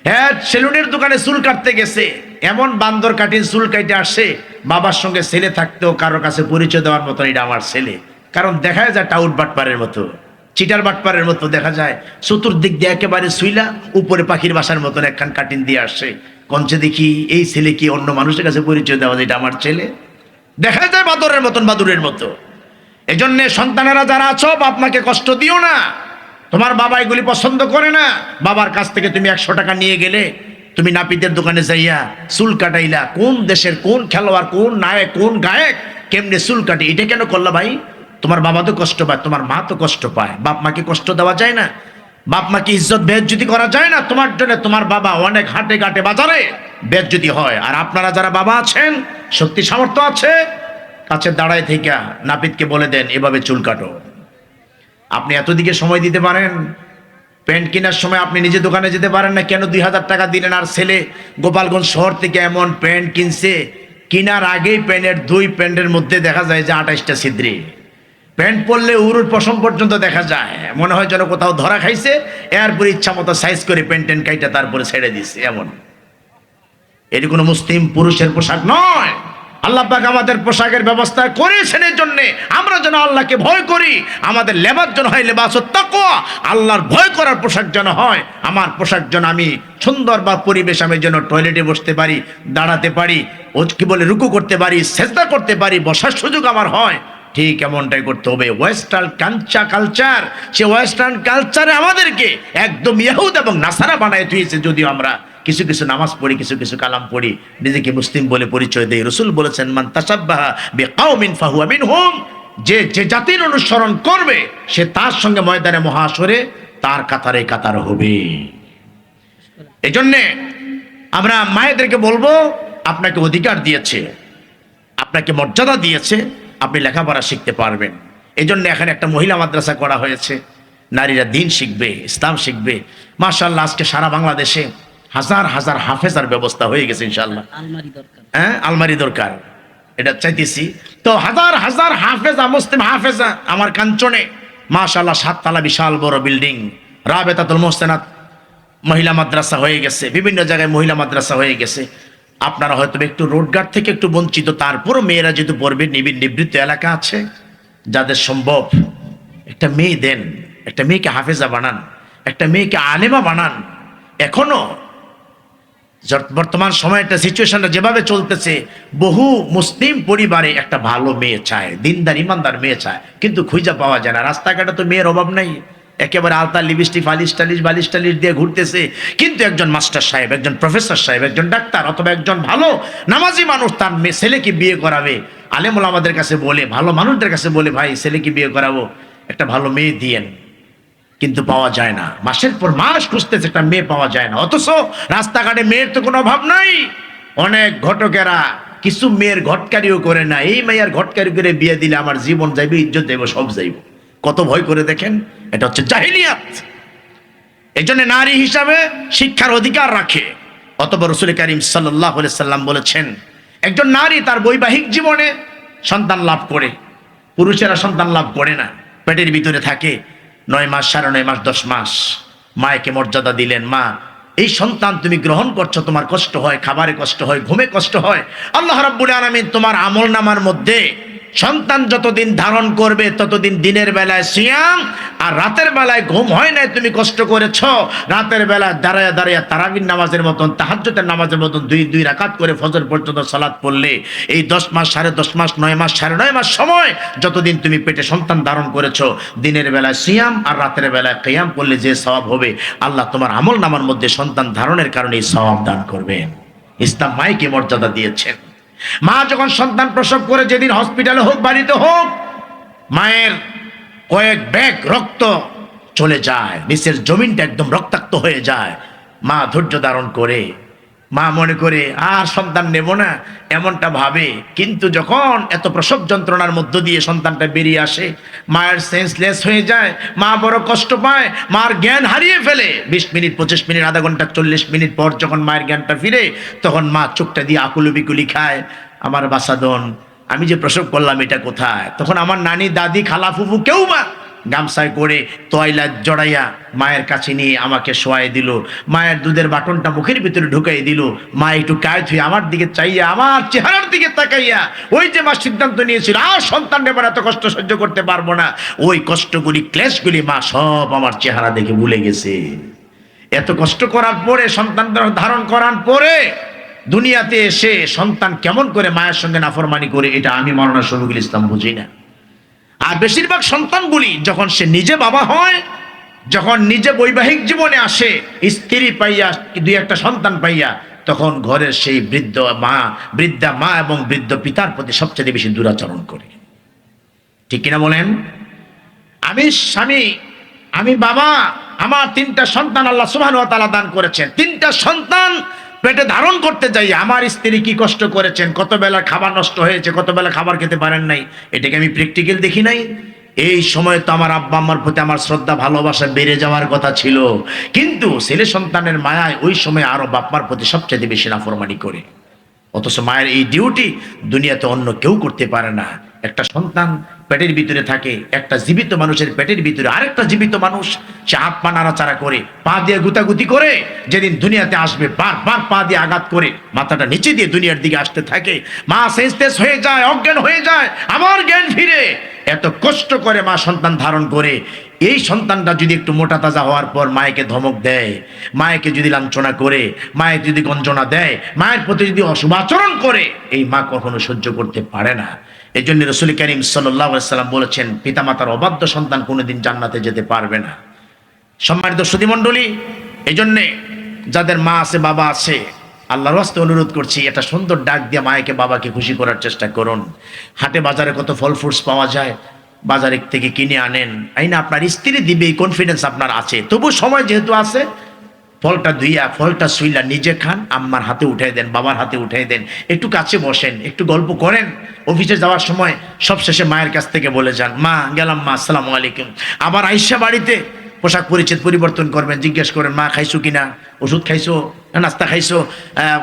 হ্যাঁ, সেলুনের দোকানে চুল কাটতে গেছে, এমন বান্দর কাটিং চুল কাটে আসে, বাবার সঙ্গে ছেলে থাকতেও কারোর কাছে পরিচয় দেওয়ার মতো এটা আমার ছেলে, কারণ দেখা যায় টাউট বাটপারের মতো, চিটার বাটপারের মতো দেখা যায়। চতুর্দিক দিয়ে একেবারে শুইলা উপরে পাখির বাসার মতন একখান কাটিং দিয়ে আসছে। কঞ্চে দেখি এই ছেলে কি অন্য মানুষের কাছে পরিচয় দেওয়া যায় এটা আমার ছেলে? দেখা যায় বাদরের মতন, বাদুরের মতো। এজন্য সন্তানেরা যারা আছো, বাপ মাকে কষ্ট দিও না। তোমার বাবা এগুলি পছন্দ করে না, বাবার কাছ থেকে তুমি 100 টাকা নিয়ে গেলে, তুমি নাপিতের দোকানে যাইয়া চুল কাটাইলা, কোন দেশের কোন খেলোয়াড়, কোন নায়ক, কোন গায়ক কেমনে চুল কাটে, এটা কেন করলা ভাই? তোমার বাবা তো কষ্ট পায়, তোমার মা তো কষ্ট পায়, বাপ মাকে কষ্ট দেওয়া যায় না, বাপ মাকে ইজ্জত বেজ্জতি করা যায় না। তোমার জন্য তোমার বাবা অনেক হাটে ঘাটে বাজারে বেজ্জতি হয়। আর আপনারা যারা বাবা আছেন, শক্তি সামর্থ্য আছে, কাছে দাঁড়ায় থেকে নাপিতকে বলে দেন এভাবে চুল কাটো। আপনি এতদিকে সময় দিতে পারেন, প্যান্ট কেনার সময় আপনি নিজে দোকানে যেতে পারেন না, কেন 2000 টাকা দিলেন? আর ছেলে গোপালগঞ্জ শহর থেকে এমন প্যান্ট কিনছে, কিনার আগেই প্যান্টের মধ্যে দেখা যায় যে 28টা ছিদ্রি। প্যান্ট পরলে উরুর পশম পর্যন্ত দেখা যায়, মনে হয় যেন কোথাও ধরা খাইছে, এরপরে ইচ্ছা মতো সাইজ করে প্যান্ট কাইটা তারপরে ছেড়ে দিচ্ছে। এমন এটি কোনো মুসলিম পুরুষের পোশাক নয়। আল্লাহ পাক আমাদের পোশাকের ব্যবস্থা করেছেন এর জন্য আমরা যেন আল্লাহকে ভয় করি। আমাদের লেবাস যেন হয় লেবাসুত তাকওয়া, আল্লাহর ভয় করার পোশাক যেন হয়। আমার পোশাক যেন আমি সুন্দর বা পরিবেশ, আমি যেন টয়লেটে বসতে পারি, দাঁড়াতে পারি, ও কি বলে রুকু করতে পারি, সেজদা করতে পারি, বসার সুযোগ আমার হয়, ঠিক এমনটাই করতে হবে। ওয়েস্টার্ন কালচার, সে ওয়েস্টার্ন কালচারে আমাদেরকে একদম ইহুদ এবং নাসারা বানায় দিয়েছে। যদিও আমরা কিছু কিছু নামাজ পড়ি, কিছু কিছু কালাম পড়ি, নিজেকে মুসলিম বলে পরিচয় দেই। রাসূল বলেছেন মান তাশাব্বাহা বিকাউমিন ফাহুয়া মিনহুম, যে যে জাতির অনুসরণ করবে সে তার সঙ্গে ময়দানে মহাশরে তার কাতারে কাতার হবে। এজন্যে আমরা মায়েদেরকে বলবো, আপনাকে অধিকার দিয়েছে, আপনাকে মর্যাদা দিয়েছে, আপনি লেখাপড়া শিখতে পারবেন। এজন্য এখানে একটা মহিলা মাদ্রাসা করা হয়েছে, নারীরা দিন শিখবে, ইসলাম শিখবে। মাশাআল্লাহ, আজকে সারা বাংলাদেশে হাজার হাজার হাফেজার ব্যবস্থা হয়ে গেছে ইনশাআল্লাহ। হ্যাঁ, আলমারি দরকার, এটা চাইতেছি। তো হাজার হাজার হাফেজা, মুসলিম হাফেজা আমার কাঞ্চনে মাশাআল্লাহ 7 তলা বিশাল বড় বিল্ডিং, রাবেতাতুল মুহসিনাত মহিলা মাদ্রাসা হয়ে গেছে, বিভিন্ন জায়গায় মহিলা মাদ্রাসা হয়ে গেছে। আপনারা হয়তো একটু রোডঘাট থেকে একটু বঞ্চিত, তারপরও মেয়েরা যেহেতু পড়বে, নিবৃত্ত এলাকা আছে যাদের সম্ভব, একটা মেয়ে দেন, একটা মেয়েকে হাফেজা বানান, একটা মেয়েকে আলেমা বানান। এখনো বর্তমান সময়টা সিচুয়েশনটা যেভাবে চলতেছে, বহু মুসলিম পরিবারে একটা ভালো মেয়ে চায়, দিনদার ইমানদার মেয়ে চায়, কিন্তু খুঁজে পাওয়া যায় না। রাস্তাঘাটে তো মেয়ের অভাব নাই, একেবারে আলতা লিপস্টিক ফালিশ টালিশ বালিশ টালিশ দিয়ে ঘুরতেছে, কিন্তু একজন মাস্টার সাহেব, একজন প্রফেসর সাহেব, একজন ডাক্তার অথবা একজন ভালো নামাজি মানুষ তার মেয়ে ছেলেকে বিয়ে করাবে। আলেমুল আমাদের কাছে বলে, ভালো মানুষদের কাছে বলে, ভাই ছেলেকে বিয়ে করাবো, একটা ভালো মেয়ে দিয়েন, কিন্তু পাওয়া যায় না। মাসের পর মাস খুঁজতেছে, একটা মেয়ে পাওয়া যায় না। অথচ রাস্তাঘাটে মেয়ের তো কোনো অভাব নাই। অনেক ঘটকেরা কিছু মেয়ের ঘটকারিও করে না, এই মেয়ের ঘটকারি করে বিয়ে দিলে আমার জীবন যাইবে, ইজ্জত যাইব, সব যাইব। কত ভয় করে দেখেন, এটা হচ্ছে জাহিলিয়াত। এই জন্য নারী হিসাবে শিক্ষার অধিকার রাখে। অতঃপর রাসূল কারীম সাল্লাল্লাহু আলাইহি সাল্লাম বলেছেন, একজন নারী তার বৈবাহিক জীবনে সন্তান লাভ করে, পুরুষেরা সন্তান লাভ করে না, পেটের ভিতরে থাকে 9 মাস, 9.5 মাস, 10 মাস। মায়েকে মর্যাদা দিলেন, মা এই সন্তান তুমি গ্রহণ করছো, তোমার কষ্ট হয়, খাবারে কষ্ট হয়, ঘুমে কষ্ট হয়। আল্লাহ রাব্বুল আলামিন তোমার আমলনামার মধ্যে সন্তান যতদিন ধারণ করবে ততদিন দিনের বেলায় সিয়াম, আর রাতের বেলায় ঘুম হয় নাই, তুমি কষ্ট করেছ, রাতের বেলায় দাঁড়ায়া দাঁড়ায়া তারাবির নামাজের মতন, তাহাজ্জুদের নামাজের মতন 2 রাকাত করে ফজর পর্যন্ত সালাত পড়লে, এই 10 মাস, 10.5 মাস, 9 মাস, 9.5 মাস সময় যতদিন তুমি পেটে সন্তান ধারণ করেছ, দিনের বেলায় সিয়াম আর রাতের বেলায় কিয়াম করলে যে সওয়াব হবে, আল্লাহ তোমার আমল নামার মধ্যে সন্তান ধারণের কারণে এই সওয়াব দান করবেন। ইসলাম মাইকে মর্যাদা দিয়েছেন। মা যখন সন্তান প্রসব করে, যেদিন হসপিটালে হোক বাড়িতে হোক, মায়ের কয়েক ব্যাগ রক্ত চলে যায়, নিচের জমিনটা একদম রক্তাক্ত হয়ে যায়। মা ধৈর্য ধারণ করে, মা মনে করে আর সন্তান নেব না, এমনটা ভাবে। কিন্তু যখন এত প্রসব যন্ত্রণার মধ্য দিয়ে সন্তানটা বেরিয়ে আসে, মায়ের সেন্সলেস হয়ে যায়, মা বড় কষ্ট পায়, মার জ্ঞান হারিয়ে ফেলে। 20 মিনিট, 25 মিনিট, আধা ঘন্টা, 40 মিনিট পর যখন মায়ের জ্ঞানটা ফিরে, তখন মা চোখটা দিয়ে আকুলি বিকুলি খায়, আমার বাসাদন, আমি যে প্রসব করলাম এটা কোথায়? তখন আমার নানি, দাদি, খালা, ফুফু কেউ বা গামছায় করে তোয়াইলা জড়াইয়া মায়ের কাছে নিয়ে আমাকে শোয়াই দিল, মায়ের দুধের বাটনটা মুখের ভিতরে ঢুকাই দিল। মা একটু কায় থুয়ে আমার দিকে চাইয়া, আমার চেহারার দিকে তাকাইয়া, ওই যে মা সিদ্ধান্ত নিয়েছিল আর সন্তান নেবার এত কষ্ট সহ্য করতে পারবো না, ওই কষ্টগুলি, ক্লেশগুলি মা সব আমার চেহারা দেখে ভুলে গেছে। এত কষ্ট করার পরে, সন্তান ধারণ করার পরে দুনিয়াতে এসে সন্তান কেমন করে মায়ের সঙ্গে নাফরমানি করে, এটা আমি মাওলানা শফিকুল ইসলাম বুঝি না। আর বেশিরভাগ সন্তানগুলি যখন সে নিজে বাবা হয়, যখন নিজে বৈবাহিক জীবনে আসে, স্ত্রী পাইয়া, 2-1টা সন্তান পাইয়া, তখন ঘরের সেই বৃদ্ধা মা এবং বৃদ্ধ পিতার প্রতি সবচেয়ে বেশি দুরাচরণ করে। ঠিক কিনা বলেন? আমি স্বামী, আমি বাবা, আমার 3টা সন্তান আল্লাহ সুবহানাহু ওয়া তাআলা দান করেছেন। 3টা সন্তান পেটে ধারণ করতে যাই আমার স্ত্রী কি কষ্ট করেছেন, কত বেলা খাবার নষ্ট হয়েছে, কত বেলা খাবার খেতে পারেন নাই, এটাকে আমি প্র্যাকটিক্যাল দেখি নাই? এই সময় তো আমার আব্বা আম্মার প্রতি আমার শ্রদ্ধা ভালোবাসা বেড়ে যাওয়ার কথা ছিল, কিন্তু ছেলে সন্তানের মায়ায় ওই সময় আরো বাপমার প্রতি সবচেয়ে বেশি নাফরমানি করে। অথচ মায়ের এই ডিউটি দুনিয়াতে অন্য কেউ করতে পারে না। একটা সন্তান পেটের ভিতরে থাকে, একটা জীবিত মানুষের পেটের ভিতরে আরেকটা জীবিত মানুষ, সে হাত পা নাড়াচাড়া করে, পা দিয়ে গুতাগুতি করে, যেদিন দুনিয়াতে আসবে বারবার পা দিয়ে আঘাত করে, মাথাটা নিচে দিয়ে দুনিয়ার দিকে আসতে থাকে। মা সেন্সলেস হয়ে যায়, অজ্ঞান হয়ে যায়, আবার জ্ঞান ফিরে। এত কষ্ট করে মা সন্তান ধারণ করে, এই সন্তানটা যদি একটু মোটা তাজা হওয়ার পর মায়েকে ধমক দেয়, মায়েকে যদি লাঞ্ছনা করে, মায়ের যদি গঞ্জনা দেয়, মায়ের প্রতি যদি অশুভ আচরণ করে, এই মা কখনো সহ্য করতে পারে না। এই জন্য রাসূল কারীম সাল্লাল্লাহু আলাইহি সাল্লাম বলেছেন, পিতামাতার অবাধ্য সন্তান কোনোদিন জান্নাতে যেতে পারবে না। সম্মানিত সুধীমণ্ডলী, এই জন্যে যাদের মা আছে, বাবা আছে, আল্লাহর রাস্তায় অনুরোধ করছি, একটা সুন্দর ডাক দিয়ে মায়েকে বাবাকে খুশি করার চেষ্টা করুন। হাটে বাজারে কত ফল ফ্রুটস পাওয়া যায়, বাজার থেকে কিনে আনেন, না আপনার স্ত্রী দিবে, এই কনফিডেন্স আপনার আছে। তবু সময় যেহেতু আছে, ফলটা ধুইয়া, ফলটা সুইলা নিজে খান, আম্মার হাতে উঠাই দেন, বাবার হাতে উঠাই দেন, একটু কাছে বসেন, একটু গল্প করেন। অফিসে যাওয়ার সময় সবশেষে মায়ের কাছ থেকে বলে যান, মা গেলাম, মা আসসালামু আলাইকুম। আবার আইসা বাড়িতে পোশাক পরিচ্ছদ পরিবর্তন করবেন, জিজ্ঞেস করেন, মা খাইছো কিনা, ওষুধ খাইছো, নাস্তা খাইছো,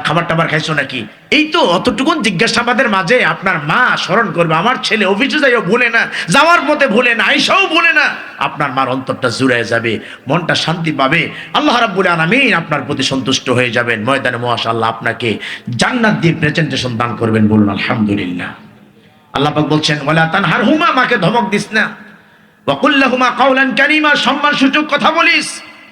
খাবার টাবার খাইছো নাকি। এই তো অতটুকুন জিজ্ঞাসাবাদের মাঝে আপনার মা স্মরণ করবে, আমার ছেলে অফিসে যাইও ভুলে না, যাওয়ার পথে ভুলে না, আইসাও ভুলে না। আপনার মার অন্তরটা জুড়ে যাবে, মনটা শান্তি পাবে, আল্লাহ রাব্বুল আলামিন আপনার প্রতি সন্তুষ্ট হয়ে যাবেন। ময়দানে মুহাশাল্লাহ আপনাকে জান্নাত দিয়ে প্রেজেন্টেশন দান করবেন, বলুন আলহামদুলিল্লাহ। আল্লাহ পাক বলছেন, ওয়ালা তানহারহুমা, মাকে ধমক দিস না, ওয়া কুল লাহুমা কাওলান কারীমা, সম্মানসূচক কথা বলিস।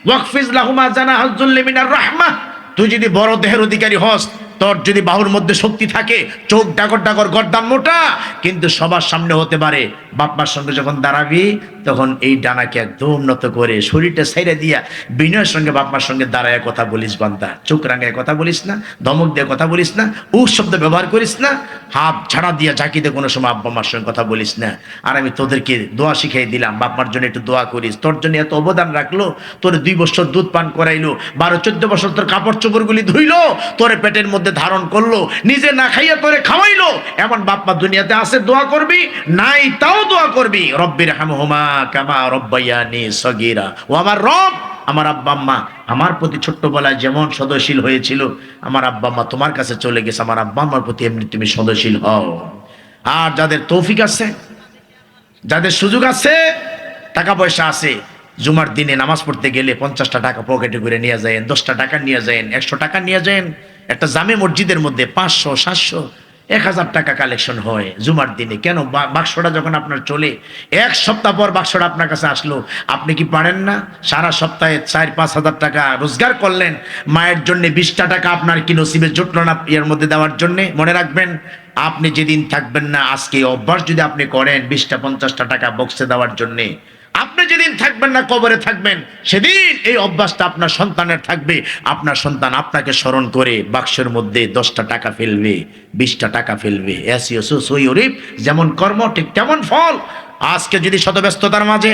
ওয়াকফিজ লাহুমা জানাহাজ যুল্লি মিনার রাহমাহ, তুই যদি বড় দেহের অধিকারী হস, তোর যদি বাহুর মধ্যে শক্তি থাকে, চোখ ডাগর ডাগর গর্দান মোটা, কিন্তু সবার সামনে হতে পারে, বাপমার সঙ্গে যখন দাঁড়াবি তখন এই ডানাকে একদম নত করে শরীরটা ছাইড়া দিয়া বিনয়ের সঙ্গে বাপমার সঙ্গে দাঁড়ায় কথা বলিস বান্দা। চোখ রাঙায় কথা বলিস না, ধমক দিয়ে কথা বলিস না, শব্দ ব্যবহার করিস না, হাত ঝাড়া দিয়া ঝাঁকিতে কোনো সময় আব্বা মার সঙ্গে কথা বলিস না। আর আমি তোদেরকে দোয়া শিখাই দিলাম, বাপমার জন্য একটু দোয়া করিস। তোর জন্য এত অবদান রাখলো, তোর 2 বছর দুধ পান করাইলো, 12-14 বছর তোর কাপড় চোপড়গুলি ধুইলো, তোরে পেটের মধ্যে ধারণ করলো, নিজে না খাইয়া তোরে খাওয়াইলো। এমন বাপমা দুনিয়াতে আছে, দোয়া করবি, নাই তাও দোয়া করবি। রব্বির হামহুমা কামা রব্বায়ানি সগীরা। ও আমার রব, আমার আব্বা আম্মা আমার প্রতি ছোট্টবেলায় যেমন সদয়শীল হয়েছিল, আমার আব্বা আম্মা তোমার কাছে চলে গেছে, আমার আব্বা আম্মার প্রতি এমনি তুমি সদয়শীল হও। আর যাদের তৌফিক আছে, যাদের সুযোগ আছে, টাকা পয়সা আছে, জুমার দিনে নামাজ পড়তে গেলে 50টা টাকা পকেটে করে নিয়ে যায়, 10টা টাকা নিয়ে যায়, 100 টাকা নিয়ে যায়। একটা জামে মসজিদের মধ্যে 500, 700, 1000 টাকা কালেকশন হয় জুমার দিনে। কেন? বাক্সটা যখন আপনার চলে, 1 সপ্তাহ পর বাক্সটা আপনার কাছে আসলো, আপনি কি পারেন না সারা সপ্তাহে 4-5 হাজার টাকা রোজগার করলেন, মায়ের জন্য 20টা টাকা আপনার কি নসিবে জুটলো না এর মধ্যে দেওয়ার জন্য? মনে রাখবেন, আপনি যেদিন থাকবেন না, আজকে অভ্যাস যদি আপনি করেন 20টা 50টা টাকা বক্সে দেওয়ার জন্যে, আপনি যেদিন থাকবেন না, কবরে থাকবেন, সেদিন এই অভ্যাসটা আপনার সন্তানের থাকবে। আপনার সন্তান আপনাকে স্মরণ করে বাক্সের মধ্যে 10টা টাকা ফেলবে, 20টা টাকা ফেলবে। যেমন কর্ম ঠিক তেমন ফল। আজকে যদি শত ব্যস্ততার মাঝে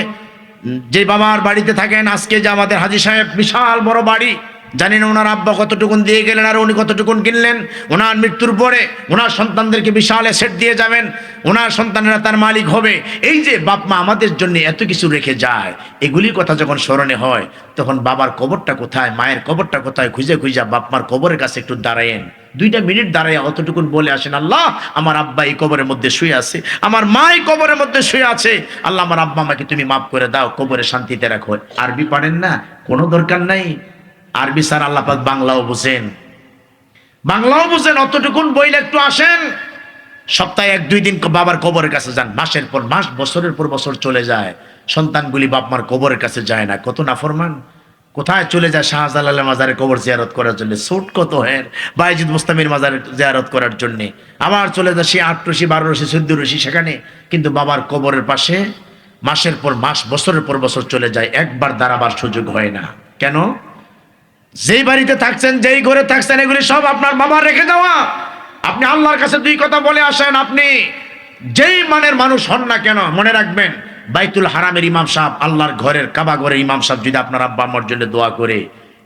যে বাবার বাড়িতে থাকেন, আজকে যে আমাদের হাজী সাহেব বিশাল বড় বাড়ি, জানি না ওনার আব্বা কতটুকুন দিয়ে গেলেন আর উনি কতটুকুন কিনলেন। ওনার মৃত্যুর পরে ওনার সন্তানদেরকে বিশাল অ্যাসেট দিয়ে যাবেন, ওনার সন্তানেরা তার মালিক হবে। এই যে বাপ মা আমাদের জন্য এত কিছু রেখে যায়, এগুলির কথা যখন স্মরণে হয়, তখন বাবার কবরটা কোথায়, মায়ের কবরটা কোথায় খুঁজে খুঁজে বাপ মার কবরের কাছে একটু দাঁড়ায়েন, 2টা মিনিট দাঁড়ায় অতটুকুন বলে আসেন, আল্লাহ আমার আব্বা এই কবরের মধ্যে শুয়ে আছে, আমার মা এই কবরের মধ্যে শুয়ে আছে, আল্লাহ আমার আব্বা আমাকে তুমি মাফ করে দাও, কবরে শান্তিতে রাখো। আরবি পারেন না, কোনো দরকার নাই। আরবি স্যার আল্লাহ পাক বাংলাও বুঝেন, বাংলাও বুঝেন, অতটুকুন বইলে একটু আসেন, সপ্তাহে 1-2 দিন বাবার কবরের কাছে যান। মাসের পর মাস, বছরের পর বছর চলে যায়, সন্তানগুলি বাপ মার কবরের কাছে যায় না। কত নাফরমান, কোথায় চলে যায় শাহজালালের মাজারে কবর জিয়ারত করার জন্য, সুট কত হের বাইজিদ মুস্তামির মাজারে জিয়ারত করার জন্য, আবার চলে যায় সে 8 রশি 12 রশি 14 রশি সেখানে, কিন্তু বাবার কবরের পাশে মাসের পর মাস, বছরের পর বছর চলে যায়, একবার দাঁড়াবার সুযোগ হয় না। কেন? যেই বাড়িতে থাকছেন, যেই ঘরে থাকছেন, এগুলি সব আপনার বাবার রেখে দেওয়া। আপনি আল্লাহর কাছে 2 কথা বলে আসেন, আপনি যেই মানের মানুষ হন না কেন, মনে রাখবেন, বাইতুল হারামের ইমাম সাহেব, আল্লাহর ঘরের কাবা ঘরের ইমাম সাহেব যদি আপনার আব্বা আম্মার জন্য দোয়া করে,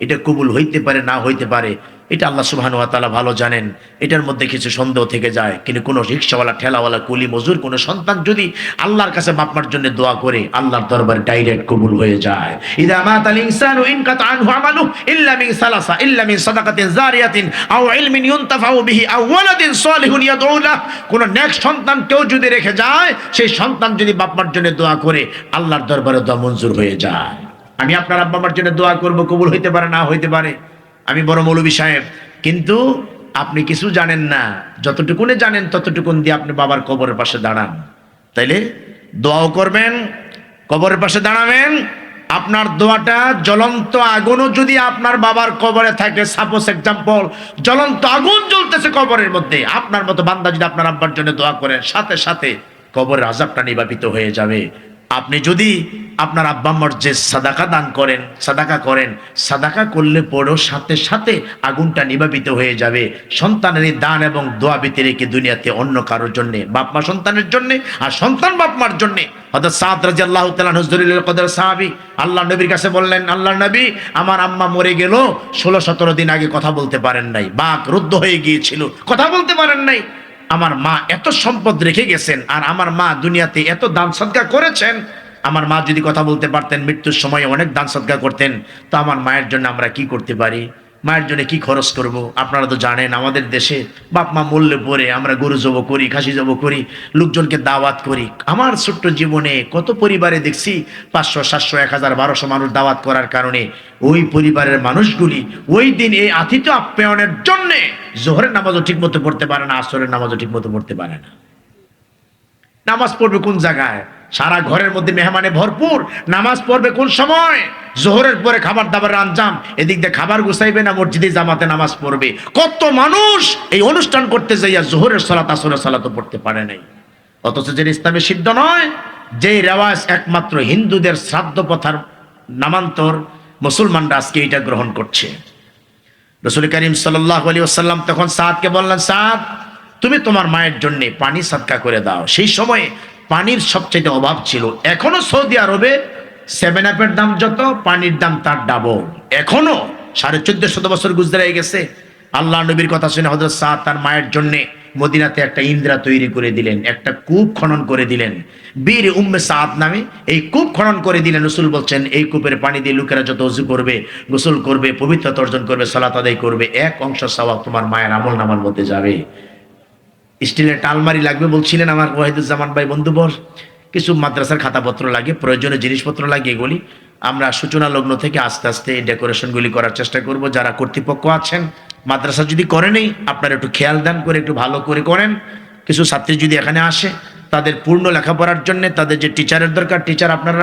এটা কবুল হইতে পারে, না হইতে পারে, এটা আল্লাহ সুবহানাহু ওয়া তাআলা ভালো জানেন। এটার মধ্যে কিছু সন্দেহ থেকে যায়, কিন্তু কোনো রিক্সাওয়ালা, ঠেলাওয়ালা, কুলি মজুর কোনো সন্তান যদি আল্লাহর কাছে বাপমার জন্য দোয়া করে, আল্লাহর দরবারে ডাইরেক্ট কবুল হয়ে যায়। ইযা মাতাল ইনসানু ইনকাতা আনহু আমালু ইল্লা মিন সালাসা, ইল্লা মিন সাদাকাতিন জারিয়াতিন আও ইলমিন ইউনতাফাউ বিহি আও ওয়ালাদিন সালিহুন ইয়াদউ লাহ। কোন নেক সন্তান কেউ যদি রেখে যায়, সেই সন্তান যদি বাপমার জন্য দোয়া করে, আল্লাহর দরবারে দোয়া মঞ্জুর হয়ে যায়। আমি আপনার আব্বা মার জন্য দোয়া করব, কবুল হইতে পারে, না হইতে পারে, আমি বড় মৌলবী সাহেব, কিন্তু আপনি কিছু জানেন না, যতটুকুনে জানেন ততটুকুন দিয়ে আপনি বাবার কবরের পাশে দাঁড়ান, তাইলে দোয়াও করবেন, কবরের পাশে দাঁড়াবেন। আপনার দোয়াটা জ্বলন্ত আগুনও যদি আপনার বাবার কবরে থাকে, সাপোজ এক্সাম্পল, জ্বলন্ত আগুন জ্বলতেছে কবরের মধ্যে, আপনার মতো বান্দা যদি আপনার আব্বার জন্য দোয়া করেন, সাথে সাথে কবরের আযাবটা নিবাপিত হয়ে যাবে। আপনি যদি আপনার আব্বা আম্মার যে সাদাকা দান করেন, সাদাকা করেন, সাদাকা করলে পরেও সাথে সাথে আগুনটা নিবাপিত হয়ে যাবে। সন্তানের এই দান এবং দোয়া ব্যতীত রেখে দুনিয়াতে অন্য কারোর জন্য, বাপ মা সন্তানের জন্য আর সন্তান বাপ মার জন্য। হযরত সাদ রাদিয়াল্লাহু তাআলা হুজুরুল কদর সাহাবী আল্লাহ নবীর কাছে বললেন, আল্লাহ নবী, আমার আম্মা মরে গেল, 16-17 দিন আগে কথা বলতে পারেন নাই, বাক রুদ্ধ হয়ে গিয়েছিল, কথা বলতে পারেন নাই। আমার মা এত সম্পদ রেখে গেছেন, আর আমার মা দুনিয়াতে এত দান সদকা করেছেন, আমার মা যদি কথা বলতে পারতেন, মৃত্যুর সময় অনেক দান সদকা করতেন, তো আমার মায়ের জন্য আমরা কি করতে পারি, মায়ের জন্য কি খরচ করব? আপনারা তো জানেন আমাদের দেশে বাপ মা মরলে পরে আমরা গরু জব করি, খাসি জব করি, লোকজনকে দাওয়াত করি। আমার ছোট্ট জীবনে কত পরিবারে দেখছি 500, 700, 1000, 1200 মানুষ দাওয়াত করার কারণে ওই পরিবারের মানুষগুলি ওই দিন এই আতিথ্য আপ্যায়নের জন্যে জোহরের নামাজও ঠিক মতো পড়তে পারে না, আসরের নামাজও ঠিক মতো পড়তে পারে না। নামাজ পড়বে কোন জায়গায়? সারা ঘরের মধ্যে মেহমানে ভরপুর, নামাজ পড়বে কোন সময়? জোহরের পরে খাবার দাবার আঞ্জাম, এদিক দিয়ে খাবার গুছাইবে না মসজিদে জামাতে নামাজ পড়বে। কত মানুষ এই অনুষ্ঠান করতে যাইয়া জোহরের সালাত আসরের সালাতও পড়তে পারে নাই। অথচ যে ইসলামে সিদ্ধ নয়, যেই রেওয়াজ একমাত্র হিন্দুদের শ্রাদ্ধ প্রথার নামান্তর, মুসলমানরা আজকে এটা গ্রহণ করছে। রাসূল করিম সাল্লাল্লাহু আলাইহি ওয়াসাল্লাম তখন সাদকে বললেন, সাদ তুমি তোমার মায়ের জন্য পানি সাদকা করে দাও। সেই সময়ে পানির সবচেয়ে অভাব ছিল। এখনো সৌদি আরবে 7 আপের দাম যত, পানির দাম তার ডাবল। এখনো 1450 বছর গুজরে গেছে। আল্লাহ নবীর কথা শুনে হযরত সাদ তার মায়ের জন্য মদিনাতে একটা ইন্দ্রা তৈরি করে দিলেন, একটা কূপ খনন করে দিলেন। বীর উম্মে সাদ নামে এই কূপ খনন করে দিলেন। রাসূল বলছেন, এই কূপের পানি দিয়ে লোকেরা যত ওযু করবে, গোসল করবে, পবিত্রতা অর্জন করবে, সালাত আদায় করবে, এক অংশ সওয়াব তোমার মায়ের আমলনামার মধ্যে যাবে। স্টিলের আলমারি লাগবে বলছিলেন আমার ওয়াহিদুজ্জামান ভাই বন্ধুবর। কিছু মাদ্রাসার খাতাপত্র লাগে, প্রয়োজনীয় জিনিসপত্র লাগে। এগুলি আমরা সূচনা লগ্ন থেকে আস্তে আস্তে এই ডেকোরেশনগুলি করার চেষ্টা করব। যারা কর্তৃপক্ষ আছেন, মাদ্রাসা যদি করেনই, আপনারা একটু খেয়াল দেন করে একটু ভালো করে করেন। কিছু ছাত্রী যদি এখানে আসে, তাদের পূর্ণ লেখাপড়ার জন্য তাদের যে টিচারের দরকার, টিচার আপনারা